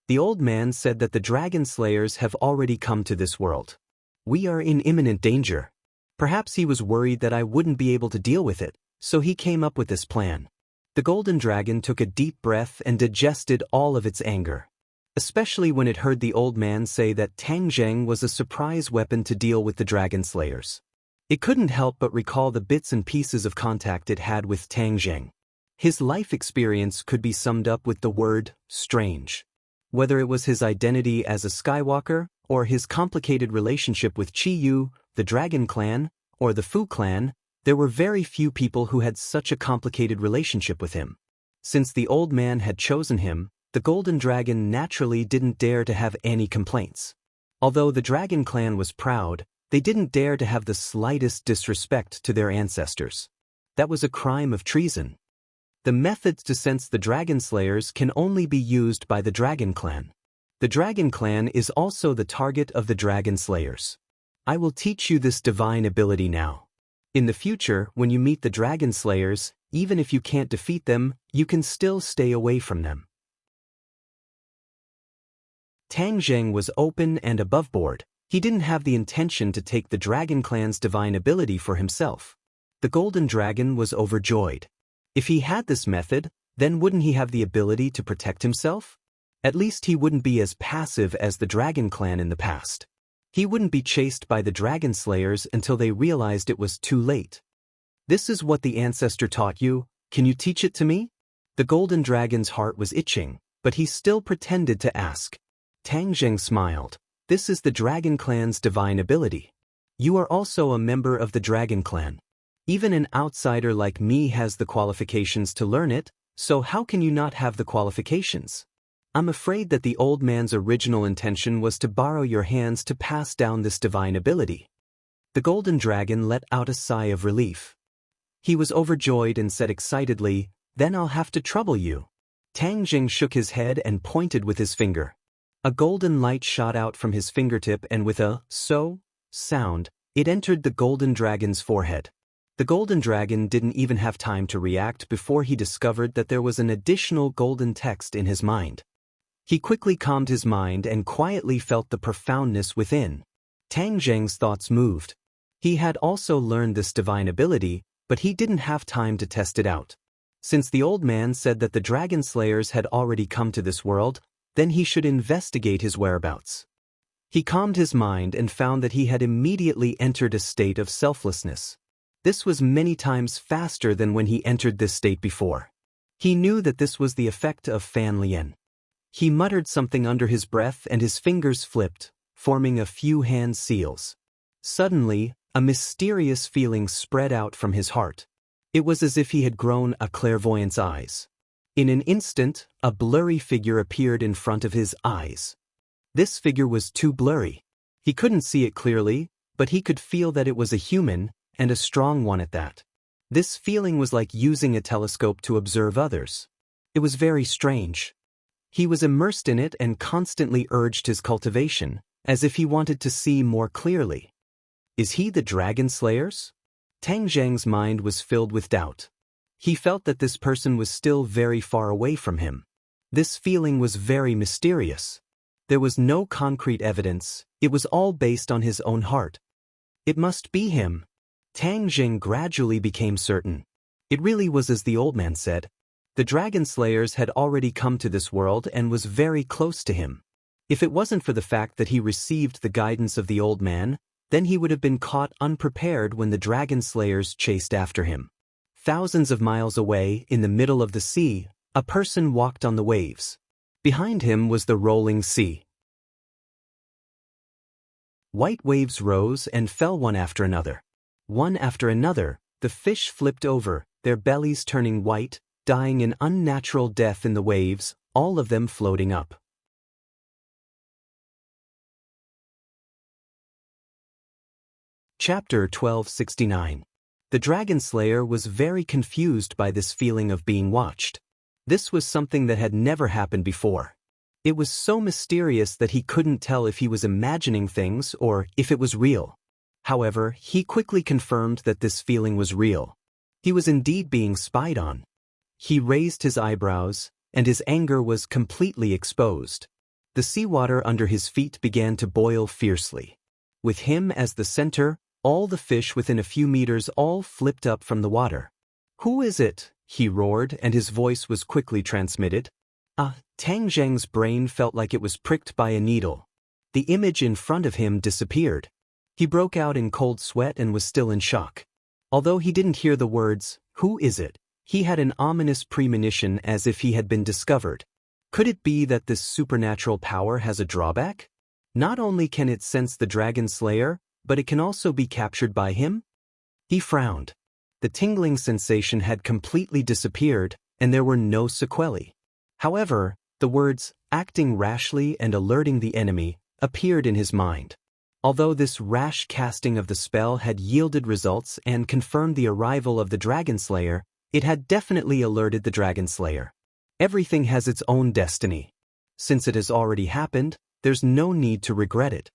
The old man said that the dragon slayers have already come to this world. "We are in imminent danger." Perhaps he was worried that I wouldn't be able to deal with it, so he came up with this plan. The golden dragon took a deep breath and digested all of its anger. Especially when it heard the old man say that Tang Zheng was a surprise weapon to deal with the dragon slayers. It couldn't help but recall the bits and pieces of contact it had with Tang Zheng. His life experience could be summed up with the word, strange. Whether it was his identity as a Skywalker, or his complicated relationship with Chi Yu, the Dragon Clan, or the Fu Clan, there were very few people who had such a complicated relationship with him. Since the old man had chosen him, the Golden Dragon naturally didn't dare to have any complaints. Although the Dragon Clan was proud, they didn't dare to have the slightest disrespect to their ancestors. That was a crime of treason. The methods to sense the Dragon Slayers can only be used by the Dragon Clan. The Dragon Clan is also the target of the Dragon Slayers. I will teach you this divine ability now. In the future, when you meet the Dragon Slayers, even if you can't defeat them, you can still stay away from them. Tang Zheng was open and aboveboard. He didn't have the intention to take the Dragon Clan's divine ability for himself. The Golden Dragon was overjoyed. If he had this method, then wouldn't he have the ability to protect himself? At least he wouldn't be as passive as the Dragon Clan in the past. He wouldn't be chased by the Dragon Slayers until they realized it was too late. This is what the ancestor taught you. Can you teach it to me? The Golden Dragon's heart was itching, but he still pretended to ask. Tang Zheng smiled. This is the Dragon Clan's divine ability. You are also a member of the Dragon Clan. Even an outsider like me has the qualifications to learn it, so how can you not have the qualifications? I'm afraid that the old man's original intention was to borrow your hands to pass down this divine ability. The Golden Dragon let out a sigh of relief. He was overjoyed and said excitedly, "Then I'll have to trouble you." Tang Zheng shook his head and pointed with his finger. A golden light shot out from his fingertip and with a "so" sound, it entered the Golden Dragon's forehead. The Golden Dragon didn't even have time to react before he discovered that there was an additional golden text in his mind. He quickly calmed his mind and quietly felt the profoundness within. Tang Zheng's thoughts moved. He had also learned this divine ability, but he didn't have time to test it out. Since the old man said that the dragon slayers had already come to this world, then he should investigate his whereabouts. He calmed his mind and found that he had immediately entered a state of selflessness. This was many times faster than when he entered this state before. He knew that this was the effect of Fan Lien. He muttered something under his breath and his fingers flipped, forming a few hand seals. Suddenly, a mysterious feeling spread out from his heart. It was as if he had grown a clairvoyant's eyes. In an instant, a blurry figure appeared in front of his eyes. This figure was too blurry. He couldn't see it clearly, but he could feel that it was a human, and a strong one at that. This feeling was like using a telescope to observe others. It was very strange. He was immersed in it and constantly urged his cultivation, as if he wanted to see more clearly. Is he the dragon slayers? Tang Zheng's mind was filled with doubt. He felt that this person was still very far away from him. This feeling was very mysterious. There was no concrete evidence, it was all based on his own heart. It must be him. Tang Zheng gradually became certain. It really was as the old man said. The dragon slayers had already come to this world and was very close to him. If it wasn't for the fact that he received the guidance of the old man, then he would have been caught unprepared when the dragon slayers chased after him. Thousands of miles away, in the middle of the sea, a person walked on the waves. Behind him was the rolling sea. White waves rose and fell one after another. One after another, the fish flipped over, their bellies turning white, dying an unnatural death in the waves, all of them floating up. Chapter 1269. The Dragon Slayer was very confused by this feeling of being watched. This was something that had never happened before. It was so mysterious that he couldn't tell if he was imagining things or if it was real. However, he quickly confirmed that this feeling was real. He was indeed being spied on. He raised his eyebrows, and his anger was completely exposed. The seawater under his feet began to boil fiercely. With him as the center, all the fish within a few meters all flipped up from the water. "Who is it?" he roared, and his voice was quickly transmitted. Tang Zheng's brain felt like it was pricked by a needle. The image in front of him disappeared. He broke out in cold sweat and was still in shock. Although he didn't hear the words, "Who is it?" he had an ominous premonition as if he had been discovered. Could it be that this supernatural power has a drawback? Not only can it sense the dragon slayer, but it can also be captured by him? He frowned. The tingling sensation had completely disappeared, and there were no sequelae. However, the words, "acting rashly and alerting the enemy," appeared in his mind. Although this rash casting of the spell had yielded results and confirmed the arrival of the dragon slayer, it had definitely alerted the dragon slayer. Everything has its own destiny. Since it has already happened, there's no need to regret it.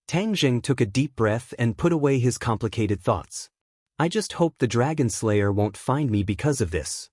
Tang Zheng took a deep breath and put away his complicated thoughts. I just hope the dragon slayer won't find me because of this.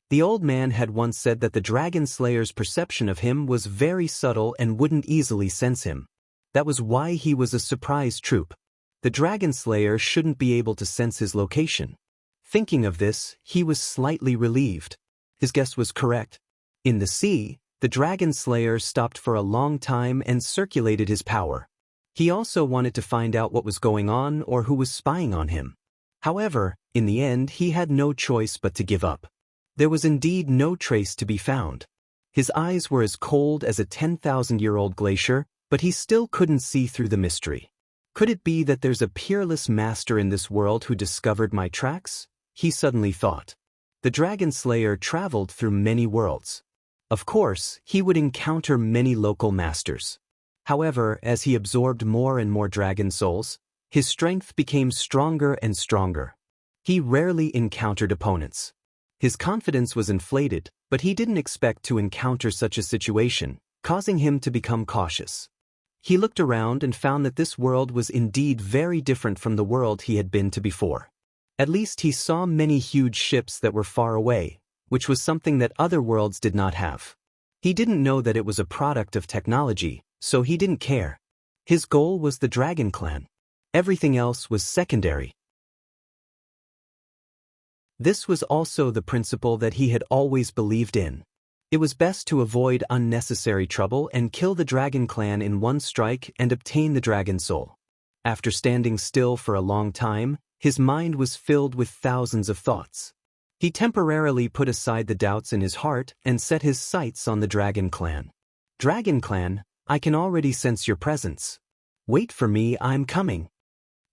The old man had once said that the dragon slayer's perception of him was very subtle and wouldn't easily sense him. That was why he was a surprise troop. The dragon slayer shouldn't be able to sense his location. Thinking of this, he was slightly relieved. His guess was correct. In the sea, the dragon slayer stopped for a long time and circulated his power. He also wanted to find out what was going on or who was spying on him. However, in the end he had no choice but to give up. There was indeed no trace to be found. His eyes were as cold as a 10,000-year-old glacier, but he still couldn't see through the mystery. Could it be that there's a peerless master in this world who discovered my tracks? He suddenly thought. The dragon slayer traveled through many worlds. Of course, he would encounter many local masters. However, as he absorbed more and more dragon souls, his strength became stronger and stronger. He rarely encountered opponents. His confidence was inflated, but he didn't expect to encounter such a situation, causing him to become cautious. He looked around and found that this world was indeed very different from the world he had been to before. At least he saw many huge ships that were far away, which was something that other worlds did not have. He didn't know that it was a product of technology, so he didn't care. His goal was the Dragon Clan. Everything else was secondary. This was also the principle that he had always believed in. It was best to avoid unnecessary trouble and kill the dragon clan in one strike and obtain the dragon soul. After standing still for a long time, his mind was filled with thousands of thoughts. He temporarily put aside the doubts in his heart and set his sights on the dragon clan. Dragon clan, I can already sense your presence. Wait for me, I'm coming.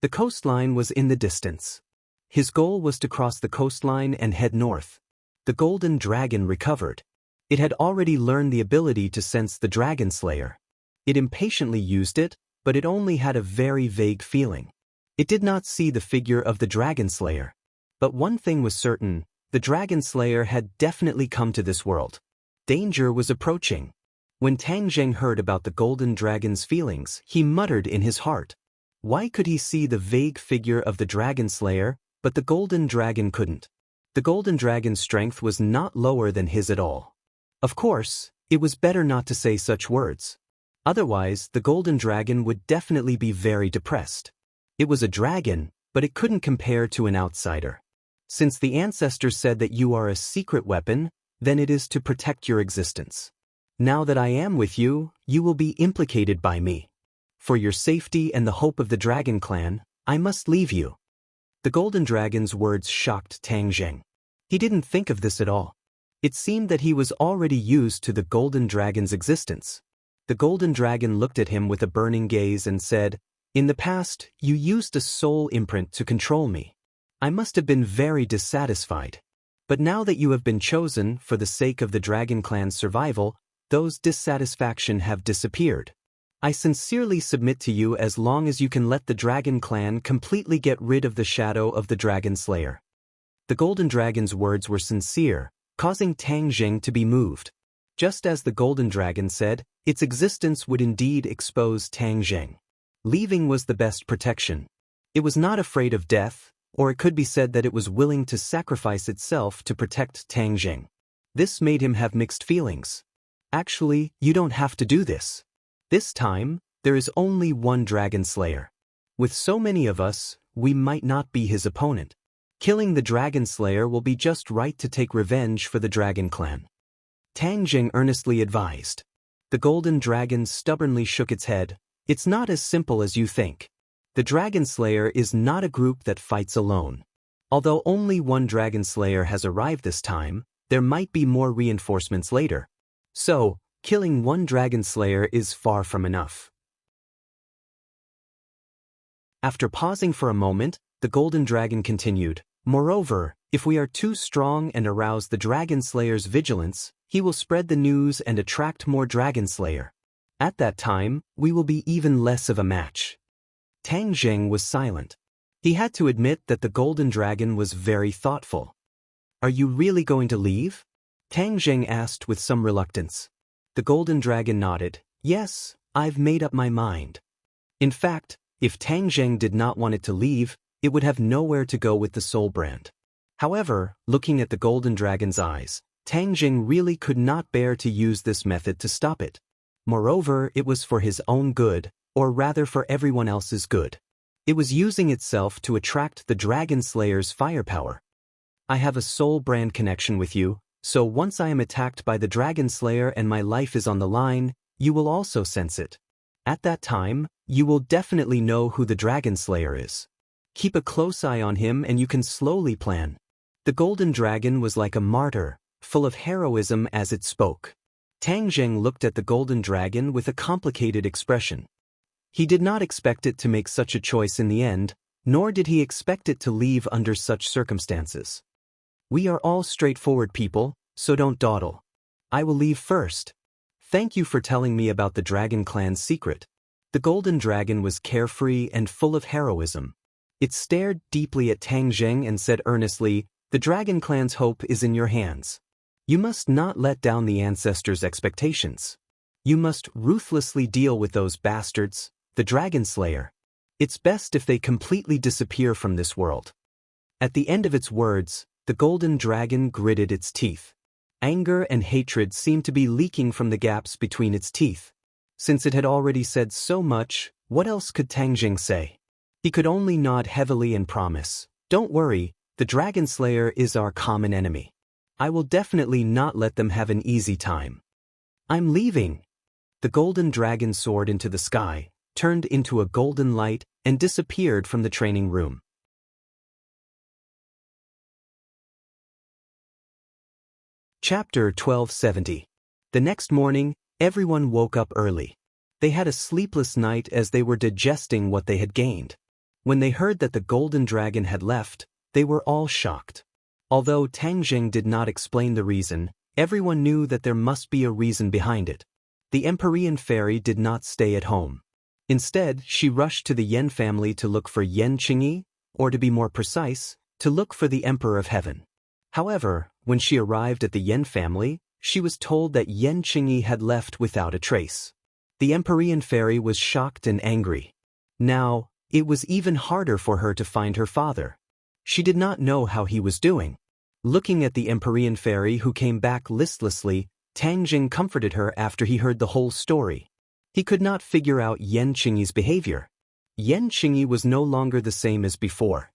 The coastline was in the distance. His goal was to cross the coastline and head north. The golden dragon recovered. It had already learned the ability to sense the dragon slayer. It impatiently used it, but it only had a very vague feeling. It did not see the figure of the dragon slayer. But one thing was certain, the dragon slayer had definitely come to this world. Danger was approaching. When Tang Zheng heard about the golden dragon's feelings, he muttered in his heart. Why could he see the vague figure of the dragon slayer, but the golden dragon couldn't? The golden dragon's strength was not lower than his at all. Of course, it was better not to say such words. Otherwise, the golden dragon would definitely be very depressed. It was a dragon, but it couldn't compare to an outsider. Since the ancestors said that you are a secret weapon, then it is to protect your existence. Now that I am with you, you will be implicated by me. For your safety and the hope of the dragon clan, I must leave you. The golden dragon's words shocked Tang Zheng. He didn't think of this at all. It seemed that he was already used to the golden dragon's existence. The golden dragon looked at him with a burning gaze and said, In the past, you used a soul imprint to control me. I must have been very dissatisfied. But now that you have been chosen for the sake of the dragon clan's survival, those dissatisfaction have disappeared. I sincerely submit to you as long as you can let the dragon clan completely get rid of the shadow of the dragon slayer. The golden dragon's words were sincere, causing Tang Zheng to be moved. Just as the golden dragon said, its existence would indeed expose Tang Zheng. Leaving was the best protection. It was not afraid of death, or it could be said that it was willing to sacrifice itself to protect Tang Zheng. This made him have mixed feelings. Actually, you don't have to do this. This time, there is only one dragon slayer. With so many of us, we might not be his opponent. Killing the dragon slayer will be just right to take revenge for the dragon clan. Tang Zheng earnestly advised. The golden dragon stubbornly shook its head. It's not as simple as you think. The dragon slayer is not a group that fights alone. Although only one dragon slayer has arrived this time, there might be more reinforcements later. So, killing one dragon slayer is far from enough. After pausing for a moment, the golden dragon continued, Moreover, if we are too strong and arouse the dragon slayer's vigilance, he will spread the news and attract more dragon slayer. At that time, we will be even less of a match. Tang Zheng was silent. He had to admit that the golden dragon was very thoughtful. Are you really going to leave? Tang Zheng asked with some reluctance. The golden dragon nodded. Yes, I've made up my mind. In fact, if Tang Zheng did not want it to leave, it would have nowhere to go with the soul brand. However, looking at the golden dragon's eyes, Tang Zheng really could not bear to use this method to stop it. Moreover, it was for his own good, or rather for everyone else's good. It was using itself to attract the dragon slayer's firepower. I have a soul brand connection with you, so once I am attacked by the dragon slayer and my life is on the line, you will also sense it. At that time, you will definitely know who the dragon slayer is. Keep a close eye on him and you can slowly plan. The golden dragon was like a martyr, full of heroism as it spoke. Tang Zheng looked at the golden dragon with a complicated expression. He did not expect it to make such a choice in the end, nor did he expect it to leave under such circumstances. We are all straightforward people, so don't dawdle. I will leave first. Thank you for telling me about the dragon clan's secret. The golden dragon was carefree and full of heroism. It stared deeply at Tang Zheng and said earnestly, The dragon clan's hope is in your hands. You must not let down the ancestors' expectations. You must ruthlessly deal with those bastards, the dragon slayer. It's best if they completely disappear from this world. At the end of its words, the golden dragon gritted its teeth. Anger and hatred seemed to be leaking from the gaps between its teeth. Since it had already said so much, what else could Tang Zheng say? He could only nod heavily and promise, Don't worry, The Dragon Slayer is our common enemy. I will definitely not let them have an easy time. I'm leaving. The golden dragon soared into the sky, turned into a golden light, and disappeared from the training room. Chapter 1270. The next morning, everyone woke up early. They had a sleepless night as they were digesting what they had gained. When they heard that the golden dragon had left, they were all shocked. Although Tang Jing did not explain the reason, everyone knew that there must be a reason behind it. The Empyrean fairy did not stay at home. Instead, she rushed to the Yen family to look for Yen Qingyi, or to be more precise, to look for the Emperor of Heaven. However, when she arrived at the Yen family, she was told that Yen Qingyi had left without a trace. The Empyrean fairy was shocked and angry. Now, it was even harder for her to find her father. She did not know how he was doing. Looking at the Empyrean fairy who came back listlessly, Tang Jing comforted her after he heard the whole story. He could not figure out Yen Qingyi's behavior. Yen Qingyi was no longer the same as before.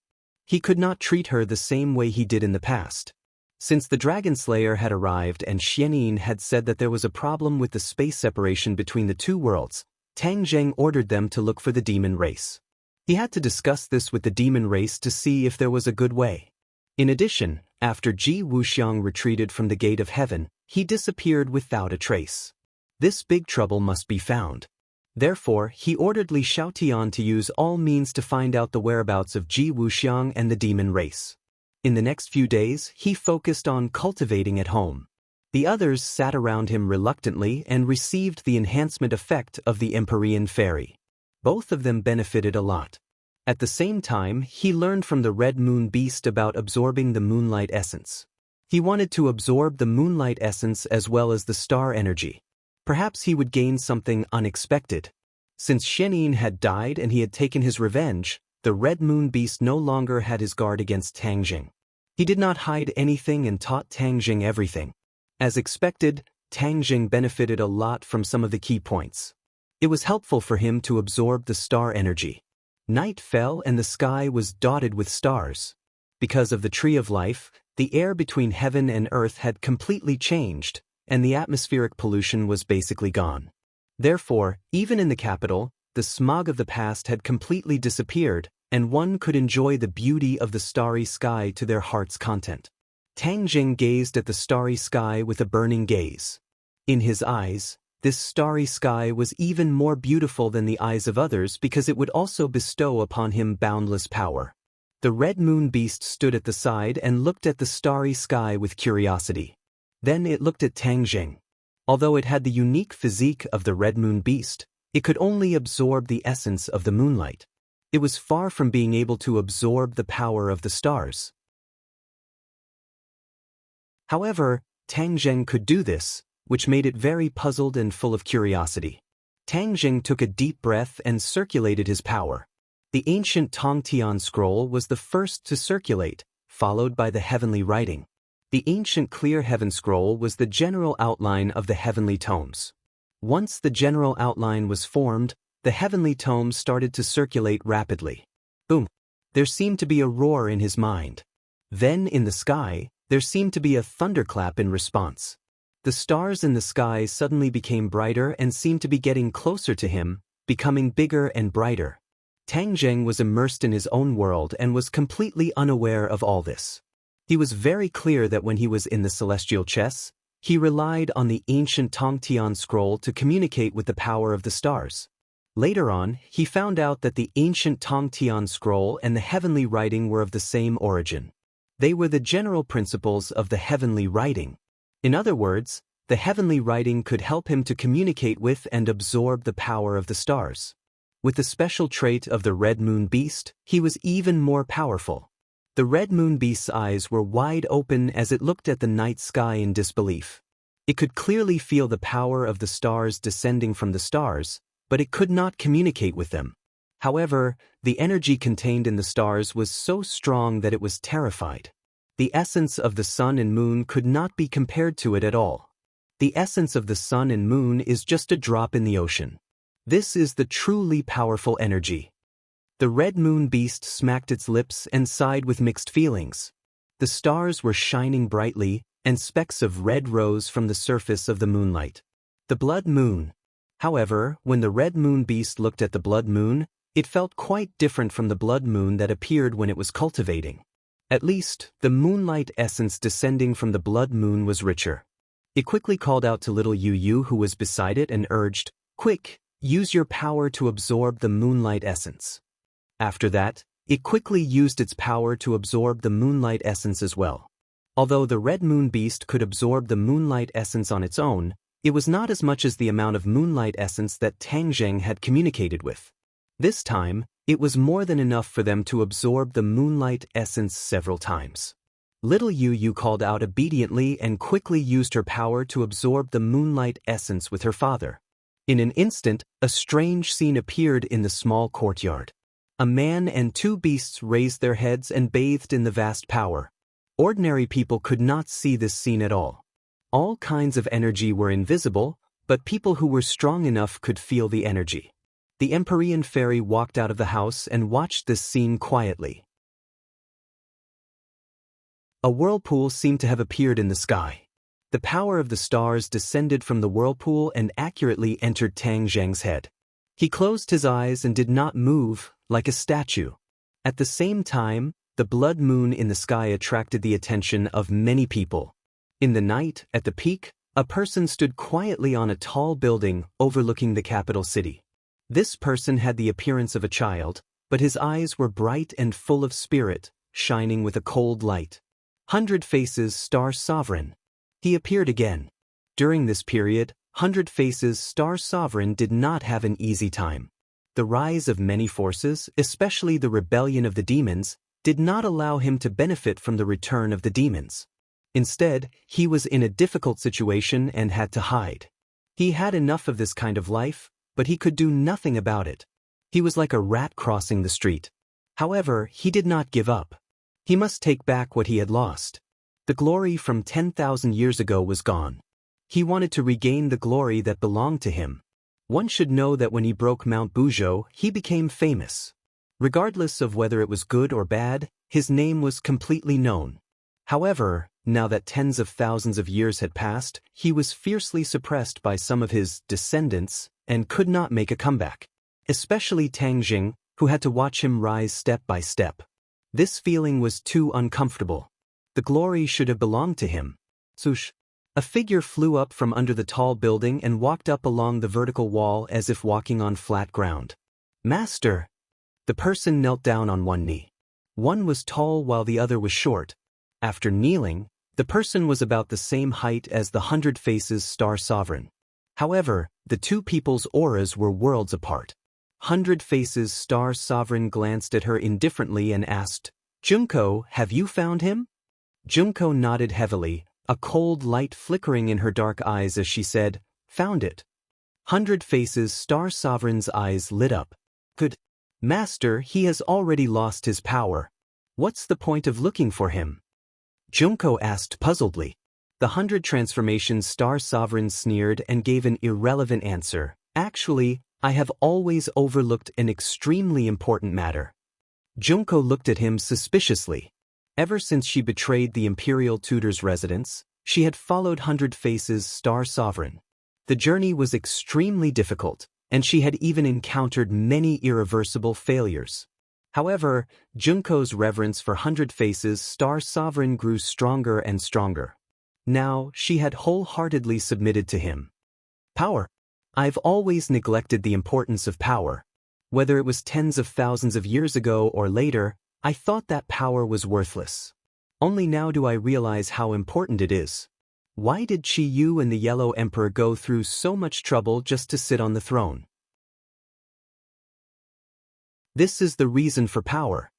He could not treat her the same way he did in the past. Since the Dragon Slayer had arrived and Xianyin had said that there was a problem with the space separation between the two worlds, Tang Jing ordered them to look for the demon race. He had to discuss this with the demon race to see if there was a good way. In addition, after Ji Wuxiang retreated from the Gate of Heaven, he disappeared without a trace. This big trouble must be found. Therefore, he ordered Li Xiaotian to use all means to find out the whereabouts of Ji Wuxiang and the demon race. In the next few days, he focused on cultivating at home. The others sat around him reluctantly and received the enhancement effect of the Empyrean fairy. Both of them benefited a lot. At the same time, he learned from the Red Moon Beast about absorbing the moonlight essence. He wanted to absorb the moonlight essence as well as the star energy. Perhaps he would gain something unexpected. Since Xianyin had died and he had taken his revenge, the Red Moon Beast no longer had his guard against Tang Jing. He did not hide anything and taught Tang Jing everything. As expected, Tang Jing benefited a lot from some of the key points. It was helpful for him to absorb the star energy. Night fell and the sky was dotted with stars. Because of the Tree of Life, the air between heaven and earth had completely changed, and the atmospheric pollution was basically gone. Therefore, even in the capital, the smog of the past had completely disappeared, and one could enjoy the beauty of the starry sky to their heart's content. Tang Jing gazed at the starry sky with a burning gaze. In his eyes, this starry sky was even more beautiful than the eyes of others because it would also bestow upon him boundless power. The Red Moon Beast stood at the side and looked at the starry sky with curiosity. Then it looked at Tang Jing. Although it had the unique physique of the Red Moon Beast, it could only absorb the essence of the moonlight. It was far from being able to absorb the power of the stars. However, Tang Jing could do this, which made it very puzzled and full of curiosity. Tang Jing took a deep breath and circulated his power. The ancient Tongtian scroll was the first to circulate, followed by the heavenly writing. The ancient Clear Heaven scroll was the general outline of the heavenly tomes. Once the general outline was formed, the heavenly tomes started to circulate rapidly. Boom! There seemed to be a roar in his mind. Then, in the sky, there seemed to be a thunderclap in response. The stars in the sky suddenly became brighter and seemed to be getting closer to him, becoming bigger and brighter. Tang Jing was immersed in his own world and was completely unaware of all this. He was very clear that when he was in the celestial chess, he relied on the ancient Tongtian scroll to communicate with the power of the stars. Later on, he found out that the ancient Tongtian scroll and the heavenly writing were of the same origin. They were the general principles of the heavenly writing. In other words, the heavenly writing could help him to communicate with and absorb the power of the stars. With the special trait of the Red Moon Beast, he was even more powerful. The Red Moon Beast's eyes were wide open as it looked at the night sky in disbelief. It could clearly feel the power of the stars descending from the stars, but it could not communicate with them. However, the energy contained in the stars was so strong that it was terrified. The essence of the sun and moon could not be compared to it at all. The essence of the sun and moon is just a drop in the ocean. This is the truly powerful energy. The red moon beast smacked its lips and sighed with mixed feelings. The stars were shining brightly, and specks of red rose from the surface of the moonlight. The blood moon. However, when the red moon beast looked at the blood moon, it felt quite different from the blood moon that appeared when it was cultivating. At least, the moonlight essence descending from the blood moon was richer. It quickly called out to little Yu, who was beside it, and urged, "Quick, use your power to absorb the moonlight essence." After that, it quickly used its power to absorb the moonlight essence as well. Although the red moon beast could absorb the moonlight essence on its own, it was not as much as the amount of moonlight essence that Tang Zheng had communicated with. This time, it was more than enough for them to absorb the moonlight essence several times. Little Yu called out obediently and quickly used her power to absorb the moonlight essence with her father. In an instant, a strange scene appeared in the small courtyard. A man and two beasts raised their heads and bathed in the vast power. Ordinary people could not see this scene at all. All kinds of energy were invisible, but people who were strong enough could feel the energy. The Empyrean fairy walked out of the house and watched this scene quietly. A whirlpool seemed to have appeared in the sky. The power of the stars descended from the whirlpool and accurately entered Tang Zheng's head. He closed his eyes and did not move, like a statue. At the same time, the blood moon in the sky attracted the attention of many people. In the night, at the peak, a person stood quietly on a tall building overlooking the capital city. This person had the appearance of a child, but his eyes were bright and full of spirit, shining with a cold light. 100 Faces Star Sovereign. He appeared again. During this period, 100 Faces Star Sovereign did not have an easy time. The rise of many forces, especially the rebellion of the demons, did not allow him to benefit from the return of the demons. Instead, he was in a difficult situation and had to hide. He had enough of this kind of life, but he could do nothing about it. He was like a rat crossing the street. However, he did not give up. He must take back what he had lost. The glory from 10,000 years ago was gone. He wanted to regain the glory that belonged to him. One should know that when he broke Mount Buzhou, he became famous. Regardless of whether it was good or bad, his name was completely known. However, now that tens of thousands of years had passed, he was fiercely suppressed by some of his descendants and could not make a comeback. Especially Tang Zheng, who had to watch him rise step by step. This feeling was too uncomfortable. The glory should have belonged to him. Swoosh! A figure flew up from under the tall building and walked up along the vertical wall as if walking on flat ground. "Master!" The person knelt down on one knee. One was tall while the other was short. After kneeling, the person was about the same height as the 100 Faces Star Sovereign. However, the two people's auras were worlds apart. 100 Faces Star Sovereign glanced at her indifferently and asked, "Junko, have you found him?" Junko nodded heavily, a cold light flickering in her dark eyes as she said, "Found it." 100 Faces Star Sovereign's eyes lit up. "Good. Master, he has already lost his power. What's the point of looking for him?" Junko asked puzzledly. The 100 Transformation Star Sovereign sneered and gave an irrelevant answer. "Actually, I have always overlooked an extremely important matter." Junko looked at him suspiciously. Ever since she betrayed the Imperial Tutor's residence, she had followed 100 Faces Star Sovereign. The journey was extremely difficult, and she had even encountered many irreversible failures. However, Junko's reverence for 100 Faces Star Sovereign grew stronger and stronger. Now, she had wholeheartedly submitted to him. Power. I've always neglected the importance of power. Whether it was tens of thousands of years ago or later, I thought that power was worthless. Only now do I realize how important it is. Why did Qi Yu and the Yellow Emperor go through so much trouble just to sit on the throne? This is the reason for power.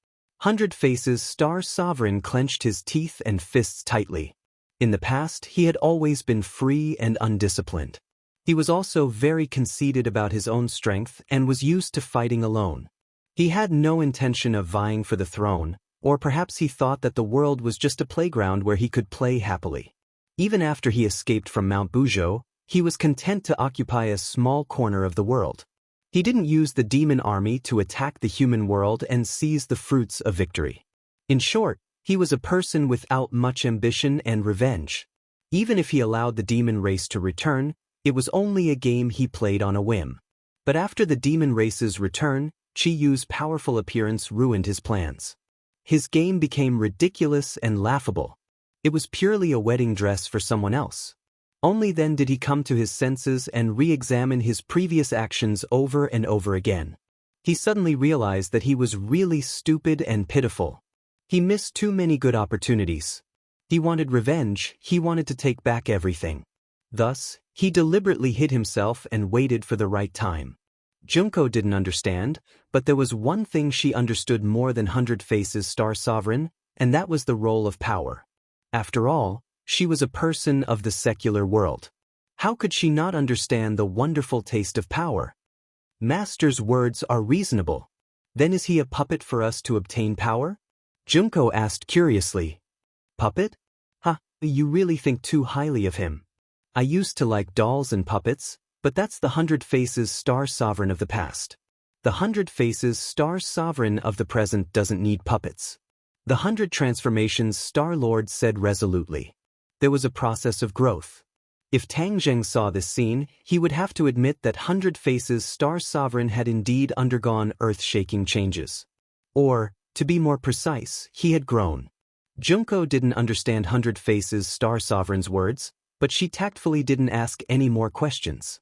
100 Faces Star Sovereign clenched his teeth and fists tightly. In the past, he had always been free and undisciplined. He was also very conceited about his own strength and was used to fighting alone. He had no intention of vying for the throne, or perhaps he thought that the world was just a playground where he could play happily. Even after he escaped from Mount Buzhou, he was content to occupy a small corner of the world. He didn't use the demon army to attack the human world and seize the fruits of victory. In short, he was a person without much ambition and revenge. Even if he allowed the demon race to return, it was only a game he played on a whim. But after the demon race's return, Chi Yu's powerful appearance ruined his plans. His game became ridiculous and laughable. It was purely a wedding dress for someone else. Only then did he come to his senses and re-examine his previous actions over and over again. He suddenly realized that he was really stupid and pitiful. He missed too many good opportunities. He wanted revenge, he wanted to take back everything. Thus, he deliberately hid himself and waited for the right time. Junko didn't understand, but there was one thing she understood more than Hundred Faces' Star Sovereign, and that was the role of power. After all, she was a person of the secular world. How could she not understand the wonderful taste of power? Master's words are reasonable. Then is he a puppet for us to obtain power? Junko asked curiously. Puppet? Ha, you really think too highly of him. I used to like dolls and puppets, but that's the Hundred Faces Star Sovereign of the past. The Hundred Faces Star Sovereign of the present doesn't need puppets. The Hundred Transformations Star Lord said resolutely. There was a process of growth. If Tang Zheng saw this scene, he would have to admit that Hundred Faces Star Sovereign had indeed undergone earth-shaking changes. Or, to be more precise, he had grown. Junko didn't understand Hundred Faces Star Sovereign's words, but she tactfully didn't ask any more questions.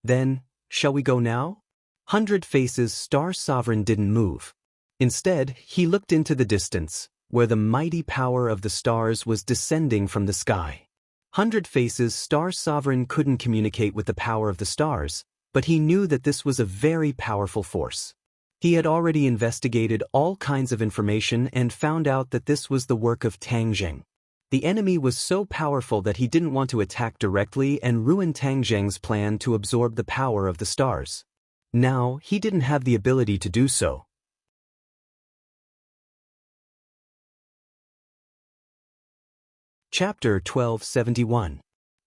Then, shall we go now? Hundred Faces Star Sovereign didn't move. Instead, he looked into the distance, where the mighty power of the stars was descending from the sky. Hundred Faces Star Sovereign couldn't communicate with the power of the stars, but he knew that this was a very powerful force. He had already investigated all kinds of information and found out that this was the work of Tang Zheng. The enemy was so powerful that he didn't want to attack directly and ruin Tang Zheng's plan to absorb the power of the stars. Now, he didn't have the ability to do so. Chapter 1271.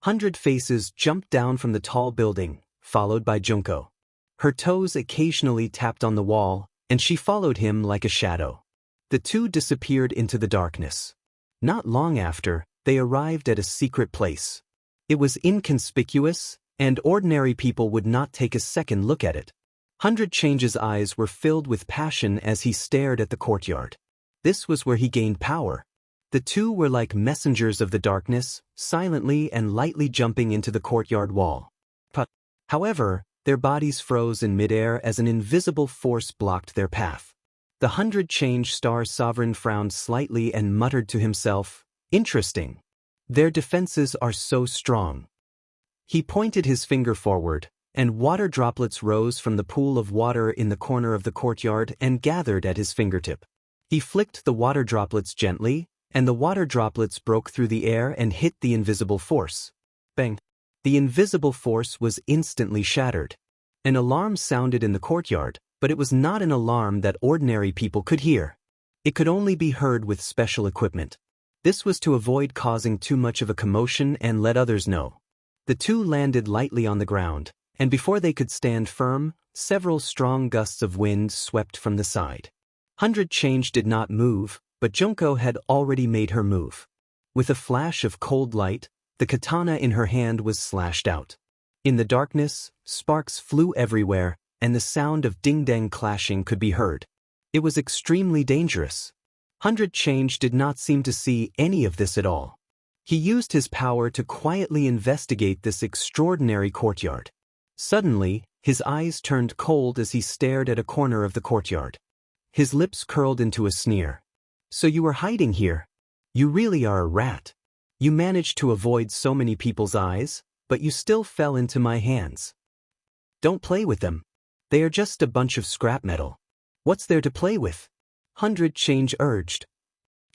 Hundred Faces jumped down from the tall building, followed by Junko. Her toes occasionally tapped on the wall, and she followed him like a shadow. The two disappeared into the darkness. Not long after, they arrived at a secret place. It was inconspicuous, and ordinary people would not take a second look at it. Hundred Change's eyes were filled with passion as he stared at the courtyard. This was where he gained power. The two were like messengers of the darkness, silently and lightly jumping into the courtyard wall. However, their bodies froze in midair as an invisible force blocked their path. The Hundred Change Star Sovereign frowned slightly and muttered to himself, "Interesting. Their defenses are so strong." He pointed his finger forward, and water droplets rose from the pool of water in the corner of the courtyard and gathered at his fingertip. He flicked the water droplets gently, and the water droplets broke through the air and hit the invisible force. Bang! The invisible force was instantly shattered. An alarm sounded in the courtyard, but it was not an alarm that ordinary people could hear. It could only be heard with special equipment. This was to avoid causing too much of a commotion and let others know. The two landed lightly on the ground, and before they could stand firm, several strong gusts of wind swept from the side. Hundred Change did not move, but Junko had already made her move. With a flash of cold light, the katana in her hand was slashed out. In the darkness, sparks flew everywhere, and the sound of ding-dang clashing could be heard. It was extremely dangerous. Hundred Change did not seem to see any of this at all. He used his power to quietly investigate this extraordinary courtyard. Suddenly, his eyes turned cold as he stared at a corner of the courtyard. His lips curled into a sneer. "So you were hiding here? You really are a rat. You managed to avoid so many people's eyes, but you still fell into my hands. Don't play with them. They are just a bunch of scrap metal. What's there to play with?" Hundred Change urged.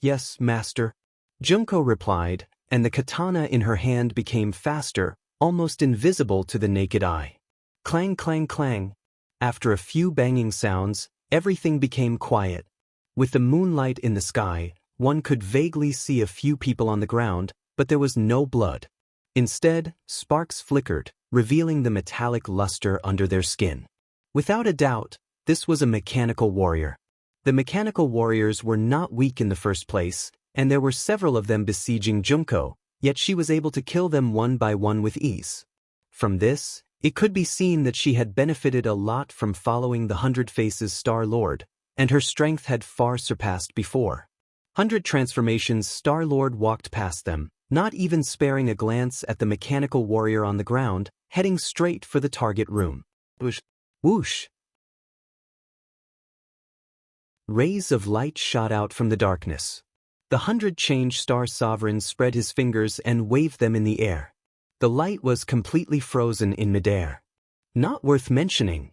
"Yes, master," Junko replied, and the katana in her hand became faster, almost invisible to the naked eye. Clang, clang, clang. After a few banging sounds, everything became quiet. With the moonlight in the sky, one could vaguely see a few people on the ground, but there was no blood. Instead, sparks flickered, revealing the metallic luster under their skin. Without a doubt, this was a mechanical warrior. The mechanical warriors were not weak in the first place, and there were several of them besieging Junko, yet she was able to kill them one by one with ease. From this, it could be seen that she had benefited a lot from following the 100 Faces Star-Lord, and her strength had far surpassed before. 100 Transformations Star-Lord walked past them, not even sparing a glance at the mechanical warrior on the ground, heading straight for the target room. Whoosh! Whoosh! Rays of light shot out from the darkness. The 100 Change Star Sovereign spread his fingers and waved them in the air. The light was completely frozen in midair. Not worth mentioning.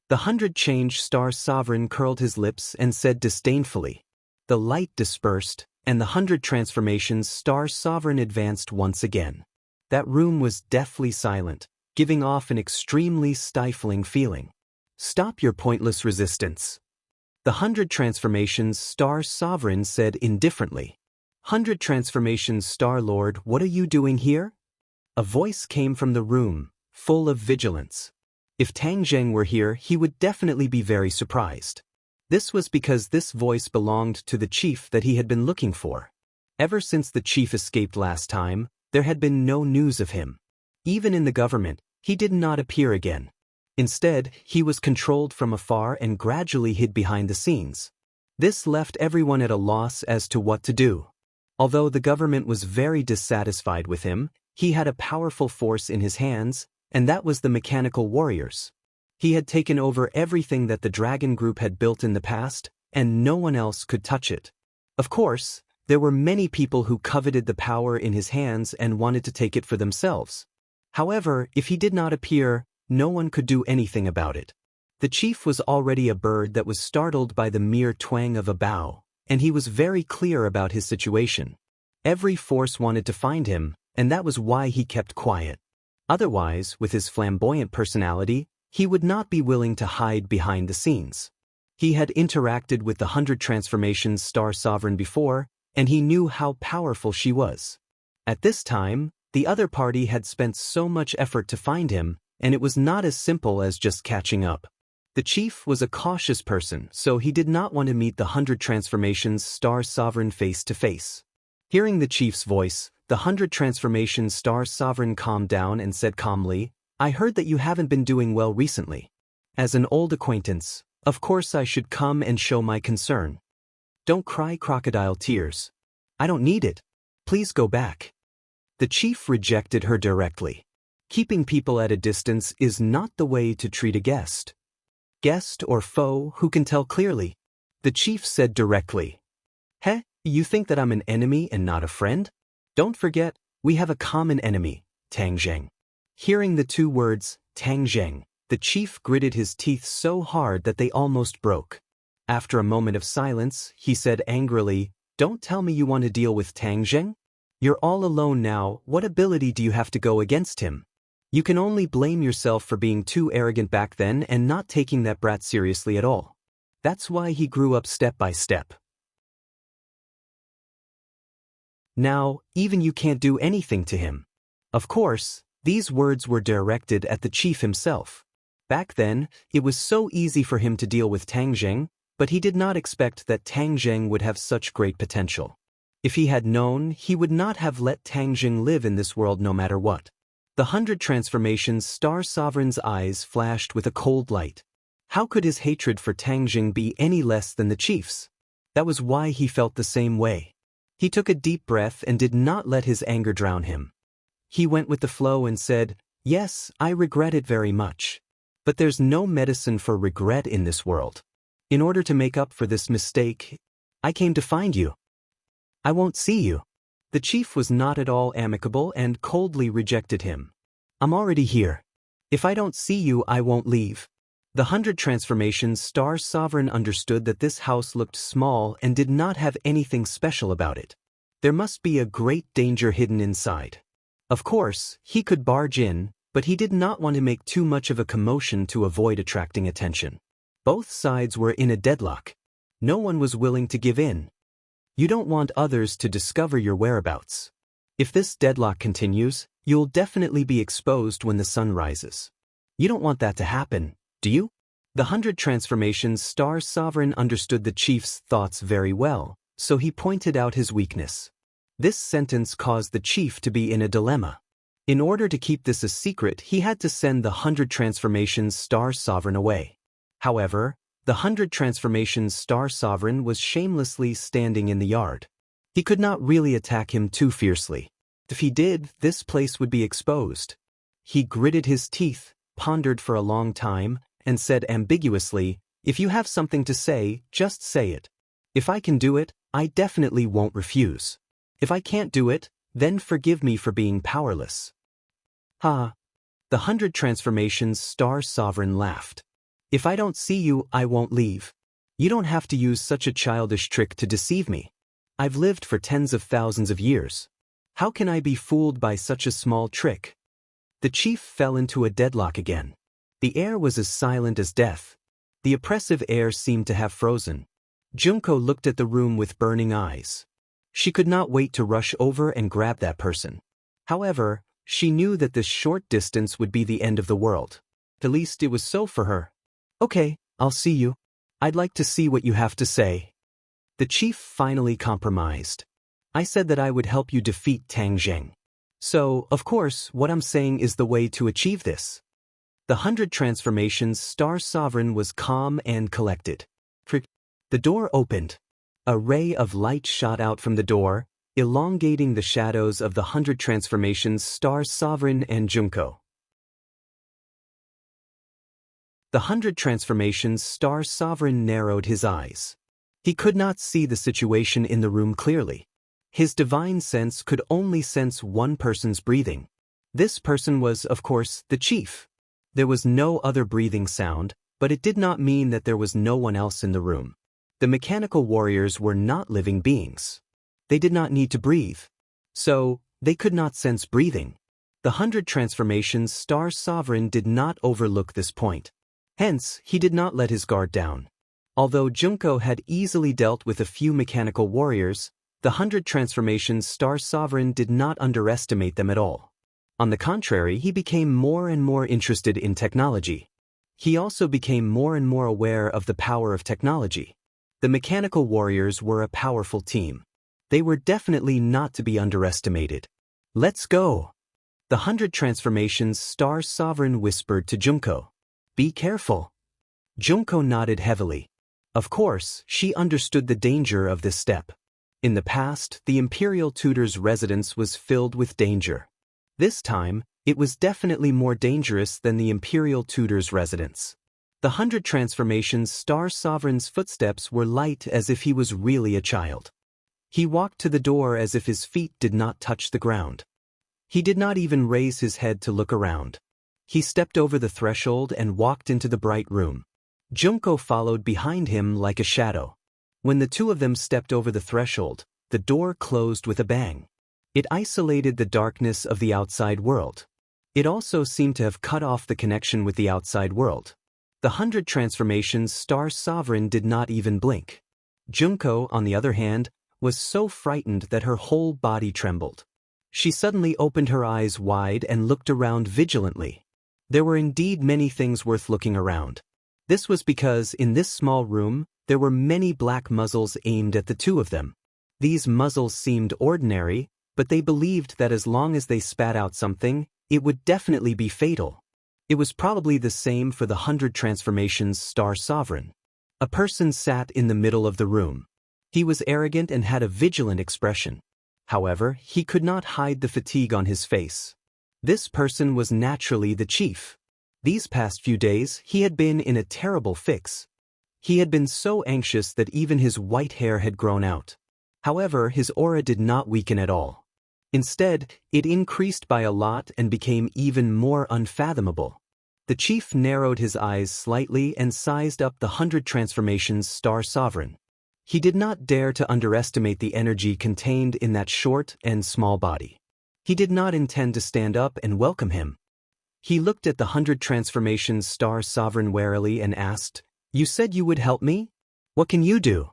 The 100 Change Star Sovereign curled his lips and said disdainfully. The light dispersed, and the 100 Transformations Star Sovereign advanced once again. That room was deathly silent, giving off an extremely stifling feeling. Stop your pointless resistance. The 100 Transformations Star Sovereign said indifferently. 100 Transformations Star-Lord, what are you doing here? A voice came from the room, full of vigilance. If Tang Zheng were here, he would definitely be very surprised. This was because this voice belonged to the chief that he had been looking for. Ever since the chief escaped last time, there had been no news of him. Even in the government, he did not appear again. Instead, he was controlled from afar and gradually hid behind the scenes. This left everyone at a loss as to what to do. Although the government was very dissatisfied with him, he had a powerful force in his hands, and that was the mechanical warriors. He had taken over everything that the Dragon Group had built in the past, and no one else could touch it. Of course, there were many people who coveted the power in his hands and wanted to take it for themselves. However, if he did not appear, no one could do anything about it. The chief was already a bird that was startled by the mere twang of a bow, and he was very clear about his situation. Every force wanted to find him, and that was why he kept quiet. Otherwise, with his flamboyant personality, he would not be willing to hide behind the scenes. He had interacted with the 100 Transformations Star Sovereign before, and he knew how powerful she was. At this time, the other party had spent so much effort to find him, and it was not as simple as just catching up. The chief was a cautious person, so he did not want to meet the 100 Transformations Star Sovereign face to face. Hearing the chief's voice, the 100 Transformations Star Sovereign calmed down and said calmly, I heard that you haven't been doing well recently. As an old acquaintance, of course I should come and show my concern. Don't cry crocodile tears. I don't need it. Please go back. The chief rejected her directly. Keeping people at a distance is not the way to treat a guest. Guest or foe, who can tell clearly? The chief said directly. Heh, you think that I'm an enemy and not a friend? Don't forget, we have a common enemy, Tang Zheng. Hearing the two words, Tang Zheng, the chief gritted his teeth so hard that they almost broke. After a moment of silence, he said angrily, Don't tell me you want to deal with Tang Zheng? You're all alone now, what ability do you have to go against him? You can only blame yourself for being too arrogant back then and not taking that brat seriously at all. That's why he grew up step by step. Now, even you can't do anything to him. Of course, these words were directed at the chief himself. Back then, it was so easy for him to deal with Tang Zheng, but he did not expect that Tang Zheng would have such great potential. If he had known, he would not have let Tang Zheng live in this world no matter what. The 100 Transformations Star Sovereign's eyes flashed with a cold light. How could his hatred for Tang Zheng be any less than the chief's? That was why he felt the same way. He took a deep breath and did not let his anger drown him. He went with the flow and said, Yes, I regret it very much. But there's no medicine for regret in this world. In order to make up for this mistake, I came to find you. I won't see you. The chief was not at all amicable and coldly rejected him. I'm already here. If I don't see you, I won't leave. The 100 Transformations Star Sovereign understood that this house looked small and did not have anything special about it. There must be a great danger hidden inside. Of course, he could barge in, but he did not want to make too much of a commotion to avoid attracting attention. Both sides were in a deadlock. No one was willing to give in. You don't want others to discover your whereabouts. If this deadlock continues, you'll definitely be exposed when the sun rises. You don't want that to happen, do you? The 100 Transformations Star Sovereign understood the chief's thoughts very well, so he pointed out his weakness. This sentence caused the chief to be in a dilemma. In order to keep this a secret, he had to send the 100 Transformations Star Sovereign away. However, the 100 Transformations Star Sovereign was shamelessly standing in the yard. He could not really attack him too fiercely. If he did, this place would be exposed. He gritted his teeth, pondered for a long time, and said ambiguously, "If you have something to say, just say it. If I can do it, I definitely won't refuse. If I can't do it, then forgive me for being powerless." Ha! The 100 Transformations Star Sovereign laughed. "If I don't see you, I won't leave. You don't have to use such a childish trick to deceive me. I've lived for tens of thousands of years. How can I be fooled by such a small trick?" The chief fell into a deadlock again. The air was as silent as death. The oppressive air seemed to have frozen. Junko looked at the room with burning eyes. She could not wait to rush over and grab that person. However, she knew that this short distance would be the end of the world. At least it was so for her. "Okay, I'll see you. I'd like to see what you have to say." The chief finally compromised. "I said that I would help you defeat Tang Zheng. So, of course, what I'm saying is the way to achieve this." The 100 Transformations Star Sovereign was calm and collected. The door opened. A ray of light shot out from the door, elongating the shadows of the 100 Transformations Star Sovereign and Junko. The 100 Transformations Star Sovereign narrowed his eyes. He could not see the situation in the room clearly. His divine sense could only sense one person's breathing. This person was, of course, the chief. There was no other breathing sound, but it did not mean that there was no one else in the room. The mechanical warriors were not living beings. They did not need to breathe. So, they could not sense breathing. The 100 Transformations Star Sovereign did not overlook this point. Hence, he did not let his guard down. Although Junko had easily dealt with a few mechanical warriors, the 100 Transformations Star Sovereign did not underestimate them at all. On the contrary, he became more and more interested in technology. He also became more and more aware of the power of technology. The mechanical warriors were a powerful team. They were definitely not to be underestimated. "Let's go." The 100 Transformations Star Sovereign whispered to Junko. "Be careful." Junko nodded heavily. Of course, she understood the danger of this step. In the past, the Imperial Tutor's residence was filled with danger. This time, it was definitely more dangerous than the Imperial Tutor's residence. The 100 Transformations Star Sovereign's footsteps were light as if he was really a child. He walked to the door as if his feet did not touch the ground. He did not even raise his head to look around. He stepped over the threshold and walked into the bright room. Junko followed behind him like a shadow. When the two of them stepped over the threshold, the door closed with a bang. It isolated the darkness of the outside world. It also seemed to have cut off the connection with the outside world. The 100 Transformations Star Sovereign did not even blink. Junko, on the other hand, was so frightened that her whole body trembled. She suddenly opened her eyes wide and looked around vigilantly. There were indeed many things worth looking around. This was because, in this small room, there were many black muzzles aimed at the two of them. These muzzles seemed ordinary, but they believed that as long as they spat out something, it would definitely be fatal. It was probably the same for the 100 Transformations Star Sovereign. A person sat in the middle of the room. He was arrogant and had a vigilant expression. However, he could not hide the fatigue on his face. This person was naturally the chief. These past few days, he had been in a terrible fix. He had been so anxious that even his white hair had grown out. However, his aura did not weaken at all. Instead, it increased by a lot and became even more unfathomable. The chief narrowed his eyes slightly and sized up the 100 Transformations Star Sovereign. He did not dare to underestimate the energy contained in that short and small body. He did not intend to stand up and welcome him. He looked at the 100 Transformations Star Sovereign warily and asked, "You said you would help me? What can you do?"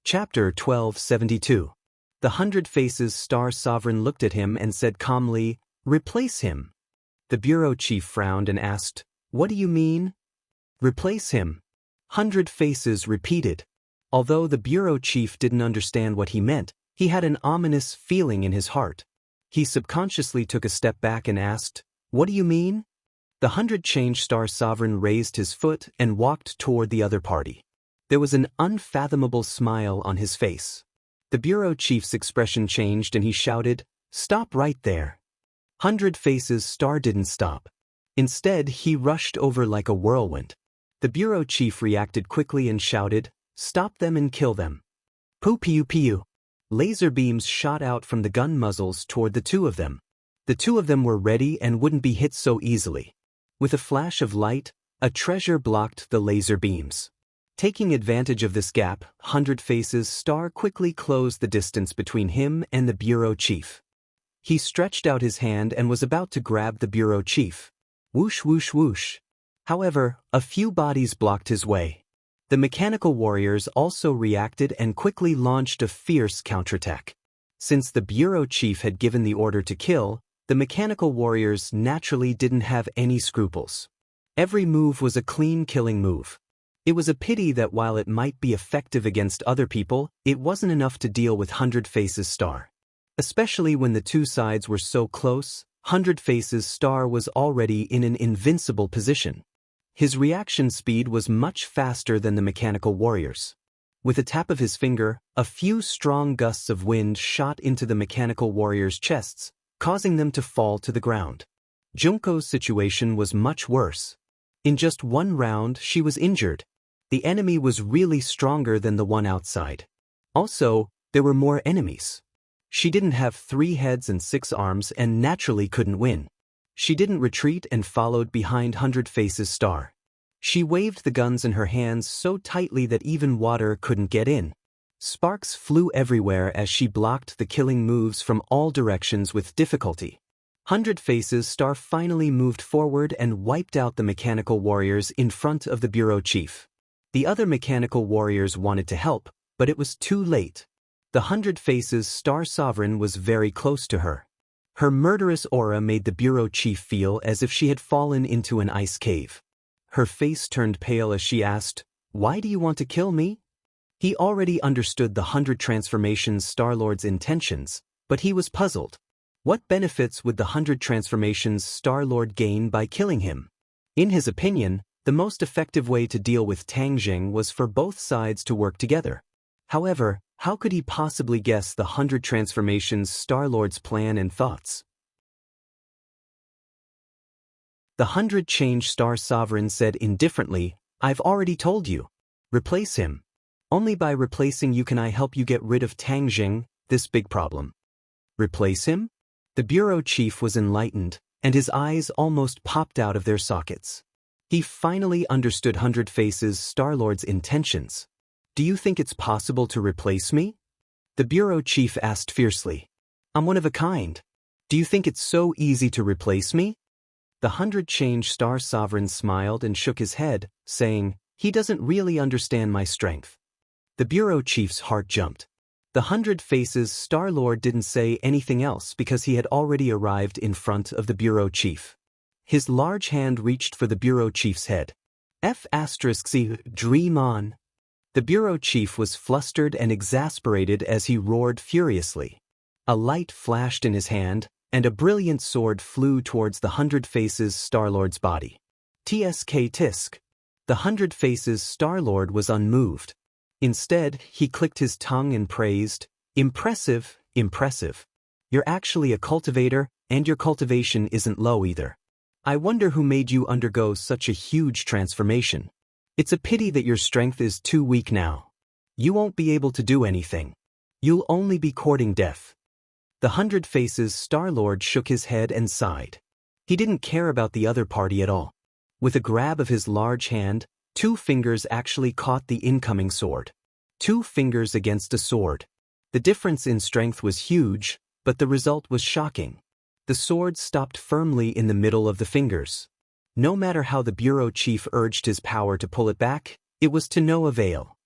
Chapter 1272. The 100 Faces Star Sovereign looked at him and said calmly, Replace him. The bureau chief frowned and asked, "What do you mean?" "Replace him," 100 Faces repeated. Although the bureau chief didn't understand what he meant, he had an ominous feeling in his heart. He subconsciously took a step back and asked, "What do you mean?" The 100 Change Star Sovereign raised his foot and walked toward the other party. There was an unfathomable smile on his face. The bureau chief's expression changed and he shouted, "Stop right there." 100 Faces Star didn't stop. Instead, he rushed over like a whirlwind. The bureau chief reacted quickly and shouted, "Stop them and kill them." Pew pew pew. Laser beams shot out from the gun muzzles toward the two of them. The two of them were ready and wouldn't be hit so easily. With a flash of light, a treasure blocked the laser beams. Taking advantage of this gap, 100 Faces Star quickly closed the distance between him and the bureau chief. He stretched out his hand and was about to grab the bureau chief. Whoosh whoosh whoosh. However, a few bodies blocked his way. The mechanical warriors also reacted and quickly launched a fierce counterattack. Since the bureau chief had given the order to kill, the mechanical warriors naturally didn't have any scruples. Every move was a clean killing move. It was a pity that while it might be effective against other people, it wasn't enough to deal with 100 Faces Star. Especially when the two sides were so close, 100 Faces Star was already in an invincible position. His reaction speed was much faster than the mechanical warriors. With a tap of his finger, a few strong gusts of wind shot into the mechanical warriors' chests, causing them to fall to the ground. Junko's situation was much worse. In just one round, she was injured. The enemy was really stronger than the one outside. Also, there were more enemies. She didn't have 3 heads and 6 arms and naturally couldn't win. She didn't retreat and followed behind 100 Faces Star. She waved the guns in her hands so tightly that even water couldn't get in. Sparks flew everywhere as she blocked the killing moves from all directions with difficulty. 100 Faces Star finally moved forward and wiped out the mechanical warriors in front of the bureau chief. The other mechanical warriors wanted to help, but it was too late. The 100 Faces Star Sovereign was very close to her. Her murderous aura made the bureau chief feel as if she had fallen into an ice cave. Her face turned pale as she asked, "Why do you want to kill me?" He already understood the 100 Transformations Star-Lord's intentions, but he was puzzled. What benefits would the 100 Transformations Star-Lord gain by killing him? In his opinion, the most effective way to deal with Tang Jing was for both sides to work together. However, how could he possibly guess the 100 Transformations Star-Lord's plan and thoughts? The 100 Change Star Sovereign said indifferently, "I've already told you. Replace him. Only by replacing you can I help you get rid of Tang Jing, this big problem." Replace him? The bureau chief was enlightened, and his eyes almost popped out of their sockets. He finally understood 100 Faces Star-Lord's intentions. "Do you think it's possible to replace me?" The bureau chief asked fiercely. "I'm one of a kind. Do you think it's so easy to replace me?" The 100 Change Star Sovereign smiled and shook his head, saying, "He doesn't really understand my strength." The bureau chief's heart jumped. The 100 Faces Star-Lord didn't say anything else because he had already arrived in front of the bureau chief. His large hand reached for the bureau chief's head. F***, dream on. The bureau chief was flustered and exasperated as he roared furiously. A light flashed in his hand, and a brilliant sword flew towards the 100 Faces Star-Lord's body. Tsk tisk. The 100 Faces Star-Lord was unmoved. Instead, he clicked his tongue and praised, "Impressive, impressive. You're actually a cultivator, and your cultivation isn't low either. I wonder who made you undergo such a huge transformation. It's a pity that your strength is too weak now. You won't be able to do anything. You'll only be courting death." The 100 Faces Star-Lord shook his head and sighed. He didn't care about the other party at all. With a grab of his large hand, 2 fingers actually caught the incoming sword. 2 fingers against a sword. The difference in strength was huge, but the result was shocking. The sword stopped firmly in the middle of the fingers. No matter how the bureau chief urged his power to pull it back, it was to no avail.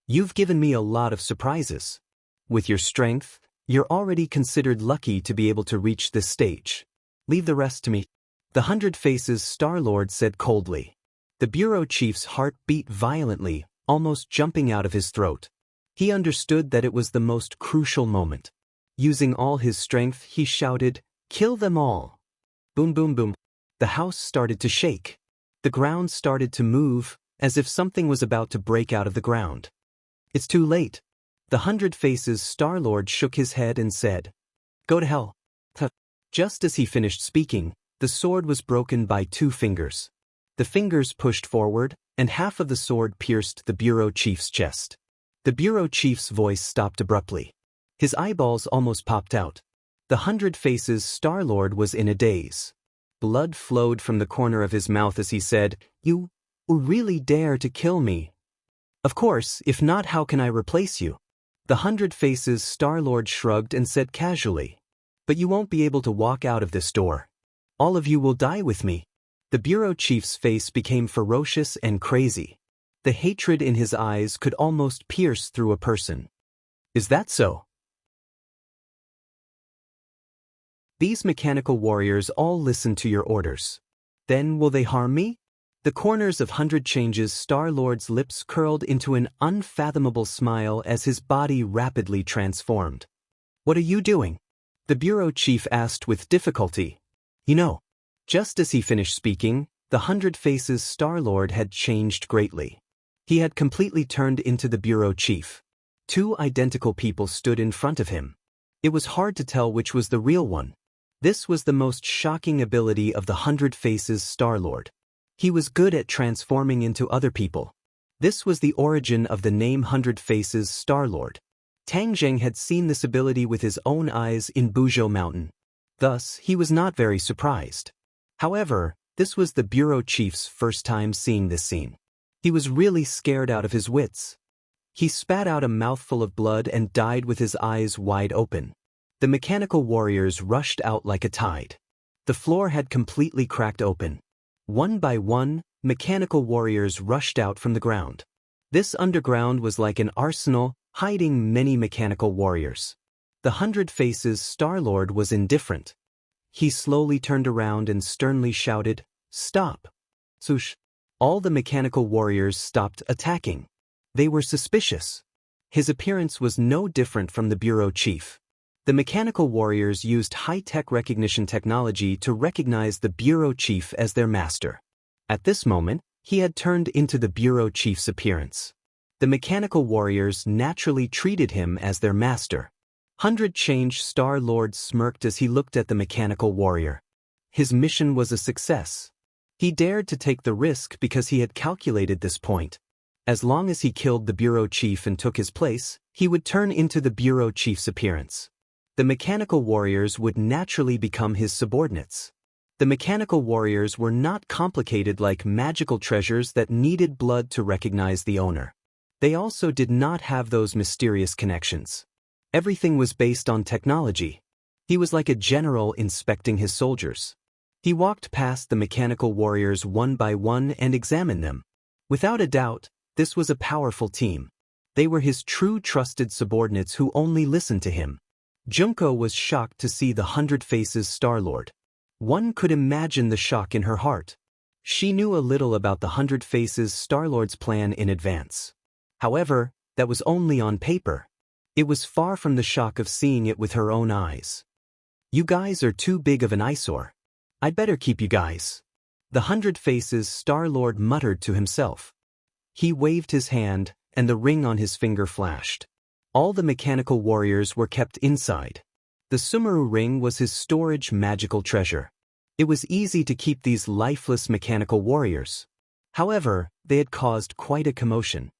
"You've given me a lot of surprises. With your strength, you're already considered lucky to be able to reach this stage. Leave the rest to me. The Hundred Faces Star-Lord said coldly. The bureau chief's heart beat violently, almost jumping out of his throat. He understood that it was the most crucial moment. Using all his strength, he shouted, "Kill them all!" Boom, boom, boom. The house started to shake. The ground started to move, as if something was about to break out of the ground. It's too late. The Hundred Faces Star-Lord shook his head and said, "Go to hell." Just as he finished speaking, the sword was broken by 2 fingers. The fingers pushed forward, and half of the sword pierced the bureau chief's chest. The bureau chief's voice stopped abruptly. His eyeballs almost popped out. The Hundred Faces Star-Lord was in a daze. Blood flowed from the corner of his mouth as he said, "You really dare to kill me? Of course, if not, how can I replace you?" The Hundred Faces Star-Lord shrugged and said casually, "But you won't be able to walk out of this door. All of you will die with me." The bureau chief's face became ferocious and crazy. The hatred in his eyes could almost pierce through a person. "Is that so? These mechanical warriors all listen to your orders. Then will they harm me?" The corners of Hundred Changes Star-Lord's lips curled into an unfathomable smile as his body rapidly transformed. "What are you doing?" the bureau chief asked with difficulty. You know, just as he finished speaking, the Hundred Faces Star-Lord had changed greatly. He had completely turned into the bureau chief. 2 identical people stood in front of him. It was hard to tell which was the real one. This was the most shocking ability of the Hundred Faces Star-Lord. He was good at transforming into other people. This was the origin of the name Hundred Faces Star-Lord. Tang Zheng had seen this ability with his own eyes in Buzhou Mountain. Thus, he was not very surprised. However, this was the bureau chief's first time seeing this scene. He was really scared out of his wits. He spat out a mouthful of blood and died with his eyes wide open. The mechanical warriors rushed out like a tide. The floor had completely cracked open. One by one, mechanical warriors rushed out from the ground. This underground was like an arsenal, hiding many mechanical warriors. The Hundred Faces Star-Lord was indifferent. He slowly turned around and sternly shouted, "Stop!" Swoosh! All the mechanical warriors stopped attacking. They were suspicious. His appearance was no different from the bureau chief. The mechanical warriors used high-tech recognition technology to recognize the bureau chief as their master. At this moment, he had turned into the bureau chief's appearance. The mechanical warriors naturally treated him as their master. Hundred Change Star-Lord smirked as he looked at the mechanical warrior. His mission was a success. He dared to take the risk because he had calculated this point. As long as he killed the bureau chief and took his place, he would turn into the bureau chief's appearance. The mechanical warriors would naturally become his subordinates. The mechanical warriors were not complicated like magical treasures that needed blood to recognize the owner. They also did not have those mysterious connections. Everything was based on technology. He was like a general inspecting his soldiers. He walked past the mechanical warriors one by one and examined them. Without a doubt, this was a powerful team. They were his true trusted subordinates who only listened to him. Junko was shocked to see the Hundred Faces Star-Lord. One could imagine the shock in her heart. She knew a little about the Hundred Faces Star-Lord's plan in advance. However, that was only on paper. It was far from the shock of seeing it with her own eyes. "You guys are too big of an eyesore. I'd better keep you guys," the Hundred Faces Star-Lord muttered to himself. He waved his hand, and the ring on his finger flashed. All the mechanical warriors were kept inside. The Sumeru ring was his storage magical treasure. It was easy to keep these lifeless mechanical warriors. However, they had caused quite a commotion.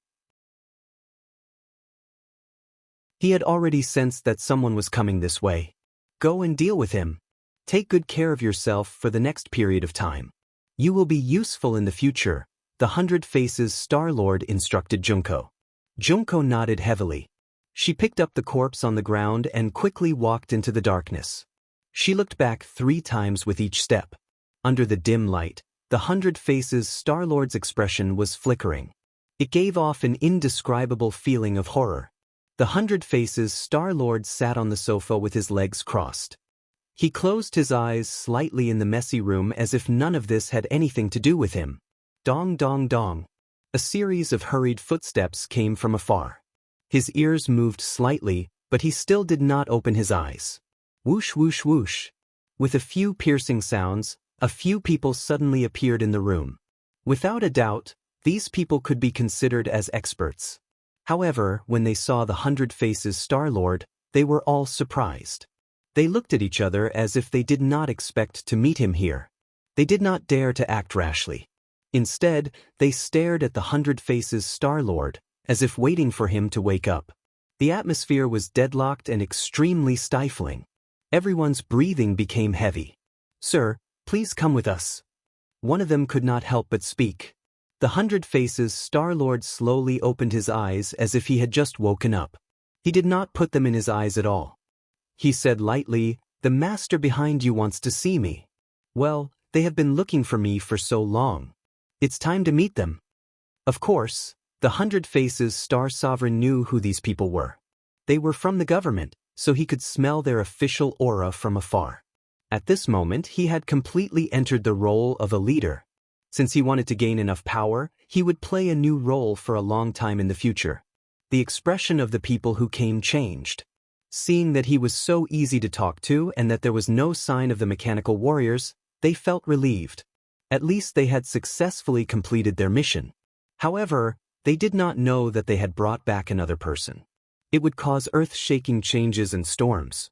He had already sensed that someone was coming this way. Go and deal with him. Take good care of yourself for the next period of time. You will be useful in the future, the Hundred Faces Star-Lord instructed Junko. Junko nodded heavily. She picked up the corpse on the ground and quickly walked into the darkness. She looked back 3 times with each step. Under the dim light, the Hundred Faces Star-Lord's expression was flickering. It gave off an indescribable feeling of horror. The Hundred Faces Star-Lord sat on the sofa with his legs crossed. He closed his eyes slightly in the messy room as if none of this had anything to do with him. Dong dong dong. A series of hurried footsteps came from afar. His ears moved slightly, but he still did not open his eyes. Whoosh whoosh whoosh. With a few piercing sounds, a few people suddenly appeared in the room. Without a doubt, these people could be considered as experts. However, when they saw the 100 Faces Star-Lord, they were all surprised. They looked at each other as if they did not expect to meet him here. They did not dare to act rashly. Instead, they stared at the 100 Faces Star-Lord, as if waiting for him to wake up. The atmosphere was deadlocked and extremely stifling. Everyone's breathing became heavy. "Sir, please come with us." One of them could not help but speak. The 100 Faces Star-Lord slowly opened his eyes as if he had just woken up. He did not put them in his eyes at all. He said lightly, "The master behind you wants to see me." "Well, they have been looking for me for so long. It's time to meet them." Of course, the 100 Faces Star Sovereign knew who these people were. They were from the government, so he could smell their official aura from afar. At this moment, he had completely entered the role of a leader. Since he wanted to gain enough power, he would play a new role for a long time in the future. The expression of the people who came changed. Seeing that he was so easy to talk to and that there was no sign of the mechanical warriors, they felt relieved. At least they had successfully completed their mission. However, they did not know that they had brought back another person. It would cause earth-shaking changes and storms.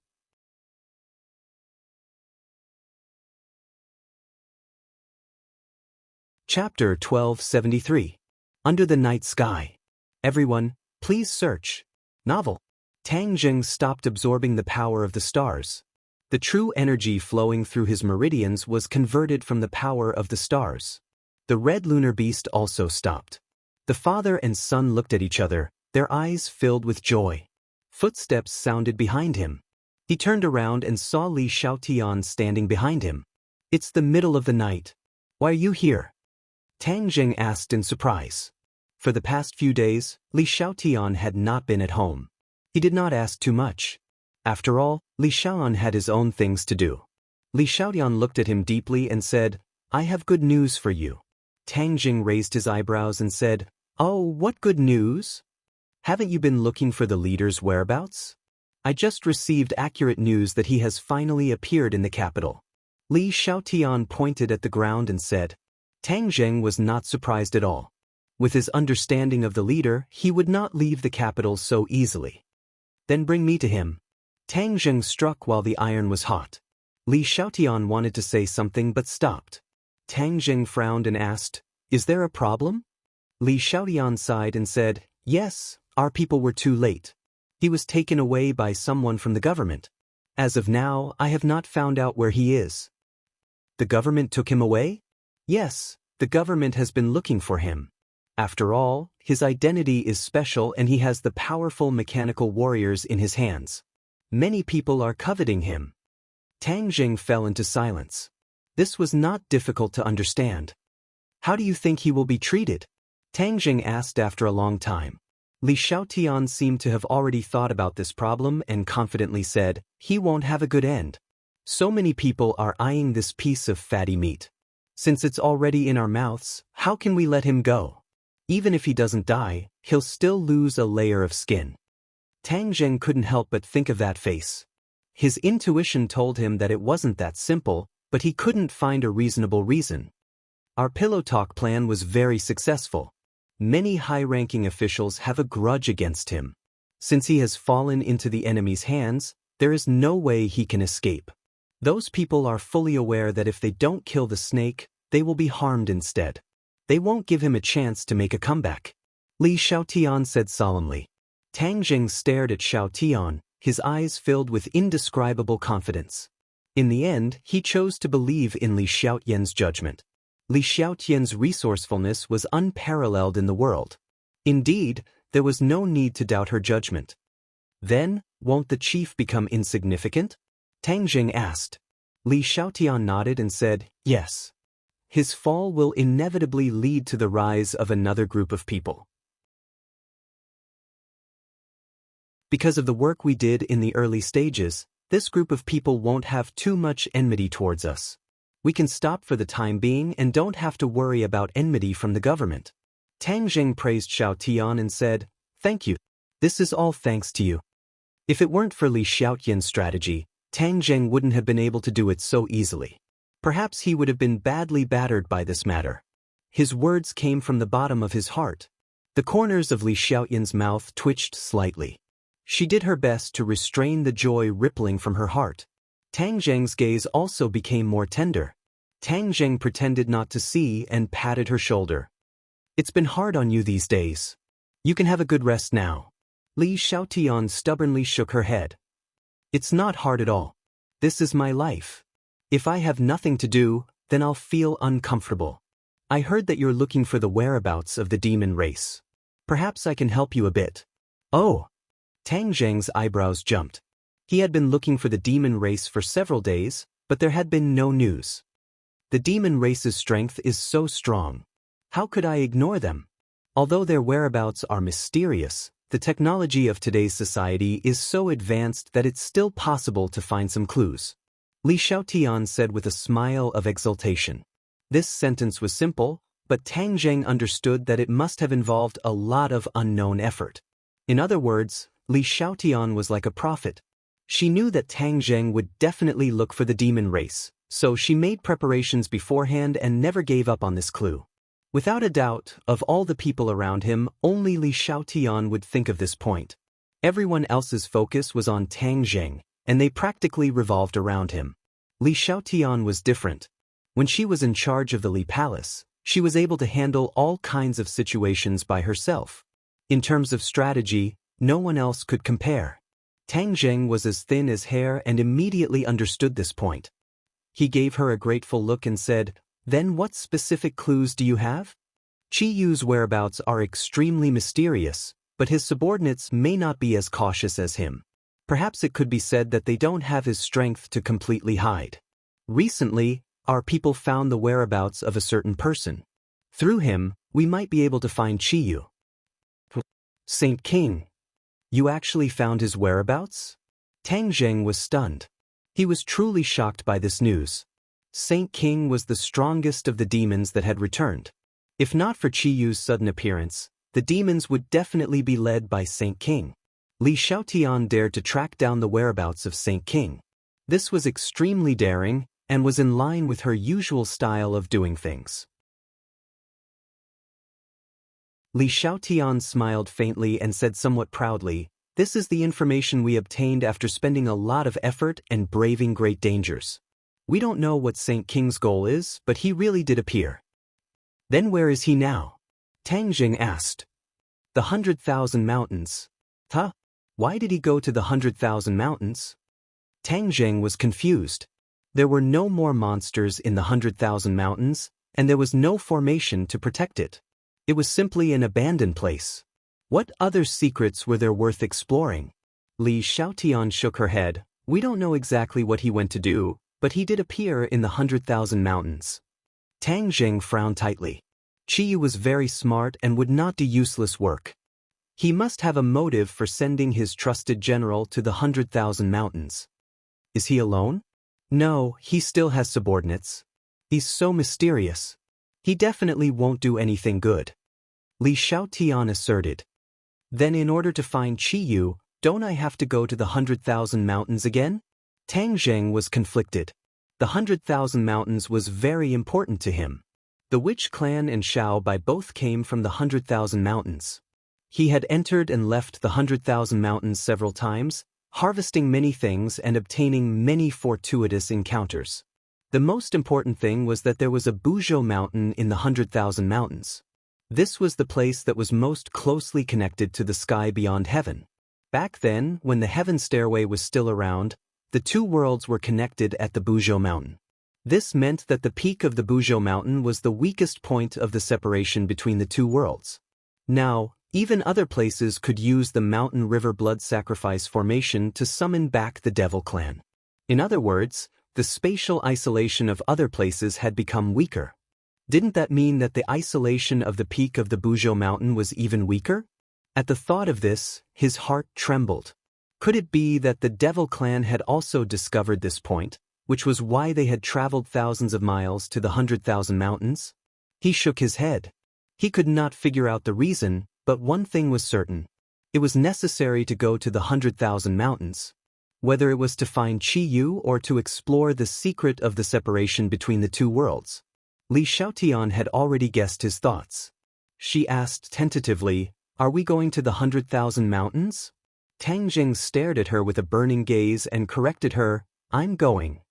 Chapter 1273. Under the Night Sky. Everyone, please search. Novel. Tang Jing stopped absorbing the power of the stars. The true energy flowing through his meridians was converted from the power of the stars. The red lunar beast also stopped. The father and son looked at each other, their eyes filled with joy. Footsteps sounded behind him. He turned around and saw Li Xiaotian standing behind him. "It's the middle of the night. Why are you here?" Tang Jing asked in surprise. For the past few days, Li Xiaotian had not been at home. He did not ask too much. After all, Li Xiaotian had his own things to do. Li Xiaotian looked at him deeply and said, "I have good news for you." Tang Jing raised his eyebrows and said, "Oh, what good news? Haven't you been looking for the leader's whereabouts? I just received accurate news that he has finally appeared in the capital." Li Xiaotian pointed at the ground and said. Tang Jing was not surprised at all. With his understanding of the leader, he would not leave the capital so easily. "Then bring me to him." Tang Jing struck while the iron was hot. Li Xiaotian wanted to say something but stopped. Tang Jing frowned and asked, "Is there a problem?" Li Xiaotian sighed and said, "Yes, our people were too late. He was taken away by someone from the government. As of now, I have not found out where he is." "The government took him away?" "Yes, the government has been looking for him. After all, his identity is special and he has the powerful mechanical warriors in his hands. Many people are coveting him." Tang Jing fell into silence. This was not difficult to understand. "How do you think he will be treated?" Tang Jing asked after a long time. Li Xiaotian seemed to have already thought about this problem and confidently said, "He won't have a good end. So many people are eyeing this piece of fatty meat. Since it's already in our mouths, how can we let him go? Even if he doesn't die, he'll still lose a layer of skin." Tang Jing couldn't help but think of that face. His intuition told him that it wasn't that simple, but he couldn't find a reasonable reason. Our pillow talk plan was very successful. Many high-ranking officials have a grudge against him. Since he has fallen into the enemy's hands, there is no way he can escape. Those people are fully aware that if they don't kill the snake, they will be harmed instead. They won't give him a chance to make a comeback. Li Xiaotian said solemnly. Tang Jing stared at Xiaotian, his eyes filled with indescribable confidence. In the end, he chose to believe in Li Xiaotian's judgment. Li Xiaotian's resourcefulness was unparalleled in the world. Indeed, there was no need to doubt her judgment. Then, won't the chief become insignificant? Tang Jing asked. Li Xiaotian nodded and said, "Yes. His fall will inevitably lead to the rise of another group of people. Because of the work we did in the early stages, this group of people won't have too much enmity towards us. We can stop for the time being and don't have to worry about enmity from the government. Tang Zheng praised Xiao Tian and said, "Thank you. This is all thanks to you." If it weren't for Li Xiaotian's strategy, Tang Zheng wouldn't have been able to do it so easily. Perhaps he would have been badly battered by this matter. His words came from the bottom of his heart. The corners of Li Xiaotian's mouth twitched slightly. She did her best to restrain the joy rippling from her heart. Tang Zheng's gaze also became more tender. Tang Zheng pretended not to see and patted her shoulder. "It's been hard on you these days. You can have a good rest now." Li Xiaotian stubbornly shook her head. "It's not hard at all. This is my life. If I have nothing to do, then I'll feel uncomfortable. I heard that you're looking for the whereabouts of the demon race. Perhaps I can help you a bit." "Oh!" Tang Zheng's eyebrows jumped. He had been looking for the demon race for several days, but there had been no news. The demon race's strength is so strong. How could I ignore them? Although their whereabouts are mysterious, the technology of today's society is so advanced that it's still possible to find some clues. Li Xiaotian said with a smile of exultation. This sentence was simple, but Tang Zheng understood that it must have involved a lot of unknown effort. In other words, Li Xiaotian was like a prophet. She knew that Tang Zheng would definitely look for the demon race, so she made preparations beforehand and never gave up on this clue. Without a doubt, of all the people around him, only Li Xiaotian would think of this point. Everyone else's focus was on Tang Zheng, and they practically revolved around him. Li Xiaotian was different. When she was in charge of the Li Palace, she was able to handle all kinds of situations by herself. In terms of strategy, no one else could compare. Tang Zheng was as thin as hair and immediately understood this point. He gave her a grateful look and said, "Then what specific clues do you have?" Qi Yu's whereabouts are extremely mysterious, but his subordinates may not be as cautious as him. Perhaps it could be said that they don't have his strength to completely hide. Recently, our people found the whereabouts of a certain person. Through him, we might be able to find Qi Yu. Saint King. You actually found his whereabouts? Tang Zheng was stunned. He was truly shocked by this news. Saint King was the strongest of the demons that had returned. If not for Qi Yu's sudden appearance, the demons would definitely be led by Saint King. Li Xiaotian dared to track down the whereabouts of Saint King. This was extremely daring, and was in line with her usual style of doing things. Li Xiaotian smiled faintly and said somewhat proudly, "This is the information we obtained after spending a lot of effort and braving great dangers. We don't know what Saint King's goal is, but he really did appear." "Then where is he now?" Tang Zheng asked. "The 100,000 Mountains." "Huh? Why did he go to the 100,000 Mountains?" Tang Zheng was confused. There were no more monsters in the 100,000 Mountains, and there was no formation to protect it. It was simply an abandoned place. What other secrets were there worth exploring? Li Xiaotian shook her head. "We don't know exactly what he went to do, but he did appear in the 100,000 Mountains." Tang Zheng frowned tightly. Qi Yu was very smart and would not do useless work. He must have a motive for sending his trusted general to the 100,000 Mountains. Is he alone? No, he still has subordinates. He's so mysterious. He definitely won't do anything good. Li Xiaotian asserted. Then in order to find Qi Yu, don't I have to go to the 100,000 Mountains again? Tang Zheng was conflicted. The 100,000 Mountains was very important to him. The Witch clan and Shao Bai both came from the 100,000 Mountains. He had entered and left the 100,000 Mountains several times, harvesting many things and obtaining many fortuitous encounters. The most important thing was that there was a Buzhou mountain in the 100,000 Mountains. This was the place that was most closely connected to the sky beyond heaven. Back then, when the heaven stairway was still around, the two worlds were connected at the Buzhou mountain. This meant that the peak of the Buzhou mountain was the weakest point of the separation between the two worlds. Now, even other places could use the mountain river blood sacrifice formation to summon back the devil clan. In other words, the spatial isolation of other places had become weaker. Didn't that mean that the isolation of the peak of the Buzhou mountain was even weaker? At the thought of this, his heart trembled. Could it be that the Devil clan had also discovered this point, which was why they had traveled thousands of miles to the 100,000 mountains? He shook his head. He could not figure out the reason, but one thing was certain. It was necessary to go to the 100,000 mountains. Whether it was to find Chi-Yu or to explore the secret of the separation between the two worlds. Li Xiaotian had already guessed his thoughts. She asked tentatively, "Are we going to the 100,000 mountains?" Tang Jing stared at her with a burning gaze and corrected her, "I'm going."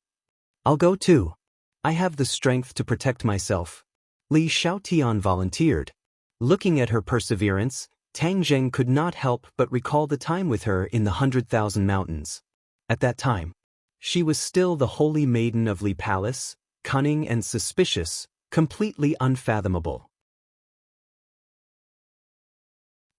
"I'll go too. I have the strength to protect myself." Li Xiaotian volunteered. Looking at her perseverance, Tang Jing could not help but recall the time with her in the 100,000 mountains. At that time, she was still the holy maiden of Li Palace, cunning and suspicious, completely unfathomable.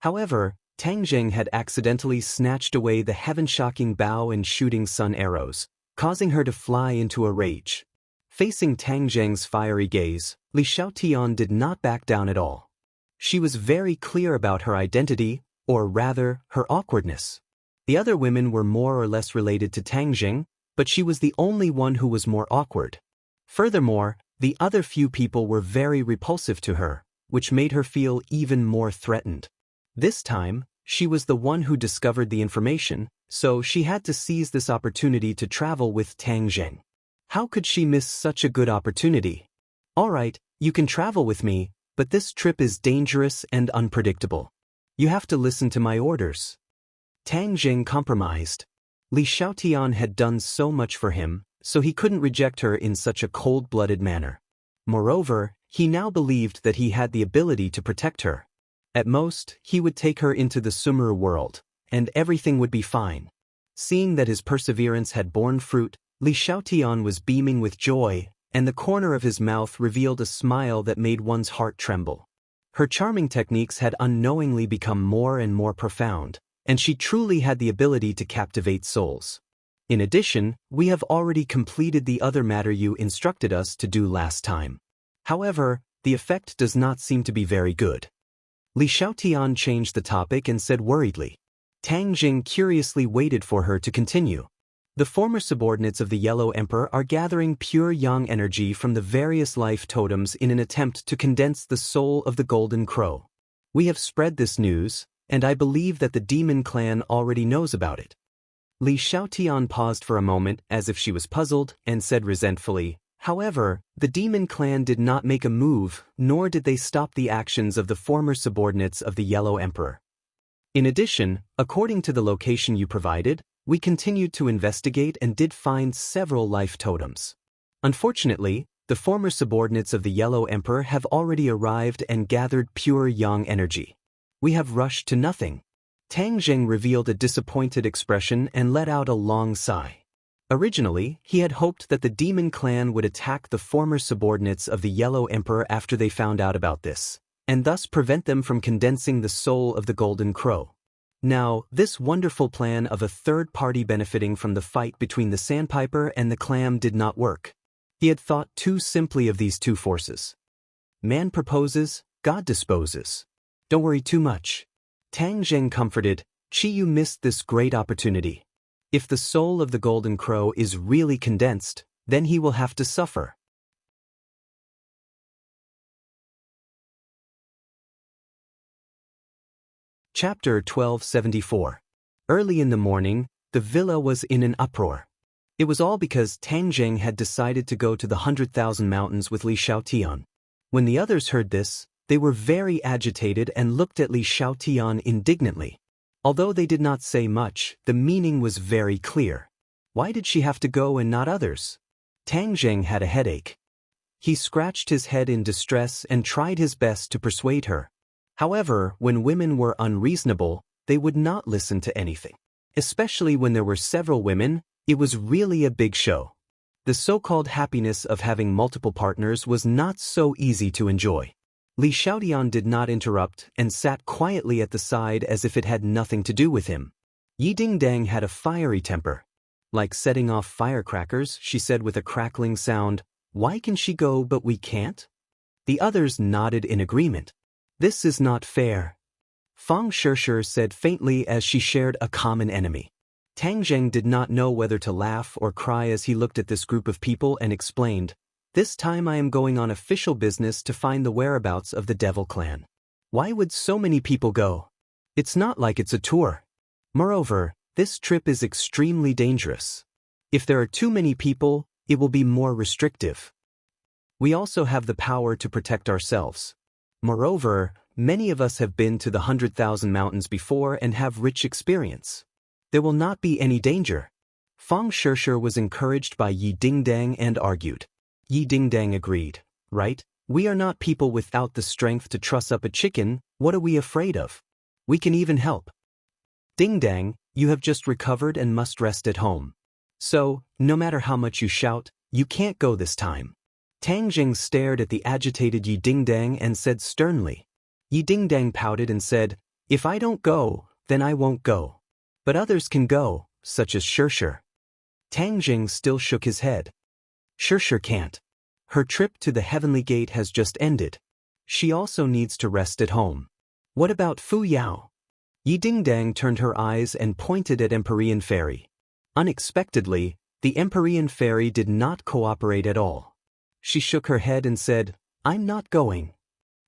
However, Tang Jing had accidentally snatched away the heaven-shocking bow and shooting sun arrows, causing her to fly into a rage. Facing Tang Jing's fiery gaze, Li Xiaotian did not back down at all. She was very clear about her identity, or rather, her awkwardness. The other women were more or less related to Tang Jing, but she was the only one who was more awkward. Furthermore, the other few people were very repulsive to her, which made her feel even more threatened. This time, she was the one who discovered the information, so she had to seize this opportunity to travel with Tang Jing. How could she miss such a good opportunity? "All right, you can travel with me, but this trip is dangerous and unpredictable. You have to listen to my orders." Tang Jing compromised. Li Xiaotian had done so much for him, so he couldn't reject her in such a cold-blooded manner. Moreover, he now believed that he had the ability to protect her. At most, he would take her into the Sumeru world, and everything would be fine. Seeing that his perseverance had borne fruit, Li Xiaotian was beaming with joy, and the corner of his mouth revealed a smile that made one's heart tremble. Her charming techniques had unknowingly become more and more profound, and she truly had the ability to captivate souls. In addition, we have already completed the other matter you instructed us to do last time. However, the effect does not seem to be very good. Li Xiaotian changed the topic and said worriedly. Tang Jing curiously waited for her to continue. "The former subordinates of the Yellow Emperor are gathering pure yang energy from the various life totems in an attempt to condense the soul of the Golden Crow. We have spread this news, and I believe that the Demon Clan already knows about it." Li Xiaotian paused for a moment as if she was puzzled and said resentfully, "However, the Demon Clan did not make a move, nor did they stop the actions of the former subordinates of the Yellow Emperor. In addition, according to the location you provided, we continued to investigate and did find several life totems. Unfortunately, the former subordinates of the Yellow Emperor have already arrived and gathered pure yang energy. We have rushed to nothing." Tang Jing revealed a disappointed expression and let out a long sigh. Originally, he had hoped that the Demon Clan would attack the former subordinates of the Yellow Emperor after they found out about this, and thus prevent them from condensing the soul of the Golden Crow. Now, this wonderful plan of a third party benefiting from the fight between the Sandpiper and the Clam did not work. He had thought too simply of these two forces. Man proposes, God disposes. Don't worry too much. Tang Jing comforted, Chi-Yu missed this great opportunity. If the soul of the Golden Crow is really condensed, then he will have to suffer. Chapter 1274. Early in the morning, the villa was in an uproar. It was all because Tang Jing had decided to go to the 100,000 mountains with Li Xiaotian. When the others heard this, they were very agitated and looked at Li Xiaotian indignantly. Although they did not say much, the meaning was very clear. Why did she have to go and not others? Tang Jing had a headache. He scratched his head in distress and tried his best to persuade her. However, when women were unreasonable, they would not listen to anything. Especially when there were several women, it was really a big show. The so-called happiness of having multiple partners was not so easy to enjoy. Li Xiaotian did not interrupt and sat quietly at the side as if it had nothing to do with him. Yi Dingdang had a fiery temper. Like setting off firecrackers, she said with a crackling sound, "Why can she go but we can't?" The others nodded in agreement. "This is not fair." Fang Shishir said faintly as she shared a common enemy. Tang Zheng did not know whether to laugh or cry as he looked at this group of people and explained, "This time I am going on official business to find the whereabouts of the Devil Clan. Why would so many people go? It's not like it's a tour. Moreover, this trip is extremely dangerous. If there are too many people, it will be more restrictive. We also have the power to protect ourselves. Moreover, many of us have been to the 100,000 mountains before and have rich experience. There will not be any danger." Fang Shishir was encouraged by Yi Dingdang and argued. Yi Dingdang agreed, "Right, we are not people without the strength to truss up a chicken, what are we afraid of? We can even help. Dingdang, you have just recovered and must rest at home. So, no matter how much you shout, you can't go this time." Tang Jing stared at the agitated Yi Dingdang and said sternly. Yi Dingdang pouted and said, "If I don't go, then I won't go. But others can go, such as Shishir." Tang Jing still shook his head. "Shishir can't. Her trip to the Heavenly Gate has just ended. She also needs to rest at home. What about Fu Yao?" Yi Dingdang turned her eyes and pointed at Empyrean Fairy. Unexpectedly, the Empyrean Fairy did not cooperate at all. She shook her head and said, "I'm not going."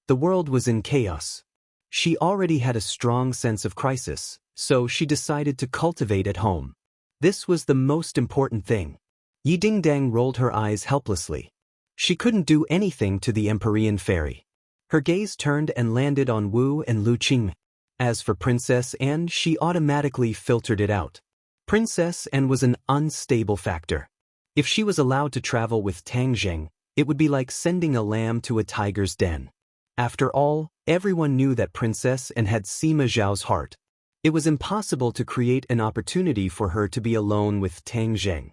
The world was in chaos. She already had a strong sense of crisis, so she decided to cultivate at home. This was the most important thing. Yi Dingdang rolled her eyes helplessly. She couldn't do anything to the Empyrean Fairy. Her gaze turned and landed on Wu and Lu Qing. As for Princess Anne, she automatically filtered it out. Princess Anne was an unstable factor. If she was allowed to travel with Tang Zheng, it would be like sending a lamb to a tiger's den. After all, everyone knew that Princess Anne had Sima Zhao's heart. It was impossible to create an opportunity for her to be alone with Tang Zheng.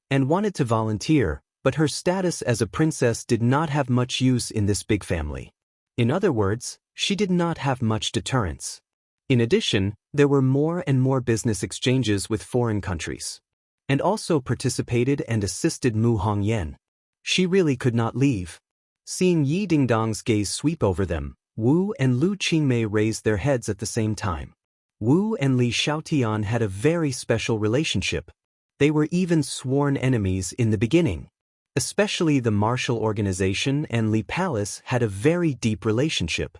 Anne wanted to volunteer, but her status as a princess did not have much use in this big family. In other words, she did not have much deterrence. In addition, there were more and more business exchanges with foreign countries. And also participated and assisted Mu Hongyan. She really could not leave. Seeing Yi Dingdang's gaze sweep over them, Wu and Lu Qingmei raised their heads at the same time. Wu and Li Xiaotian had a very special relationship. They were even sworn enemies in the beginning. Especially the martial organization and Li Palace had a very deep relationship.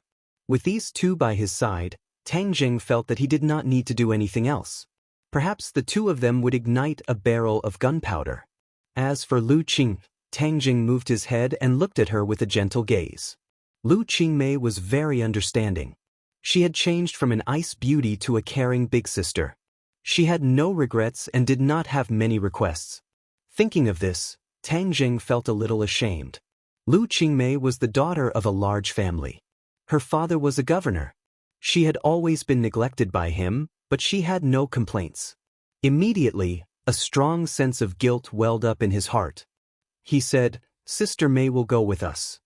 With these two by his side, Tang Jing felt that he did not need to do anything else. Perhaps the two of them would ignite a barrel of gunpowder. As for Lu Qing, Tang Jing moved his head and looked at her with a gentle gaze. Lu Qingmei was very understanding. She had changed from an ice beauty to a caring big sister. She had no regrets and did not have many requests. Thinking of this, Tang Jing felt a little ashamed. Lu Qingmei was the daughter of a large family. Her father was a governor. She had always been neglected by him, but she had no complaints. Immediately, a strong sense of guilt welled up in his heart. He said, "Sister Mei will go with us."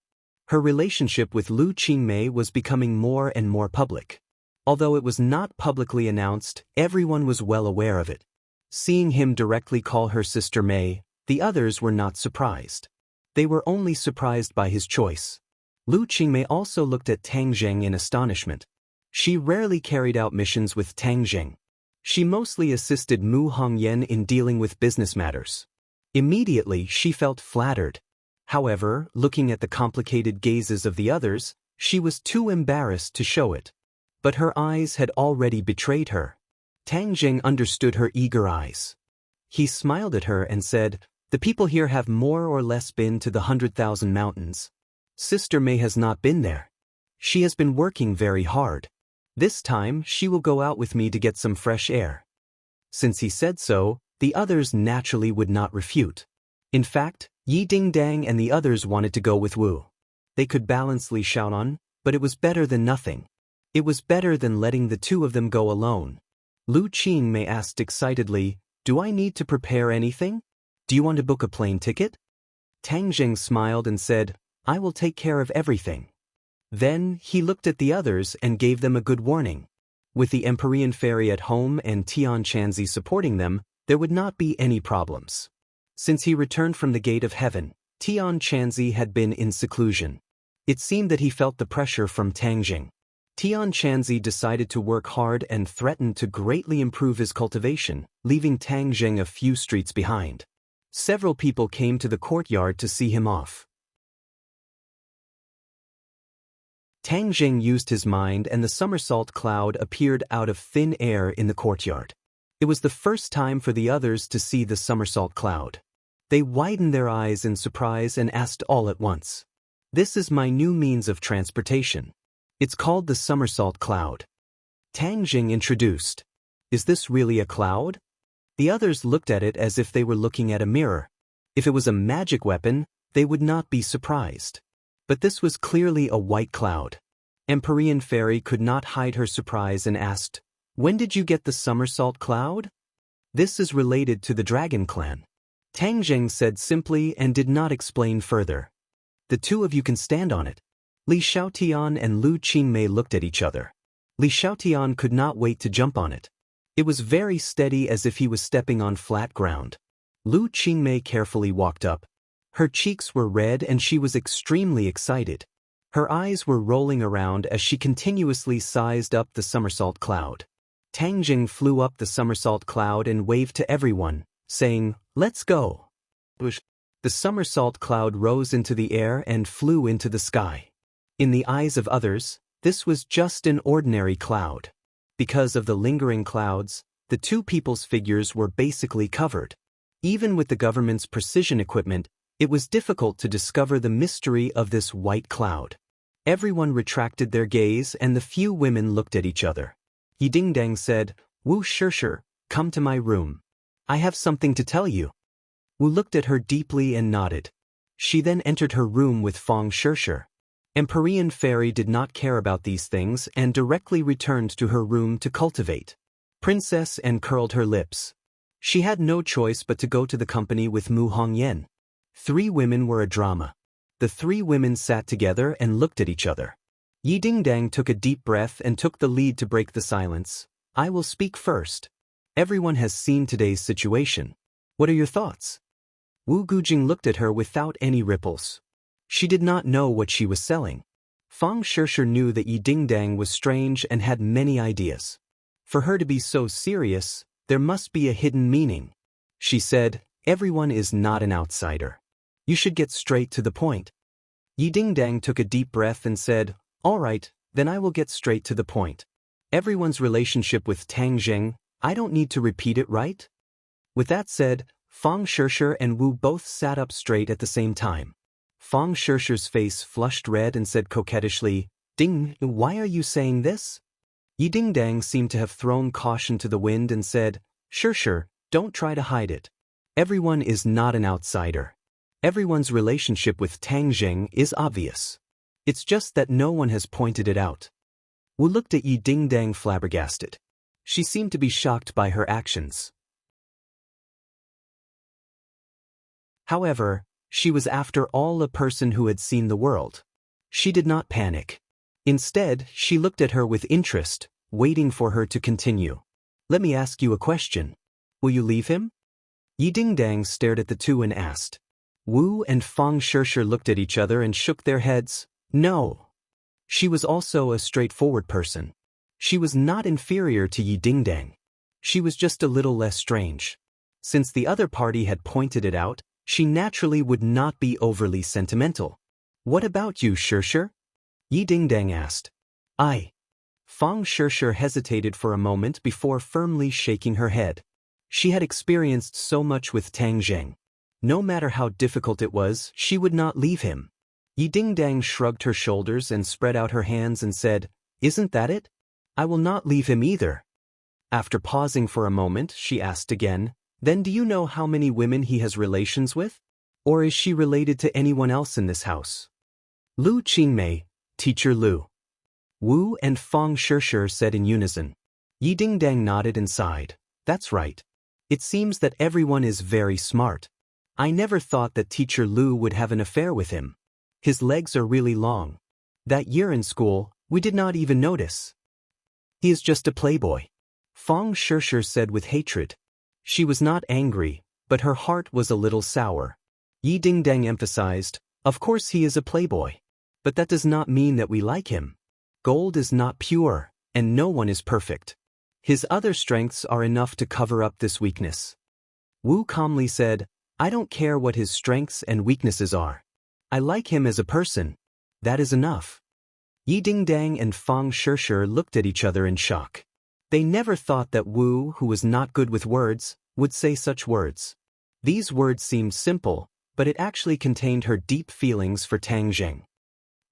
Her relationship with Lu Qingmei was becoming more and more public. Although it was not publicly announced, everyone was well aware of it. Seeing him directly call her Sister Mei, the others were not surprised. They were only surprised by his choice. Lu Qingmei also looked at Tang Zheng in astonishment. She rarely carried out missions with Tang Zheng. She mostly assisted Mu Hongyan in dealing with business matters. Immediately, she felt flattered. However, looking at the complicated gazes of the others, she was too embarrassed to show it. But her eyes had already betrayed her. Tang Zheng understood her eager eyes. He smiled at her and said, "The people here have more or less been to the 100,000 mountains. Sister Mei has not been there. She has been working very hard. This time, she will go out with me to get some fresh air." Since he said so, the others naturally would not refute. In fact, Yi Dingdang and the others wanted to go with Wu. They could balance Li Xiaonan, but it was better than nothing. It was better than letting the two of them go alone. Lu Qingmei asked excitedly, "Do I need to prepare anything? Do you want to book a plane ticket?" Tang Jing smiled and said, "I will take care of everything." Then, he looked at the others and gave them a good warning. With the Empyrean Fairy at home and Tian Chanzi supporting them, there would not be any problems. Since he returned from the Gate of Heaven, Tian Chanzi had been in seclusion. It seemed that he felt the pressure from Tang Jing. Tian Chanzi decided to work hard and threatened to greatly improve his cultivation, leaving Tang Zheng a few streets behind. Several people came to the courtyard to see him off. Tang Zheng used his mind and the somersault cloud appeared out of thin air in the courtyard. It was the first time for the others to see the somersault cloud. They widened their eyes in surprise and asked all at once, "This is my new means of transportation. It's called the somersault cloud." Tang Zheng introduced, "Is this really a cloud?" The others looked at it as if they were looking at a mirror. If it was a magic weapon, they would not be surprised. But this was clearly a white cloud. Empyrean Fairy could not hide her surprise and asked, "When did you get the somersault cloud?" "This is related to the Dragon Clan," Tang Zheng said simply and did not explain further. "The two of you can stand on it." Li Xiaotian and Lu Qingmei looked at each other. Li Xiaotian could not wait to jump on it. It was very steady as if he was stepping on flat ground. Lu Qingmei carefully walked up. Her cheeks were red and she was extremely excited. Her eyes were rolling around as she continuously sized up the somersault cloud. Tang Zheng flew up the somersault cloud and waved to everyone, saying, "Let's go." The somersault cloud rose into the air and flew into the sky. In the eyes of others, this was just an ordinary cloud. Because of the lingering clouds, the two people's figures were basically covered. Even with the government's precision equipment, it was difficult to discover the mystery of this white cloud. Everyone retracted their gaze and the few women looked at each other. Yi Dingdang said, "Wu Shishir, come to my room. I have something to tell you." Wu looked at her deeply and nodded. She then entered her room with Fang Shishir. Empyrean Fairy did not care about these things and directly returned to her room to cultivate. Princess and curled her lips. She had no choice but to go to the company with Mu Hongyan. 3 women were a drama. The 3 women sat together and looked at each other. Yi Dingdang took a deep breath and took the lead to break the silence. "I will speak first. Everyone has seen today's situation. What are your thoughts?" Wu Gujing looked at her without any ripples. She did not know what she was selling. Fang Shishir knew that Yi Dingdang was strange and had many ideas. For her to be so serious, there must be a hidden meaning. She said, "Everyone is not an outsider. You should get straight to the point." Yi Dingdang took a deep breath and said, "All right, then I will get straight to the point. Everyone's relationship with Tang Zheng, I don't need to repeat it, right?" With that said, Fang Shishir and Wu both sat up straight at the same time. Fang Shishir's face flushed red and said coquettishly, "Ding, why are you saying this?" Yi Dingdang seemed to have thrown caution to the wind and said, "Shishir, don't try to hide it. Everyone is not an outsider. Everyone's relationship with Tang Zheng is obvious. It's just that no one has pointed it out." Wu looked at Yi Dingdang flabbergasted. She seemed to be shocked by her actions. However, she was after all a person who had seen the world. She did not panic. Instead, she looked at her with interest, waiting for her to continue. "Let me ask you a question. Will you leave him?" Yi Dingdang stared at the two and asked. Wu and Fang Shishir looked at each other and shook their heads. No. She was also a straightforward person. She was not inferior to Yi Dingdang. She was just a little less strange. Since the other party had pointed it out, she naturally would not be overly sentimental. "What about you, Shishir?" Yi Dingdang asked. Fang Shishir hesitated for a moment before firmly shaking her head. She had experienced so much with Tang Zheng. No matter how difficult it was, she would not leave him. Yi Dingdang shrugged her shoulders and spread out her hands and said, "Isn't that it? I will not leave him either." After pausing for a moment, she asked again, "Then do you know how many women he has relations with? Or is she related to anyone else in this house?" Lu Qingmei, Teacher Lu. Wu and Fang Shishir said in unison. Yi Dingdang nodded and sighed. "That's right. It seems that everyone is very smart. I never thought that Teacher Lu would have an affair with him. His legs are really long. That year in school, we did not even notice. He is just a playboy." Fang Shishir said with hatred. She was not angry, but her heart was a little sour. Yi Dingdang emphasized, "Of course he is a playboy. But that does not mean that we like him. Gold is not pure, and no one is perfect. His other strengths are enough to cover up this weakness. Wu calmly said, I don't care what his strengths and weaknesses are. I like him as a person. That is enough. Yi Dingdang and Fang Shishir looked at each other in shock. They never thought that Wu, who was not good with words, would say such words. These words seemed simple, but it actually contained her deep feelings for Tang Zheng.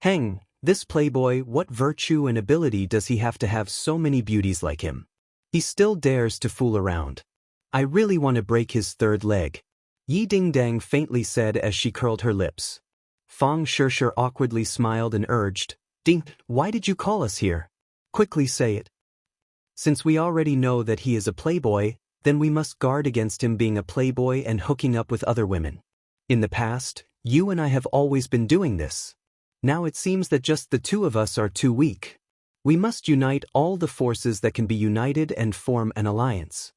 Heng, this playboy, what virtue and ability does he have to have so many beauties like him? He still dares to fool around. I really want to break his third leg. Yi Dingdang faintly said as she curled her lips. Fang Shishir awkwardly smiled and urged, Ding, why did you call us here? Quickly say it. Since we already know that he is a playboy, then we must guard against him being a playboy and hooking up with other women. In the past, you and I have always been doing this. Now it seems that just the two of us are too weak. We must unite all the forces that can be united and form an alliance.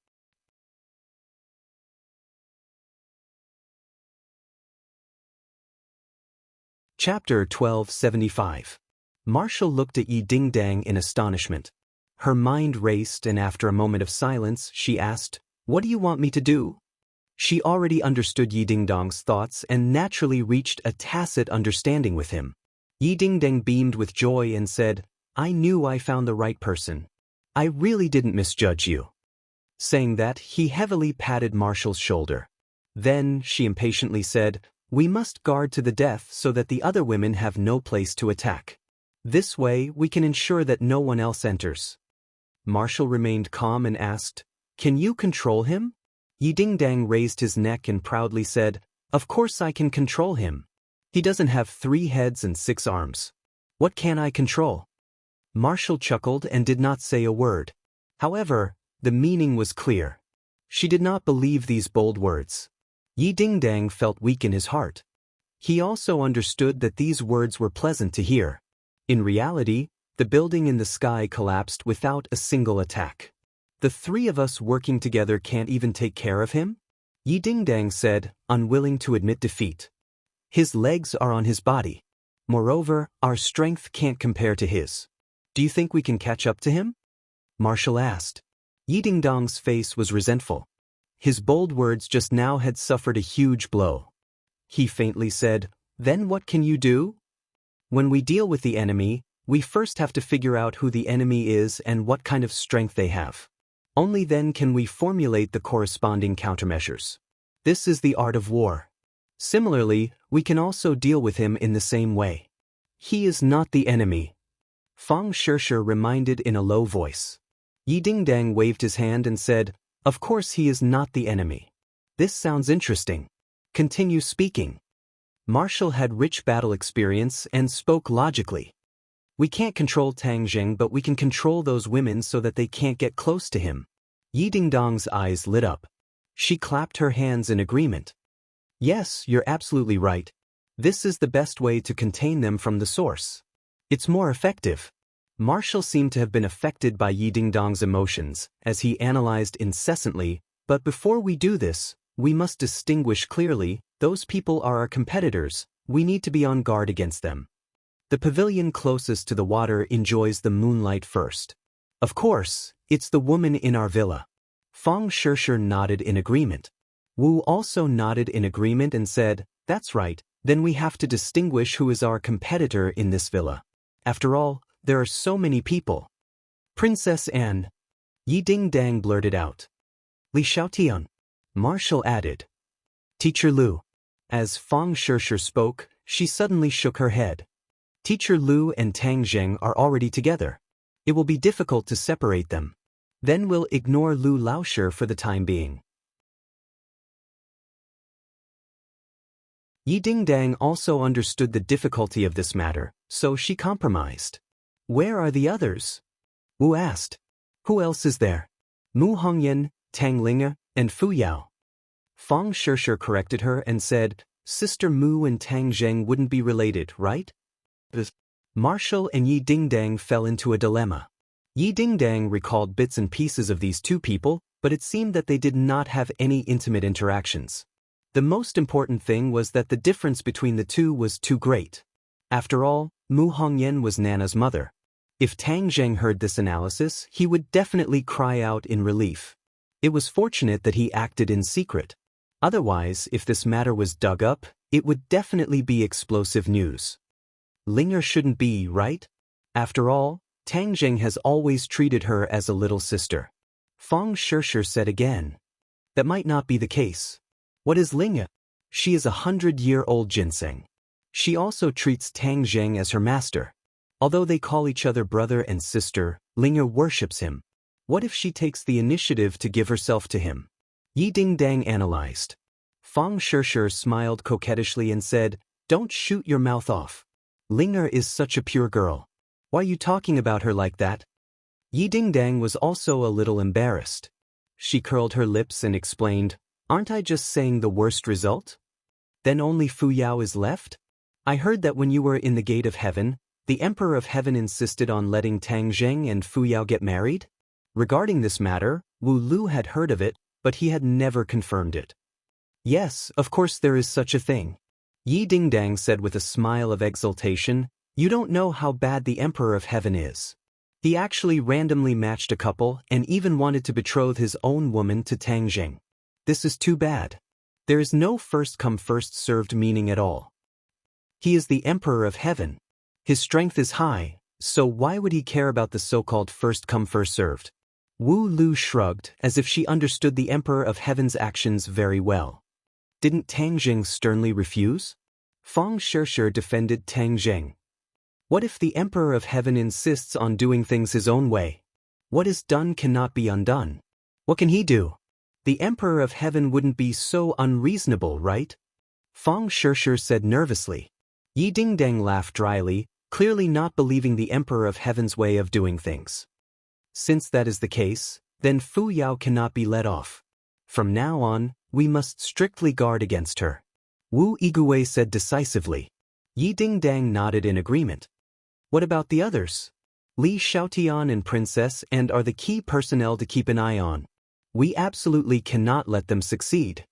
Chapter 1275. Marshall looked at Yi Dingdang in astonishment. Her mind raced, and after a moment of silence, she asked, What do you want me to do? She already understood Yi Dingdang's thoughts and naturally reached a tacit understanding with him. Yi Dingdang beamed with joy and said, I knew I found the right person. I really didn't misjudge you. Saying that, he heavily patted Marshall's shoulder. Then, she impatiently said, We must guard to the death so that the other women have no place to attack. This way, we can ensure that no one else enters. Marshall remained calm and asked, Can you control him? Yi Dingdang raised his neck and proudly said, Of course I can control him. He doesn't have 3 heads and 6 arms. What can I control? Marshall chuckled and did not say a word. However, the meaning was clear. She did not believe these bold words. Yi Dingdang felt weak in his heart. He also understood that these words were pleasant to hear. In reality, the building in the sky collapsed without a single attack. The 3 of us working together can't even take care of him? Yi Dingdang said, unwilling to admit defeat. His legs are on his body. Moreover, our strength can't compare to his. Do you think we can catch up to him? Marshall asked. Yi Dingdang's face was resentful. His bold words just now had suffered a huge blow. He faintly said, Then what can you do? When we deal with the enemy, we first have to figure out who the enemy is and what kind of strength they have. Only then can we formulate the corresponding countermeasures. This is the art of war. Similarly, we can also deal with him in the same way. He is not the enemy. Fang Shishir reminded in a low voice. Yi Dingdang waved his hand and said, Of course he is not the enemy. This sounds interesting. Continue speaking. Marshall had rich battle experience and spoke logically. We can't control Tang Zheng, but we can control those women so that they can't get close to him. Yi Dingdang's eyes lit up. She clapped her hands in agreement. Yes, you're absolutely right. This is the best way to contain them from the source. It's more effective. Marshall seemed to have been affected by Yi Dingdang's emotions, as he analyzed incessantly, but before we do this, we must distinguish clearly, those people are our competitors, we need to be on guard against them. The pavilion closest to the water enjoys the moonlight first. Of course, it's the woman in our villa. Fang Shishir nodded in agreement. Wu also nodded in agreement and said, That's right, then we have to distinguish who is our competitor in this villa. After all, there are so many people. Princess Anne. Yi Dingdang blurted out. Li Xiaotian. Marshall added. Teacher Lu. As Fang Shishir spoke, she suddenly shook her head. Teacher Lu and Tang Zheng are already together. It will be difficult to separate them. Then we'll ignore Lu Laoshi for the time being. Yi Dingdang also understood the difficulty of this matter, so she compromised. Where are the others? Wu asked. Who else is there? Mu Hongyan, Tang Linge, and Fu Yao. Fang Shishir corrected her and said, Sister Mu and Tang Zheng wouldn't be related, right? Marshall and Yi Dingdang fell into a dilemma. Yi Dingdang recalled bits and pieces of these 2 people, but it seemed that they did not have any intimate interactions. The most important thing was that the difference between the 2 was too great. After all, Mu Hongyan was Nana's mother. If Tang Zheng heard this analysis, he would definitely cry out in relief. It was fortunate that he acted in secret. Otherwise, if this matter was dug up, it would definitely be explosive news. Linger shouldn't be, right? After all, Tang Zheng has always treated her as a little sister. Fang Shishir said again. That might not be the case. What is Linger? She is 100-year-old ginseng. She also treats Tang Zheng as her master. Although they call each other brother and sister, Linger worships him. What if she takes the initiative to give herself to him? Yi Dingdang analyzed. Fang Shishir smiled coquettishly and said, "Don't shoot your mouth off. Linger is such a pure girl. Why are you talking about her like that?" Yi Dingdang was also a little embarrassed. She curled her lips and explained, "Aren't I just saying the worst result? Then only Fu Yao is left? I heard that when you were in the gate of heaven, the Emperor of Heaven insisted on letting Tang Zheng and Fu Yao get married?" Regarding this matter, Wu Lu had heard of it, but he had never confirmed it. "Yes, of course there is such a thing," Yi Dingdang said with a smile of exultation. "You don't know how bad the Emperor of Heaven is. He actually randomly matched a couple and even wanted to betroth his own woman to Tang Zheng. This is too bad. There is no first-come first-served meaning at all. He is the Emperor of Heaven. His strength is high, so why would he care about the so-called first-come first-served?" Wu Lu shrugged as if she understood the Emperor of Heaven's actions very well. Didn't Tang Zheng sternly refuse? Fang Shishir defended Tang Zheng. What if the Emperor of Heaven insists on doing things his own way? What is done cannot be undone. What can he do? The Emperor of Heaven wouldn't be so unreasonable, right? Fang Shishir said nervously. Yi Dingdang laughed dryly, clearly not believing the Emperor of Heaven's way of doing things. Since that is the case, then Fu Yao cannot be let off. From now on, we must strictly guard against her. Wu Igui said decisively. Yi Dingdang nodded in agreement. What about the others? Li Xiaotian and Princess and are the key personnel to keep an eye on. We absolutely cannot let them succeed.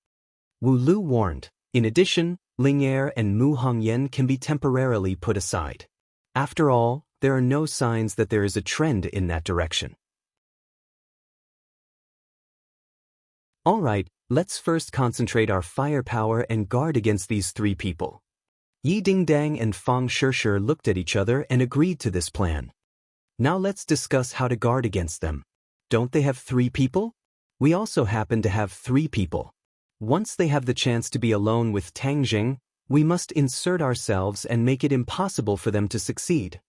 Wu Lu warned. In addition, Ling Er and Mu Hongyan can be temporarily put aside. After all, there are no signs that there is a trend in that direction. Alright, let's first concentrate our firepower and guard against these three people. Yi Dingdang and Fang Shishir looked at each other and agreed to this plan. Now let's discuss how to guard against them. Don't they have 3 people? We also happen to have 3 people. Once they have the chance to be alone with Tang Zheng, we must insert ourselves and make it impossible for them to succeed.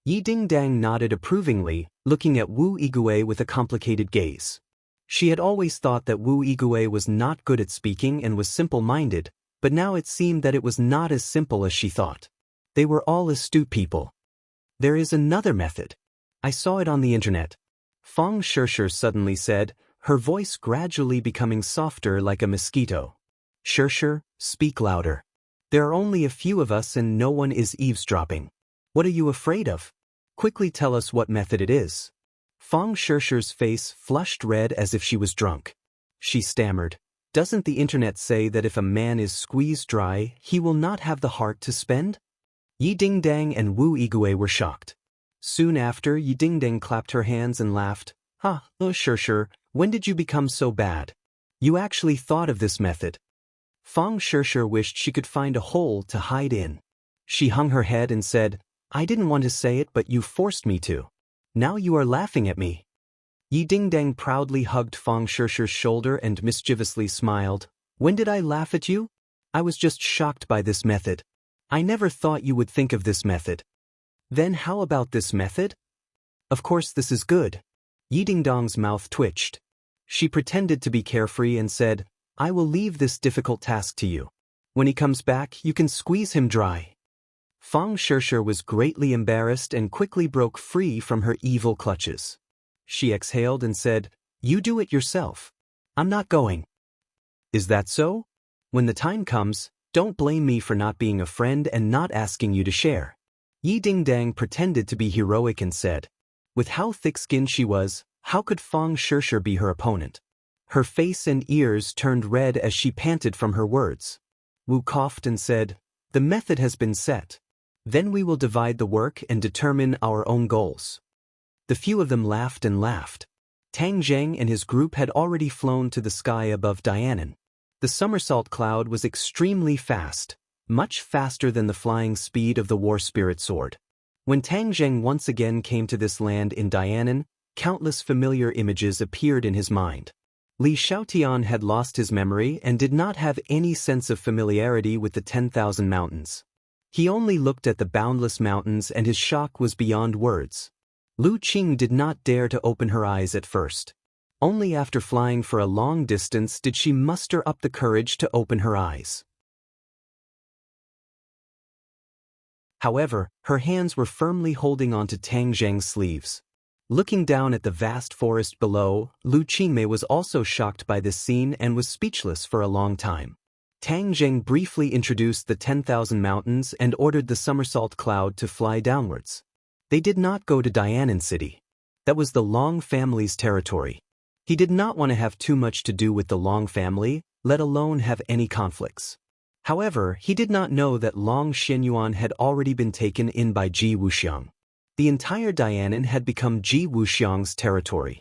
Yi Dingdang nodded approvingly, looking at Wu Igui with a complicated gaze. She had always thought that Wu Igui was not good at speaking and was simple-minded, but now it seemed that it was not as simple as she thought. They were all astute people. There is another method. I saw it on the internet. Fang Shishir suddenly said, her voice gradually becoming softer like a mosquito. Shishir, speak louder. There are only a few of us and no one is eavesdropping. What are you afraid of? Quickly tell us what method it is. Fang Shishir's face flushed red as if she was drunk. She stammered. Doesn't the internet say that if a man is squeezed dry, he will not have the heart to spend? Yi Dingdang and Wu Igui were shocked. Soon after, Yi Dingdang clapped her hands and laughed. Ha, Shishir, when did you become so bad? You actually thought of this method. Fang Shishir wished she could find a hole to hide in. She hung her head and said, I didn't want to say it, but you forced me to. Now you are laughing at me. Yi Dingdang proudly hugged Fang Shishir's shoulder and mischievously smiled. When did I laugh at you? I was just shocked by this method. I never thought you would think of this method. Then how about this method? Of course this is good. Yi Dingdang's mouth twitched. She pretended to be carefree and said, I will leave this difficult task to you. When he comes back, you can squeeze him dry. Fang Shishir was greatly embarrassed and quickly broke free from her evil clutches. She exhaled and said, You do it yourself. I'm not going. Is that so? When the time comes, don't blame me for not being a friend and not asking you to share. Yi Dingdang pretended to be heroic and said. With how thick-skinned she was, how could Fang Shishir be her opponent? Her face and ears turned red as she panted from her words. Wu coughed and said, The method has been set. Then we will divide the work and determine our own goals. The few of them laughed and laughed. Tang Zheng and his group had already flown to the sky above Dianan. The somersault cloud was extremely fast, much faster than the flying speed of the war spirit sword. When Tang Zheng once again came to this land in Dianan, countless familiar images appeared in his mind. Li Xiaotian had lost his memory and did not have any sense of familiarity with the 10,000 mountains. He only looked at the boundless mountains and his shock was beyond words. Lu Qing did not dare to open her eyes at first. Only after flying for a long distance did she muster up the courage to open her eyes. However, her hands were firmly holding onto Tang Zheng's sleeves. Looking down at the vast forest below, Lu Qingmei was also shocked by this scene and was speechless for a long time. Tang Zheng briefly introduced the 10,000 mountains and ordered the somersault cloud to fly downwards. They did not go to Dianan City. That was the Long family's territory. He did not want to have too much to do with the Long family, let alone have any conflicts. However, he did not know that Long Xianyuan had already been taken in by Ji Wuxiang. The entire Dianan had become Ji Wuxiang's territory.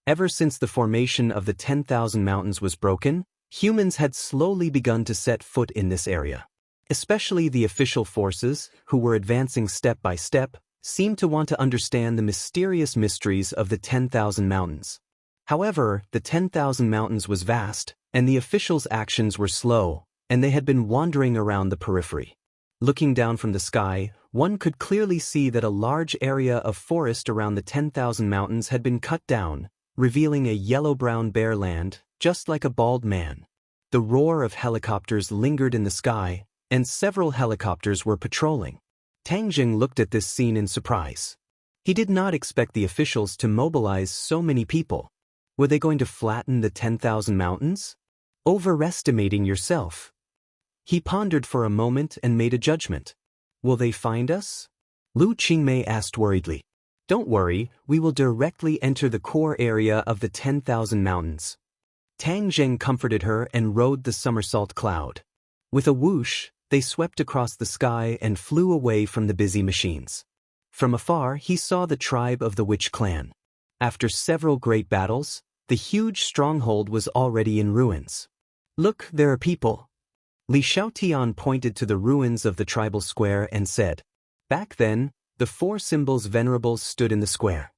Ever since the formation of the 10,000 mountains was broken, humans had slowly begun to set foot in this area. Especially the official forces, who were advancing step by step, seemed to want to understand the mysterious mysteries of the 10,000 mountains. However, the 10,000 mountains was vast, and the officials' actions were slow, and they had been wandering around the periphery. Looking down from the sky, one could clearly see that a large area of forest around the 10,000 mountains had been cut down, revealing a yellow-brown bare land, just like a bald man. The roar of helicopters lingered in the sky, and several helicopters were patrolling. Tang Zheng looked at this scene in surprise. He did not expect the officials to mobilize so many people. Were they going to flatten the 10,000 mountains? Overestimating yourself. He pondered for a moment and made a judgment. Will they find us? Lu Qingmei asked worriedly. Don't worry, we will directly enter the core area of the 10,000 mountains. Tang Zheng comforted her and rode the somersault cloud. With a whoosh, they swept across the sky and flew away from the busy machines. From afar, he saw the tribe of the Witch clan. After several great battles, the huge stronghold was already in ruins. Look, there are people. Li Xiaotian pointed to the ruins of the tribal square and said, back then, the four symbols venerables stood in the square.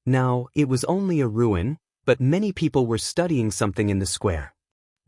Now, it was only a ruin, but many people were studying something in the square.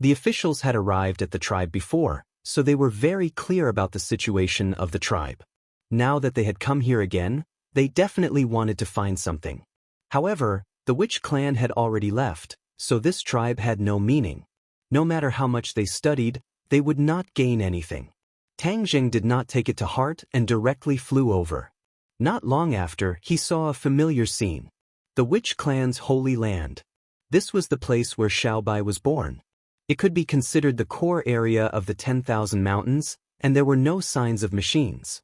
The officials had arrived at the tribe before, so they were very clear about the situation of the tribe. Now that they had come here again, they definitely wanted to find something. However, the Witch clan had already left, so this tribe had no meaning. No matter how much they studied, they would not gain anything. Tang Zheng did not take it to heart and directly flew over. Not long after, he saw a familiar scene. The Witch clan's holy land. This was the place where Xiaobai was born. It could be considered the core area of the 10,000 mountains, and there were no signs of machines.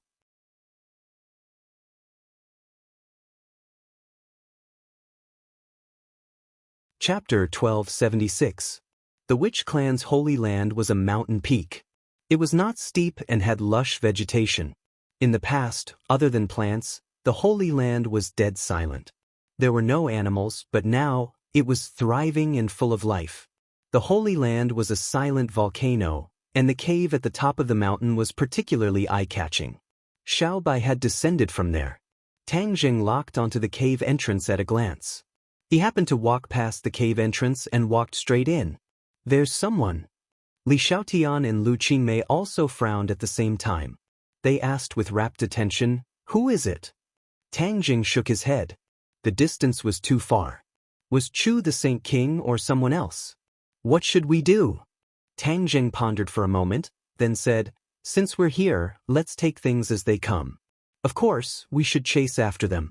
Chapter 1276. The Witch clan's holy land was a mountain peak. It was not steep and had lush vegetation. In the past, other than plants, the holy land was dead silent. There were no animals, but now, it was thriving and full of life. The Holy Land was a silent volcano, and the cave at the top of the mountain was particularly eye-catching. Xiaobai had descended from there. Tang Zheng locked onto the cave entrance at a glance. He happened to walk past the cave entrance and walked straight in. There's someone. Li Xiaotian and Lu Qingmei also frowned at the same time. They asked with rapt attention, who is it? Tang Zheng shook his head. The distance was too far. Was Chu the Saint King or someone else? What should we do? Tang Zheng pondered for a moment, then said, since we're here, let's take things as they come. Of course, we should chase after them.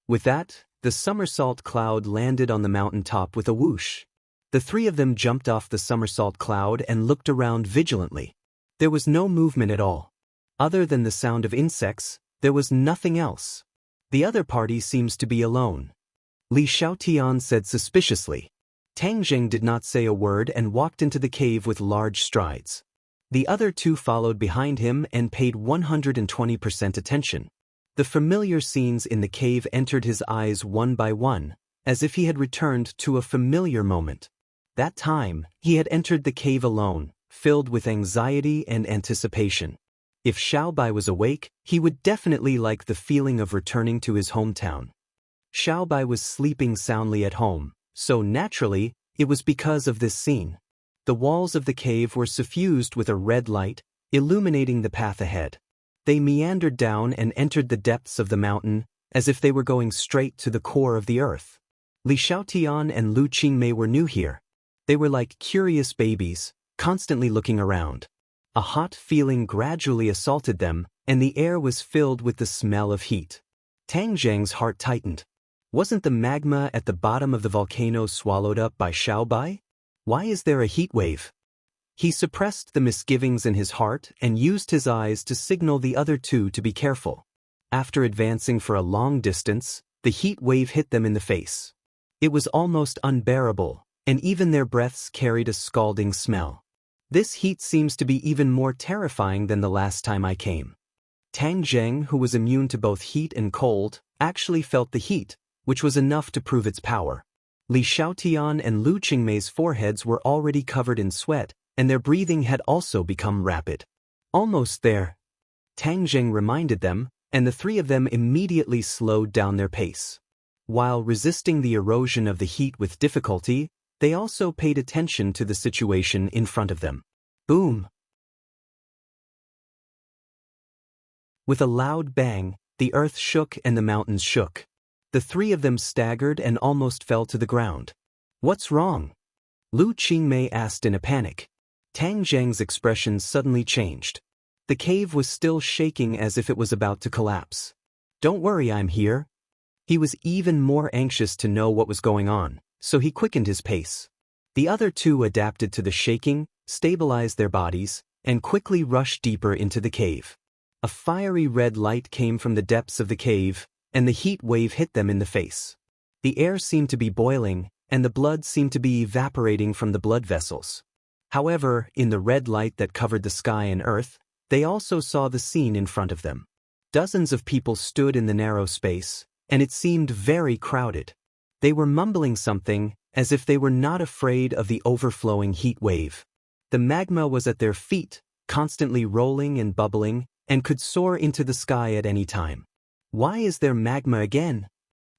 With that, the somersault cloud landed on the mountain top with a whoosh. The three of them jumped off the somersault cloud and looked around vigilantly. There was no movement at all. Other than the sound of insects, there was nothing else. The other party seems to be alone. Li Xiaotian said suspiciously. Tang Zheng did not say a word and walked into the cave with large strides. The other two followed behind him and paid 120% attention. The familiar scenes in the cave entered his eyes one by one, as if he had returned to a familiar moment. That time, he had entered the cave alone, filled with anxiety and anticipation. If Xiaobai was awake, he would definitely like the feeling of returning to his hometown. Xiaobai was sleeping soundly at home, so naturally, it was because of this scene. The walls of the cave were suffused with a red light, illuminating the path ahead. They meandered down and entered the depths of the mountain, as if they were going straight to the core of the earth. Li Xiaotian and Lu Qingmei were new here. They were like curious babies, constantly looking around. A hot feeling gradually assaulted them, and the air was filled with the smell of heat. Tang Zheng's heart tightened. Wasn't the magma at the bottom of the volcano swallowed up by Xiaobai? Why is there a heat wave? He suppressed the misgivings in his heart and used his eyes to signal the other two to be careful. After advancing for a long distance, the heat wave hit them in the face. It was almost unbearable, and even their breaths carried a scalding smell. This heat seems to be even more terrifying than the last time I came. Tang Zheng, who was immune to both heat and cold, actually felt the heat, which was enough to prove its power. Li Xiaotian and Lu Qingmei's foreheads were already covered in sweat, and their breathing had also become rapid. Almost there. Tang Zheng reminded them, and the three of them immediately slowed down their pace. While resisting the erosion of the heat with difficulty, they also paid attention to the situation in front of them. Boom! With a loud bang, the earth shook and the mountains shook. The three of them staggered and almost fell to the ground. What's wrong? Lu Qingmei asked in a panic. Tang Zheng's expression suddenly changed. The cave was still shaking as if it was about to collapse. Don't worry, I'm here. He was even more anxious to know what was going on, so he quickened his pace. The other two adapted to the shaking, stabilized their bodies, and quickly rushed deeper into the cave. A fiery red light came from the depths of the cave, and the heat wave hit them in the face. The air seemed to be boiling, and the blood seemed to be evaporating from the blood vessels. However, in the red light that covered the sky and earth, they also saw the scene in front of them. Dozens of people stood in the narrow space, and it seemed very crowded. They were mumbling something, as if they were not afraid of the overflowing heat wave. The magma was at their feet, constantly rolling and bubbling, and could soar into the sky at any time. Why is there magma again?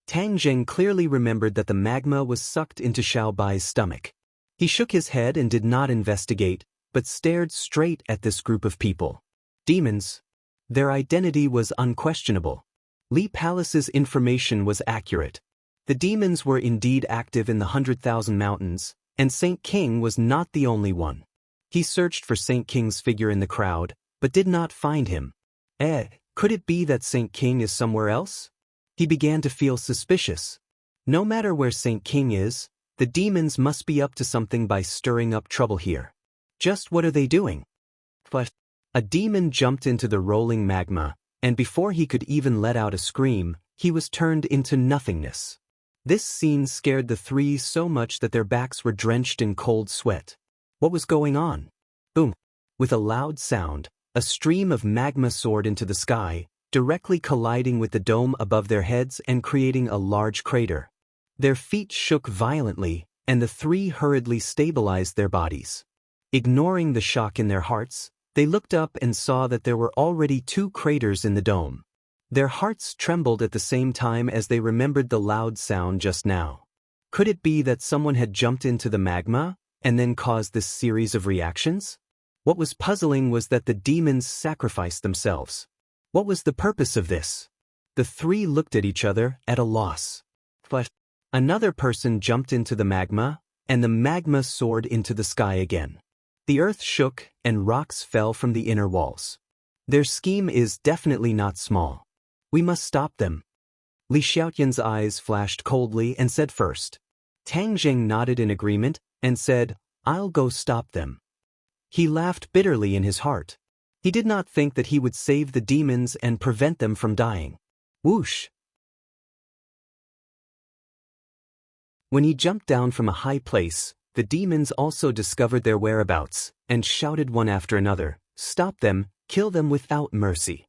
Tang Zheng clearly remembered that the magma was sucked into Xiaobai's stomach. He shook his head and did not investigate, but stared straight at this group of people. Demons. Their identity was unquestionable. Li Palace's information was accurate. The demons were indeed active in the 100,000 mountains, and Saint King was not the only one. He searched for Saint King's figure in the crowd, but did not find him. Could it be that Saint King is somewhere else? He began to feel suspicious. No matter where Saint King is, the demons must be up to something by stirring up trouble here. Just what are they doing? But a demon jumped into the rolling magma, and before he could even let out a scream, he was turned into nothingness. This scene scared the three so much that their backs were drenched in cold sweat. What was going on? Boom! With a loud sound, a stream of magma soared into the sky, directly colliding with the dome above their heads and creating a large crater. Their feet shook violently, and the three hurriedly stabilized their bodies. Ignoring the shock in their hearts, they looked up and saw that there were already 2 craters in the dome. Their hearts trembled at the same time as they remembered the loud sound just now. Could it be that someone had jumped into the magma, and then caused this series of reactions? What was puzzling was that the demons sacrificed themselves. What was the purpose of this? The three looked at each other, at a loss. But another person jumped into the magma, and the magma soared into the sky again. The earth shook, and rocks fell from the inner walls. Their scheme is definitely not small. We must stop them. Li Xiaotian's eyes flashed coldly and said first. Tang Zheng nodded in agreement and said, I'll go stop them. He laughed bitterly in his heart. He did not think that he would save the demons and prevent them from dying. Whoosh! When he jumped down from a high place, the demons also discovered their whereabouts, and shouted one after another, "Stop them, kill them without mercy."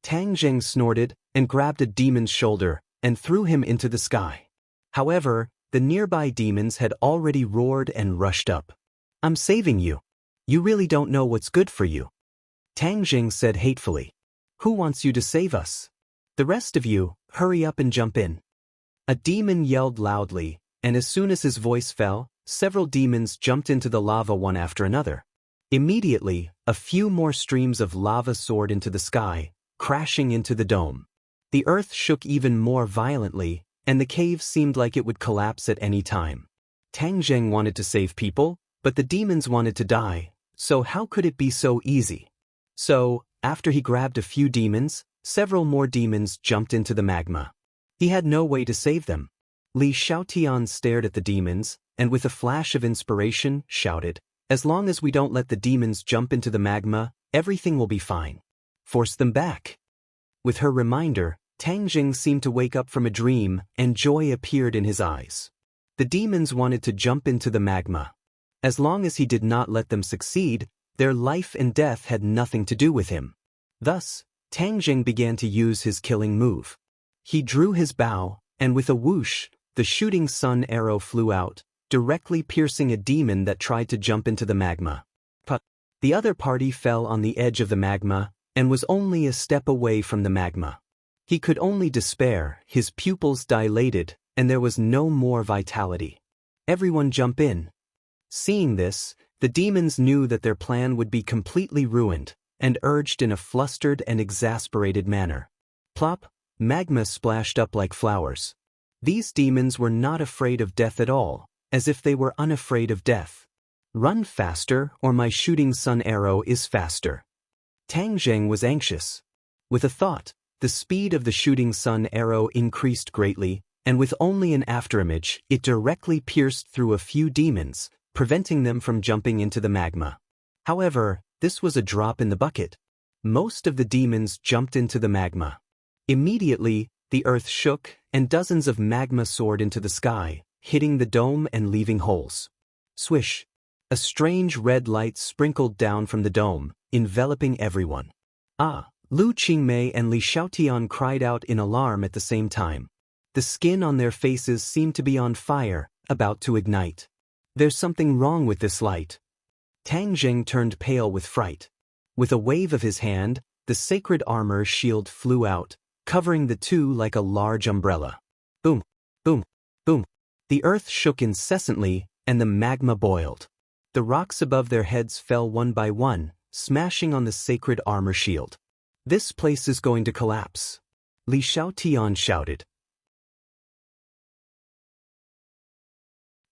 Tang Zheng snorted, and grabbed a demon's shoulder, and threw him into the sky. However, the nearby demons had already roared and rushed up. "I'm saving you. You really don't know what's good for you," Tang Zheng said hatefully. "Who wants you to save us? The rest of you, hurry up and jump in." A demon yelled loudly, and as soon as his voice fell, several demons jumped into the lava one after another. Immediately, a few more streams of lava soared into the sky, crashing into the dome. The earth shook even more violently, and the cave seemed like it would collapse at any time. Tang Zheng wanted to save people, but the demons wanted to die, so how could it be so easy? So, after he grabbed a few demons, several more demons jumped into the magma. He had no way to save them. Li Xiaotian stared at the demons, and with a flash of inspiration, shouted, "As long as we don't let the demons jump into the magma, everything will be fine. Force them back." With her reminder, Tang Zheng seemed to wake up from a dream, and joy appeared in his eyes. The demons wanted to jump into the magma. As long as he did not let them succeed, their life and death had nothing to do with him. Thus, Tang Zheng began to use his killing move. He drew his bow, and with a whoosh, the shooting sun arrow flew out, directly piercing a demon that tried to jump into the magma. But the other party fell on the edge of the magma, and was only a step away from the magma. He could only despair, his pupils dilated, and there was no more vitality. "Everyone jump in." Seeing this, the demons knew that their plan would be completely ruined, and urged in a flustered and exasperated manner. Plop, magma splashed up like flowers. These demons were not afraid of death at all, as if they were unafraid of death. "Run faster, or my shooting sun arrow is faster." Tang Zheng was anxious. With a thought, the speed of the shooting sun arrow increased greatly, and with only an afterimage, it directly pierced through a few demons, preventing them from jumping into the magma. However, this was a drop in the bucket. Most of the demons jumped into the magma. Immediately, the earth shook, and dozens of magma soared into the sky, hitting the dome and leaving holes. Swish! A strange red light sprinkled down from the dome, enveloping everyone. "Ah!" Lu Qingmei and Li Xiaotian cried out in alarm at the same time. The skin on their faces seemed to be on fire, about to ignite. "There's something wrong with this light." Tang Zheng turned pale with fright. With a wave of his hand, the sacred armor shield flew out, covering the two like a large umbrella. Boom! Boom! Boom! The earth shook incessantly, and the magma boiled. The rocks above their heads fell one by one, smashing on the sacred armor shield. "This place is going to collapse," Li Xiaotian shouted.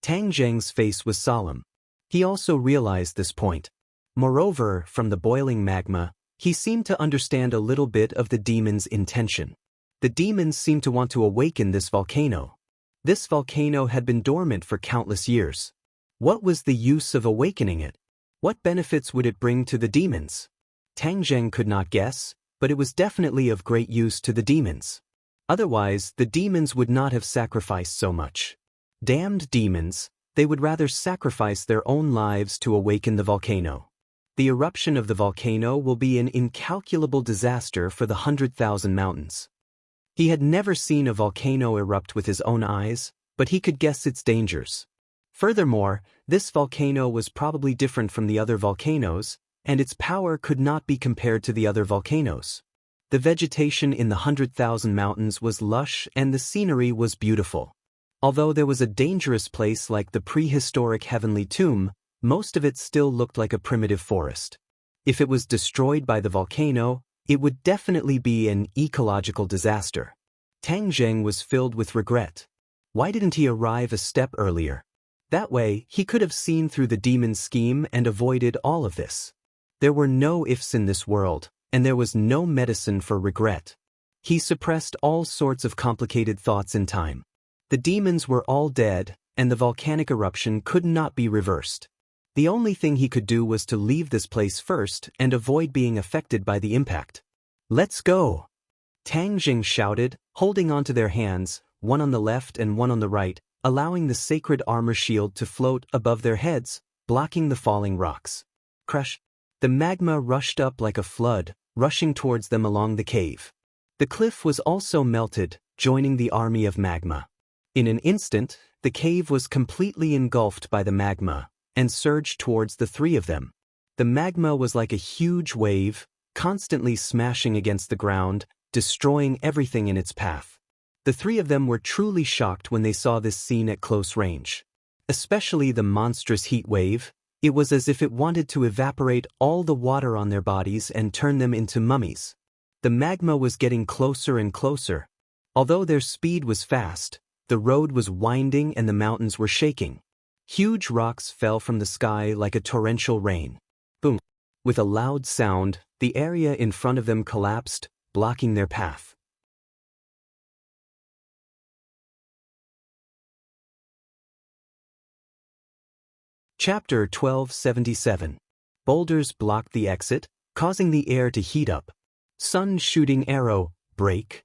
Tang Zheng's face was solemn. He also realized this point. Moreover, from the boiling magma, he seemed to understand a little bit of the demon's intention. The demons seemed to want to awaken this volcano. This volcano had been dormant for countless years. What was the use of awakening it? What benefits would it bring to the demons? Tang Zheng could not guess, but it was definitely of great use to the demons. Otherwise, the demons would not have sacrificed so much. Damned demons, they would rather sacrifice their own lives to awaken the volcano. The eruption of the volcano will be an incalculable disaster for the 100,000 mountains. He had never seen a volcano erupt with his own eyes, but he could guess its dangers. Furthermore, this volcano was probably different from the other volcanoes, and its power could not be compared to the other volcanoes. The vegetation in the 100,000 mountains was lush and the scenery was beautiful. Although there was a dangerous place like the prehistoric heavenly tomb, most of it still looked like a primitive forest. If it was destroyed by the volcano, it would definitely be an ecological disaster. Tang Zheng was filled with regret. Why didn't he arrive a step earlier? That way, he could have seen through the demon's scheme and avoided all of this. There were no ifs in this world, and there was no medicine for regret. He suppressed all sorts of complicated thoughts in time. The demons were all dead, and the volcanic eruption could not be reversed. The only thing he could do was to leave this place first and avoid being affected by the impact. "Let's go!" Tang Zheng shouted, holding onto their hands, one on the left and one on the right, allowing the sacred armor shield to float above their heads, blocking the falling rocks. Crash! The magma rushed up like a flood, rushing towards them along the cave. The cliff was also melted, joining the army of magma. In an instant, the cave was completely engulfed by the magma, and surged towards the three of them. The magma was like a huge wave, constantly smashing against the ground, destroying everything in its path. The three of them were truly shocked when they saw this scene at close range. Especially the monstrous heat wave. It was as if it wanted to evaporate all the water on their bodies and turn them into mummies. The magma was getting closer and closer. Although their speed was fast, the road was winding and the mountains were shaking. Huge rocks fell from the sky like a torrential rain. Boom! With a loud sound, the area in front of them collapsed, blocking their path. Chapter 1277. Boulders blocked the exit, causing the air to heat up. Sun shooting arrow, break.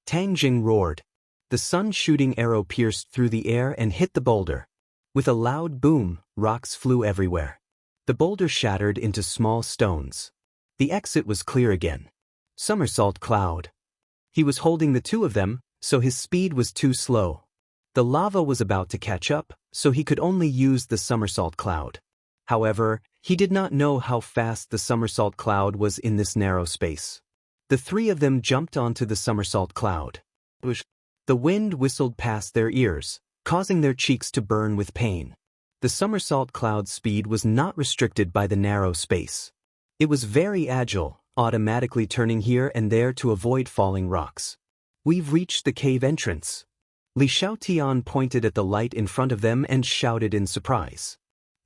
Tang Jing roared. The sun shooting arrow pierced through the air and hit the boulder. With a loud boom, rocks flew everywhere. The boulder shattered into small stones. The exit was clear again. Somersault cloud. He was holding the two of them, so his speed was too slow. The lava was about to catch up, so he could only use the somersault cloud. However, he did not know how fast the somersault cloud was in this narrow space. The three of them jumped onto the somersault cloud. The wind whistled past their ears, causing their cheeks to burn with pain. The somersault cloud's speed was not restricted by the narrow space. It was very agile, automatically turning here and there to avoid falling rocks. We've reached the cave entrance. Li Xiaotian pointed at the light in front of them and shouted in surprise.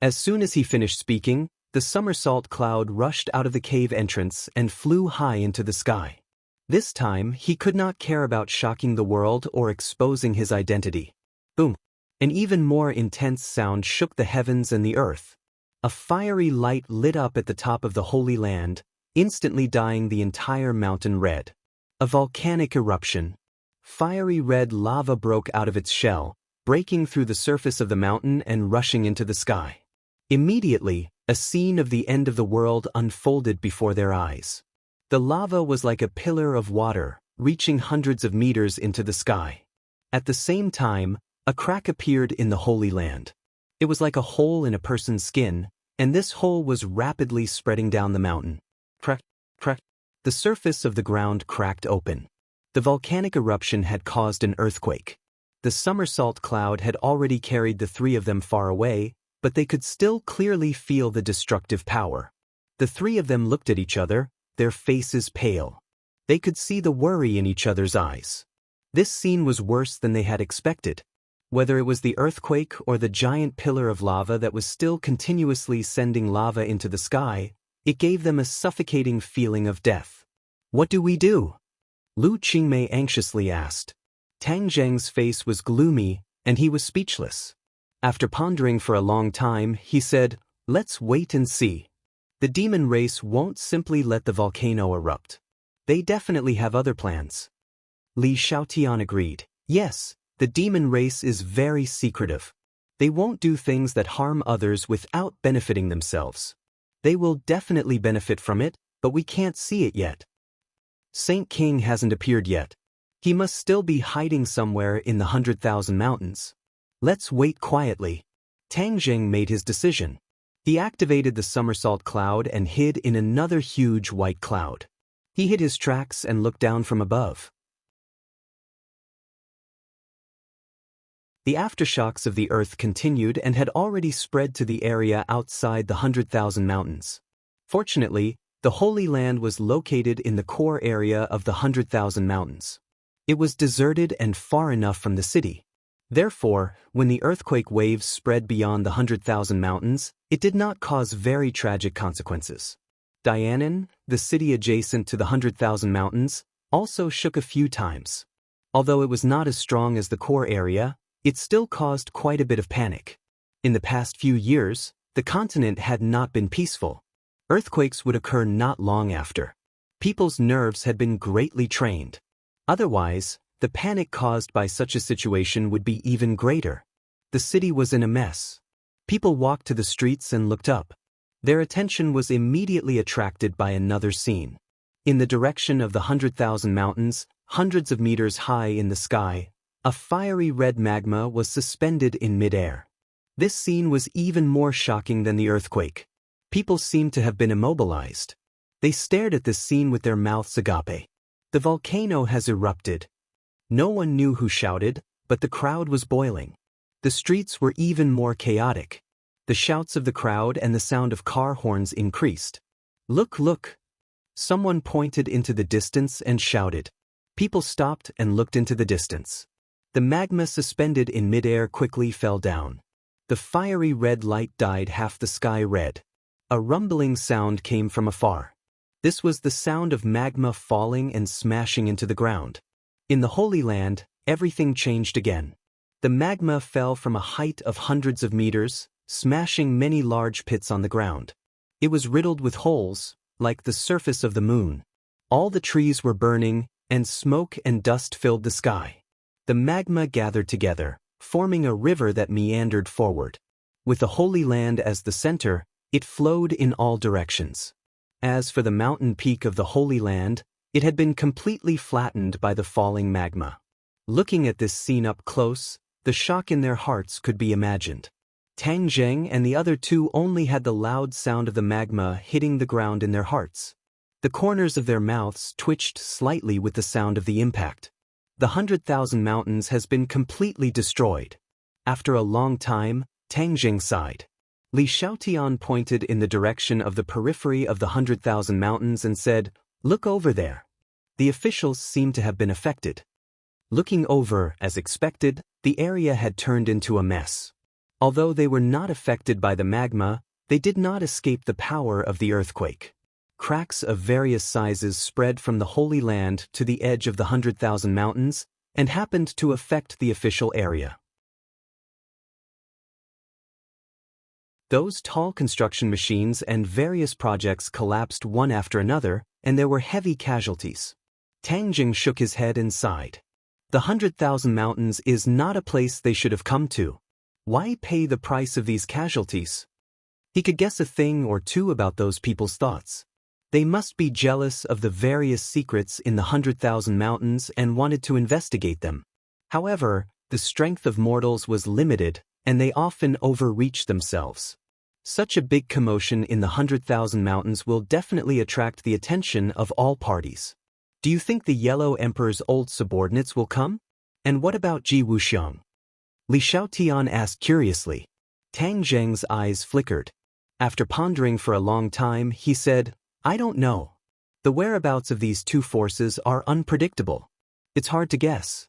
As soon as he finished speaking, the somersault cloud rushed out of the cave entrance and flew high into the sky. This time, he could not care about shocking the world or exposing his identity. Boom! An even more intense sound shook the heavens and the earth. A fiery light lit up at the top of the Holy Land, instantly dyeing the entire mountain red. A volcanic eruption. Fiery red lava broke out of its shell, breaking through the surface of the mountain and rushing into the sky. Immediately, a scene of the end of the world unfolded before their eyes. The lava was like a pillar of water, reaching hundreds of meters into the sky. At the same time, a crack appeared in the Holy Land. It was like a hole in a person's skin, and this hole was rapidly spreading down the mountain. Crack, crack. The surface of the ground cracked open. The volcanic eruption had caused an earthquake. The somersault cloud had already carried the three of them far away, but they could still clearly feel the destructive power. The three of them looked at each other, their faces pale. They could see the worry in each other's eyes. This scene was worse than they had expected. Whether it was the earthquake or the giant pillar of lava that was still continuously sending lava into the sky, it gave them a suffocating feeling of death. What do we do? Lu Qingmei anxiously asked. Tang Zheng's face was gloomy, and he was speechless. After pondering for a long time, he said, "Let's wait and see. The demon race won't simply let the volcano erupt. They definitely have other plans." Li Xiaotian agreed. Yes, the demon race is very secretive. They won't do things that harm others without benefiting themselves. They will definitely benefit from it, but we can't see it yet. Saint King hasn't appeared yet. He must still be hiding somewhere in the 100,000 mountains. Let's wait quietly. Tang Jing made his decision. He activated the somersault cloud and hid in another huge white cloud. He hid his tracks and looked down from above. The aftershocks of the earth continued and had already spread to the area outside the 100,000 mountains. Fortunately, the Holy Land was located in the core area of the 100,000 mountains. It was deserted and far enough from the city. Therefore, when the earthquake waves spread beyond the 100,000 mountains, it did not cause very tragic consequences. Dianan, the city adjacent to the 100,000 mountains, also shook a few times. Although it was not as strong as the core area, it still caused quite a bit of panic. In the past few years, the continent had not been peaceful. Earthquakes would occur not long after. People's nerves had been greatly trained. Otherwise, The panic caused by such a situation would be even greater. The city was in a mess. People walked to the streets and looked up. Their attention was immediately attracted by another scene. In the direction of the 100,000 mountains, hundreds of meters high in the sky, a fiery red magma was suspended in midair. This scene was even more shocking than the earthquake. People seemed to have been immobilized. They stared at this scene with their mouths agape. The volcano has erupted. No one knew who shouted, but the crowd was boiling. The streets were even more chaotic. The shouts of the crowd and the sound of car horns increased. "Look, look!" Someone pointed into the distance and shouted. People stopped and looked into the distance. The magma suspended in midair quickly fell down. The fiery red light dyed half the sky red. A rumbling sound came from afar. This was the sound of magma falling and smashing into the ground. In the Holy Land, everything changed again. The magma fell from a height of hundreds of meters, smashing many large pits on the ground. It was riddled with holes, like the surface of the moon. All the trees were burning, and smoke and dust filled the sky. The magma gathered together, forming a river that meandered forward. With the Holy Land as the center, it flowed in all directions. As for the mountain peak of the Holy Land, it had been completely flattened by the falling magma. Looking at this scene up close, the shock in their hearts could be imagined. Tang Zheng and the other two only had the loud sound of the magma hitting the ground in their hearts. The corners of their mouths twitched slightly with the sound of the impact. The 100,000 mountains has been completely destroyed. After a long time, Tang Zheng sighed. Li Xiaotian pointed in the direction of the periphery of the 100,000 mountains and said, "Look over there." The officials seemed to have been affected. Looking over, as expected, the area had turned into a mess. Although they were not affected by the magma, they did not escape the power of the earthquake. Cracks of various sizes spread from the Holy Land to the edge of the 100,000 mountains and happened to affect the official area. Those tall construction machines and various projects collapsed one after another, and there were heavy casualties. Tang Jing shook his head and sighed. The 100,000 mountains is not a place they should have come to. Why pay the price of these casualties? He could guess a thing or two about those people's thoughts. They must be jealous of the various secrets in the 100,000 mountains and wanted to investigate them. However, the strength of mortals was limited, and they often overreached themselves. Such a big commotion in the 100,000 mountains will definitely attract the attention of all parties. Do you think the Yellow Emperor's old subordinates will come? And what about Ji Wuxiang? Li Xiaotian asked curiously. Tang Zheng's eyes flickered. After pondering for a long time, he said, "I don't know. The whereabouts of these two forces are unpredictable. It's hard to guess."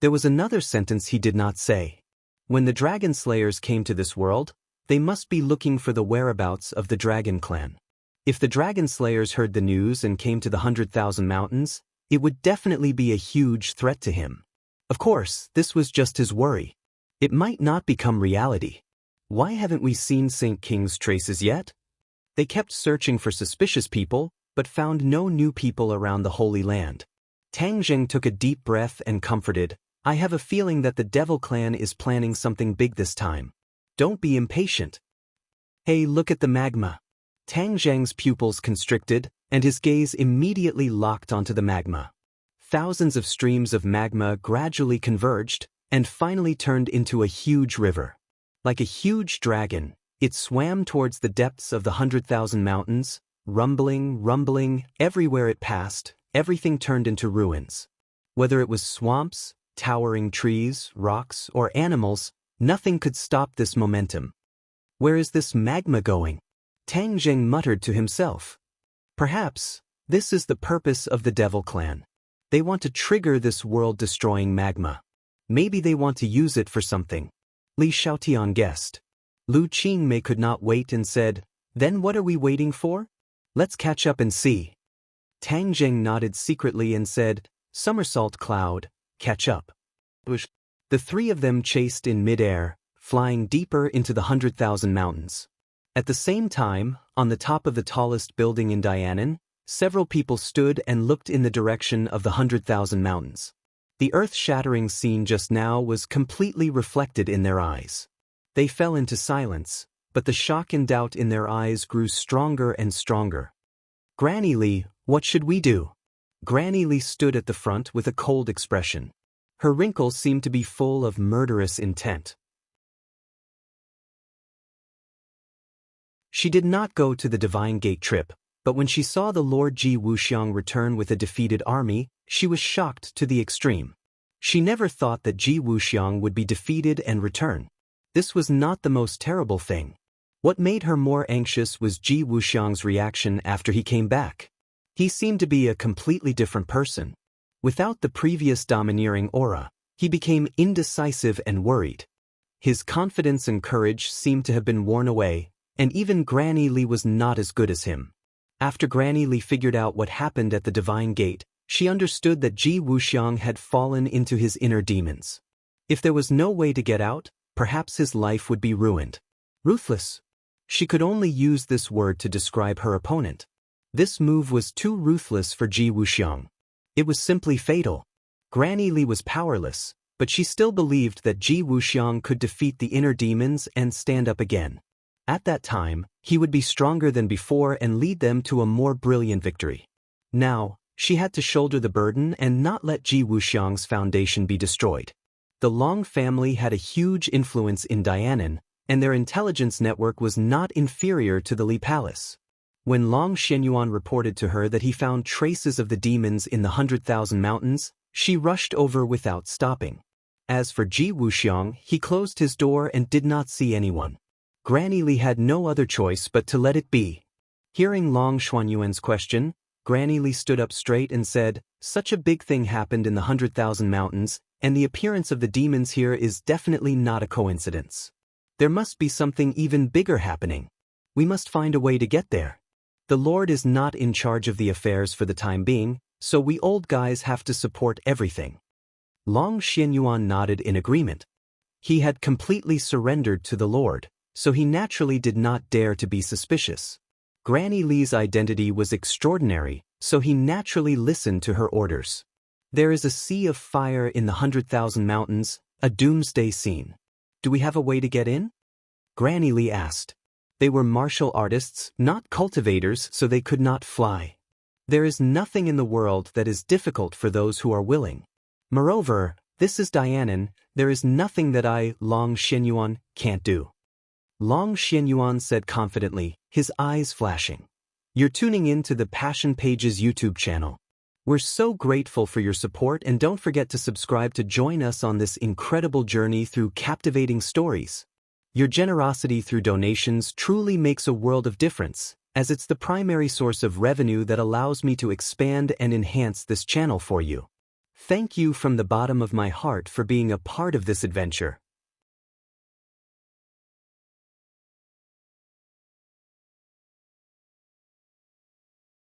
There was another sentence he did not say. When the Dragon Slayers came to this world, they must be looking for the whereabouts of the Dragon Clan. If the Dragon Slayers heard the news and came to the 100,000 mountains, it would definitely be a huge threat to him. Of course, this was just his worry. It might not become reality. Why haven't we seen Saint King's traces yet? They kept searching for suspicious people, but found no new people around the Holy Land. Tang Zheng took a deep breath and comforted, "I have a feeling that the Devil Clan is planning something big this time. Don't be impatient." "Hey, look at the magma." Tang Zheng's pupils constricted, and his gaze immediately locked onto the magma. Thousands of streams of magma gradually converged, and finally turned into a huge river. Like a huge dragon, it swam towards the depths of the 100,000 mountains, rumbling, everywhere it passed, everything turned into ruins. Whether it was swamps, towering trees, rocks, or animals, nothing could stop this momentum. Where is this magma going? Tang Zheng muttered to himself. Perhaps, this is the purpose of the Devil Clan. They want to trigger this world-destroying magma. Maybe they want to use it for something. Li Xiaotian guessed. Lu Qingmei could not wait and said, "Then what are we waiting for? Let's catch up and see." Tang Zheng nodded secretly and said, "Somersault cloud, catch up." The three of them chased in midair, flying deeper into the 100,000 mountains. At the same time, on the top of the tallest building in Dianan, several people stood and looked in the direction of the 100,000 mountains. The earth-shattering scene just now was completely reflected in their eyes. They fell into silence, but the shock and doubt in their eyes grew stronger and stronger. "Granny Lee, what should we do?" Granny Lee stood at the front with a cold expression. Her wrinkles seemed to be full of murderous intent. She did not go to the Divine Gate trip, but when she saw the Lord Ji Wuxiang return with a defeated army, she was shocked to the extreme. She never thought that Ji Wuxiang would be defeated and return. This was not the most terrible thing. What made her more anxious was Ji Wuxiang's reaction after he came back. He seemed to be a completely different person. Without the previous domineering aura, he became indecisive and worried. His confidence and courage seemed to have been worn away, and even Granny Lee was not as good as him. After Granny Lee figured out what happened at the Divine Gate, she understood that Ji Wuxiang had fallen into his inner demons. If there was no way to get out, perhaps his life would be ruined. Ruthless. She could only use this word to describe her opponent. This move was too ruthless for Ji Wuxiang. It was simply fatal. Granny Lee was powerless, but she still believed that Ji Wuxiang could defeat the inner demons and stand up again. At that time, he would be stronger than before and lead them to a more brilliant victory. Now, she had to shoulder the burden and not let Ji Wuxiang's foundation be destroyed. The Long family had a huge influence in Dianan, and their intelligence network was not inferior to the Li Palace. When Long Xianyuan reported to her that he found traces of the demons in the 100,000 mountains, she rushed over without stopping. As for Ji Wuxiang, he closed his door and did not see anyone. Granny Lee had no other choice but to let it be. Hearing Long Xianyuan's question, Granny Lee stood up straight and said, "Such a big thing happened in the 100,000 mountains, and the appearance of the demons here is definitely not a coincidence. There must be something even bigger happening. We must find a way to get there. The Lord is not in charge of the affairs for the time being, so we old guys have to support everything." Long Xianyuan nodded in agreement. He had completely surrendered to the Lord, so he naturally did not dare to be suspicious. Granny Lee's identity was extraordinary, so he naturally listened to her orders. There is a sea of fire in the 100,000 mountains, a doomsday scene. Do we have a way to get in? Granny Lee asked. They were martial artists, not cultivators, so they could not fly. There is nothing in the world that is difficult for those who are willing. Moreover, this is Dianan, there is nothing that I, Long Xianyuan, can't do. Long Xianyuan said confidently, his eyes flashing. You're tuning in to the Passion Pages YouTube channel. We're so grateful for your support, and don't forget to subscribe to join us on this incredible journey through captivating stories. Your generosity through donations truly makes a world of difference, as it's the primary source of revenue that allows me to expand and enhance this channel for you. Thank you from the bottom of my heart for being a part of this adventure.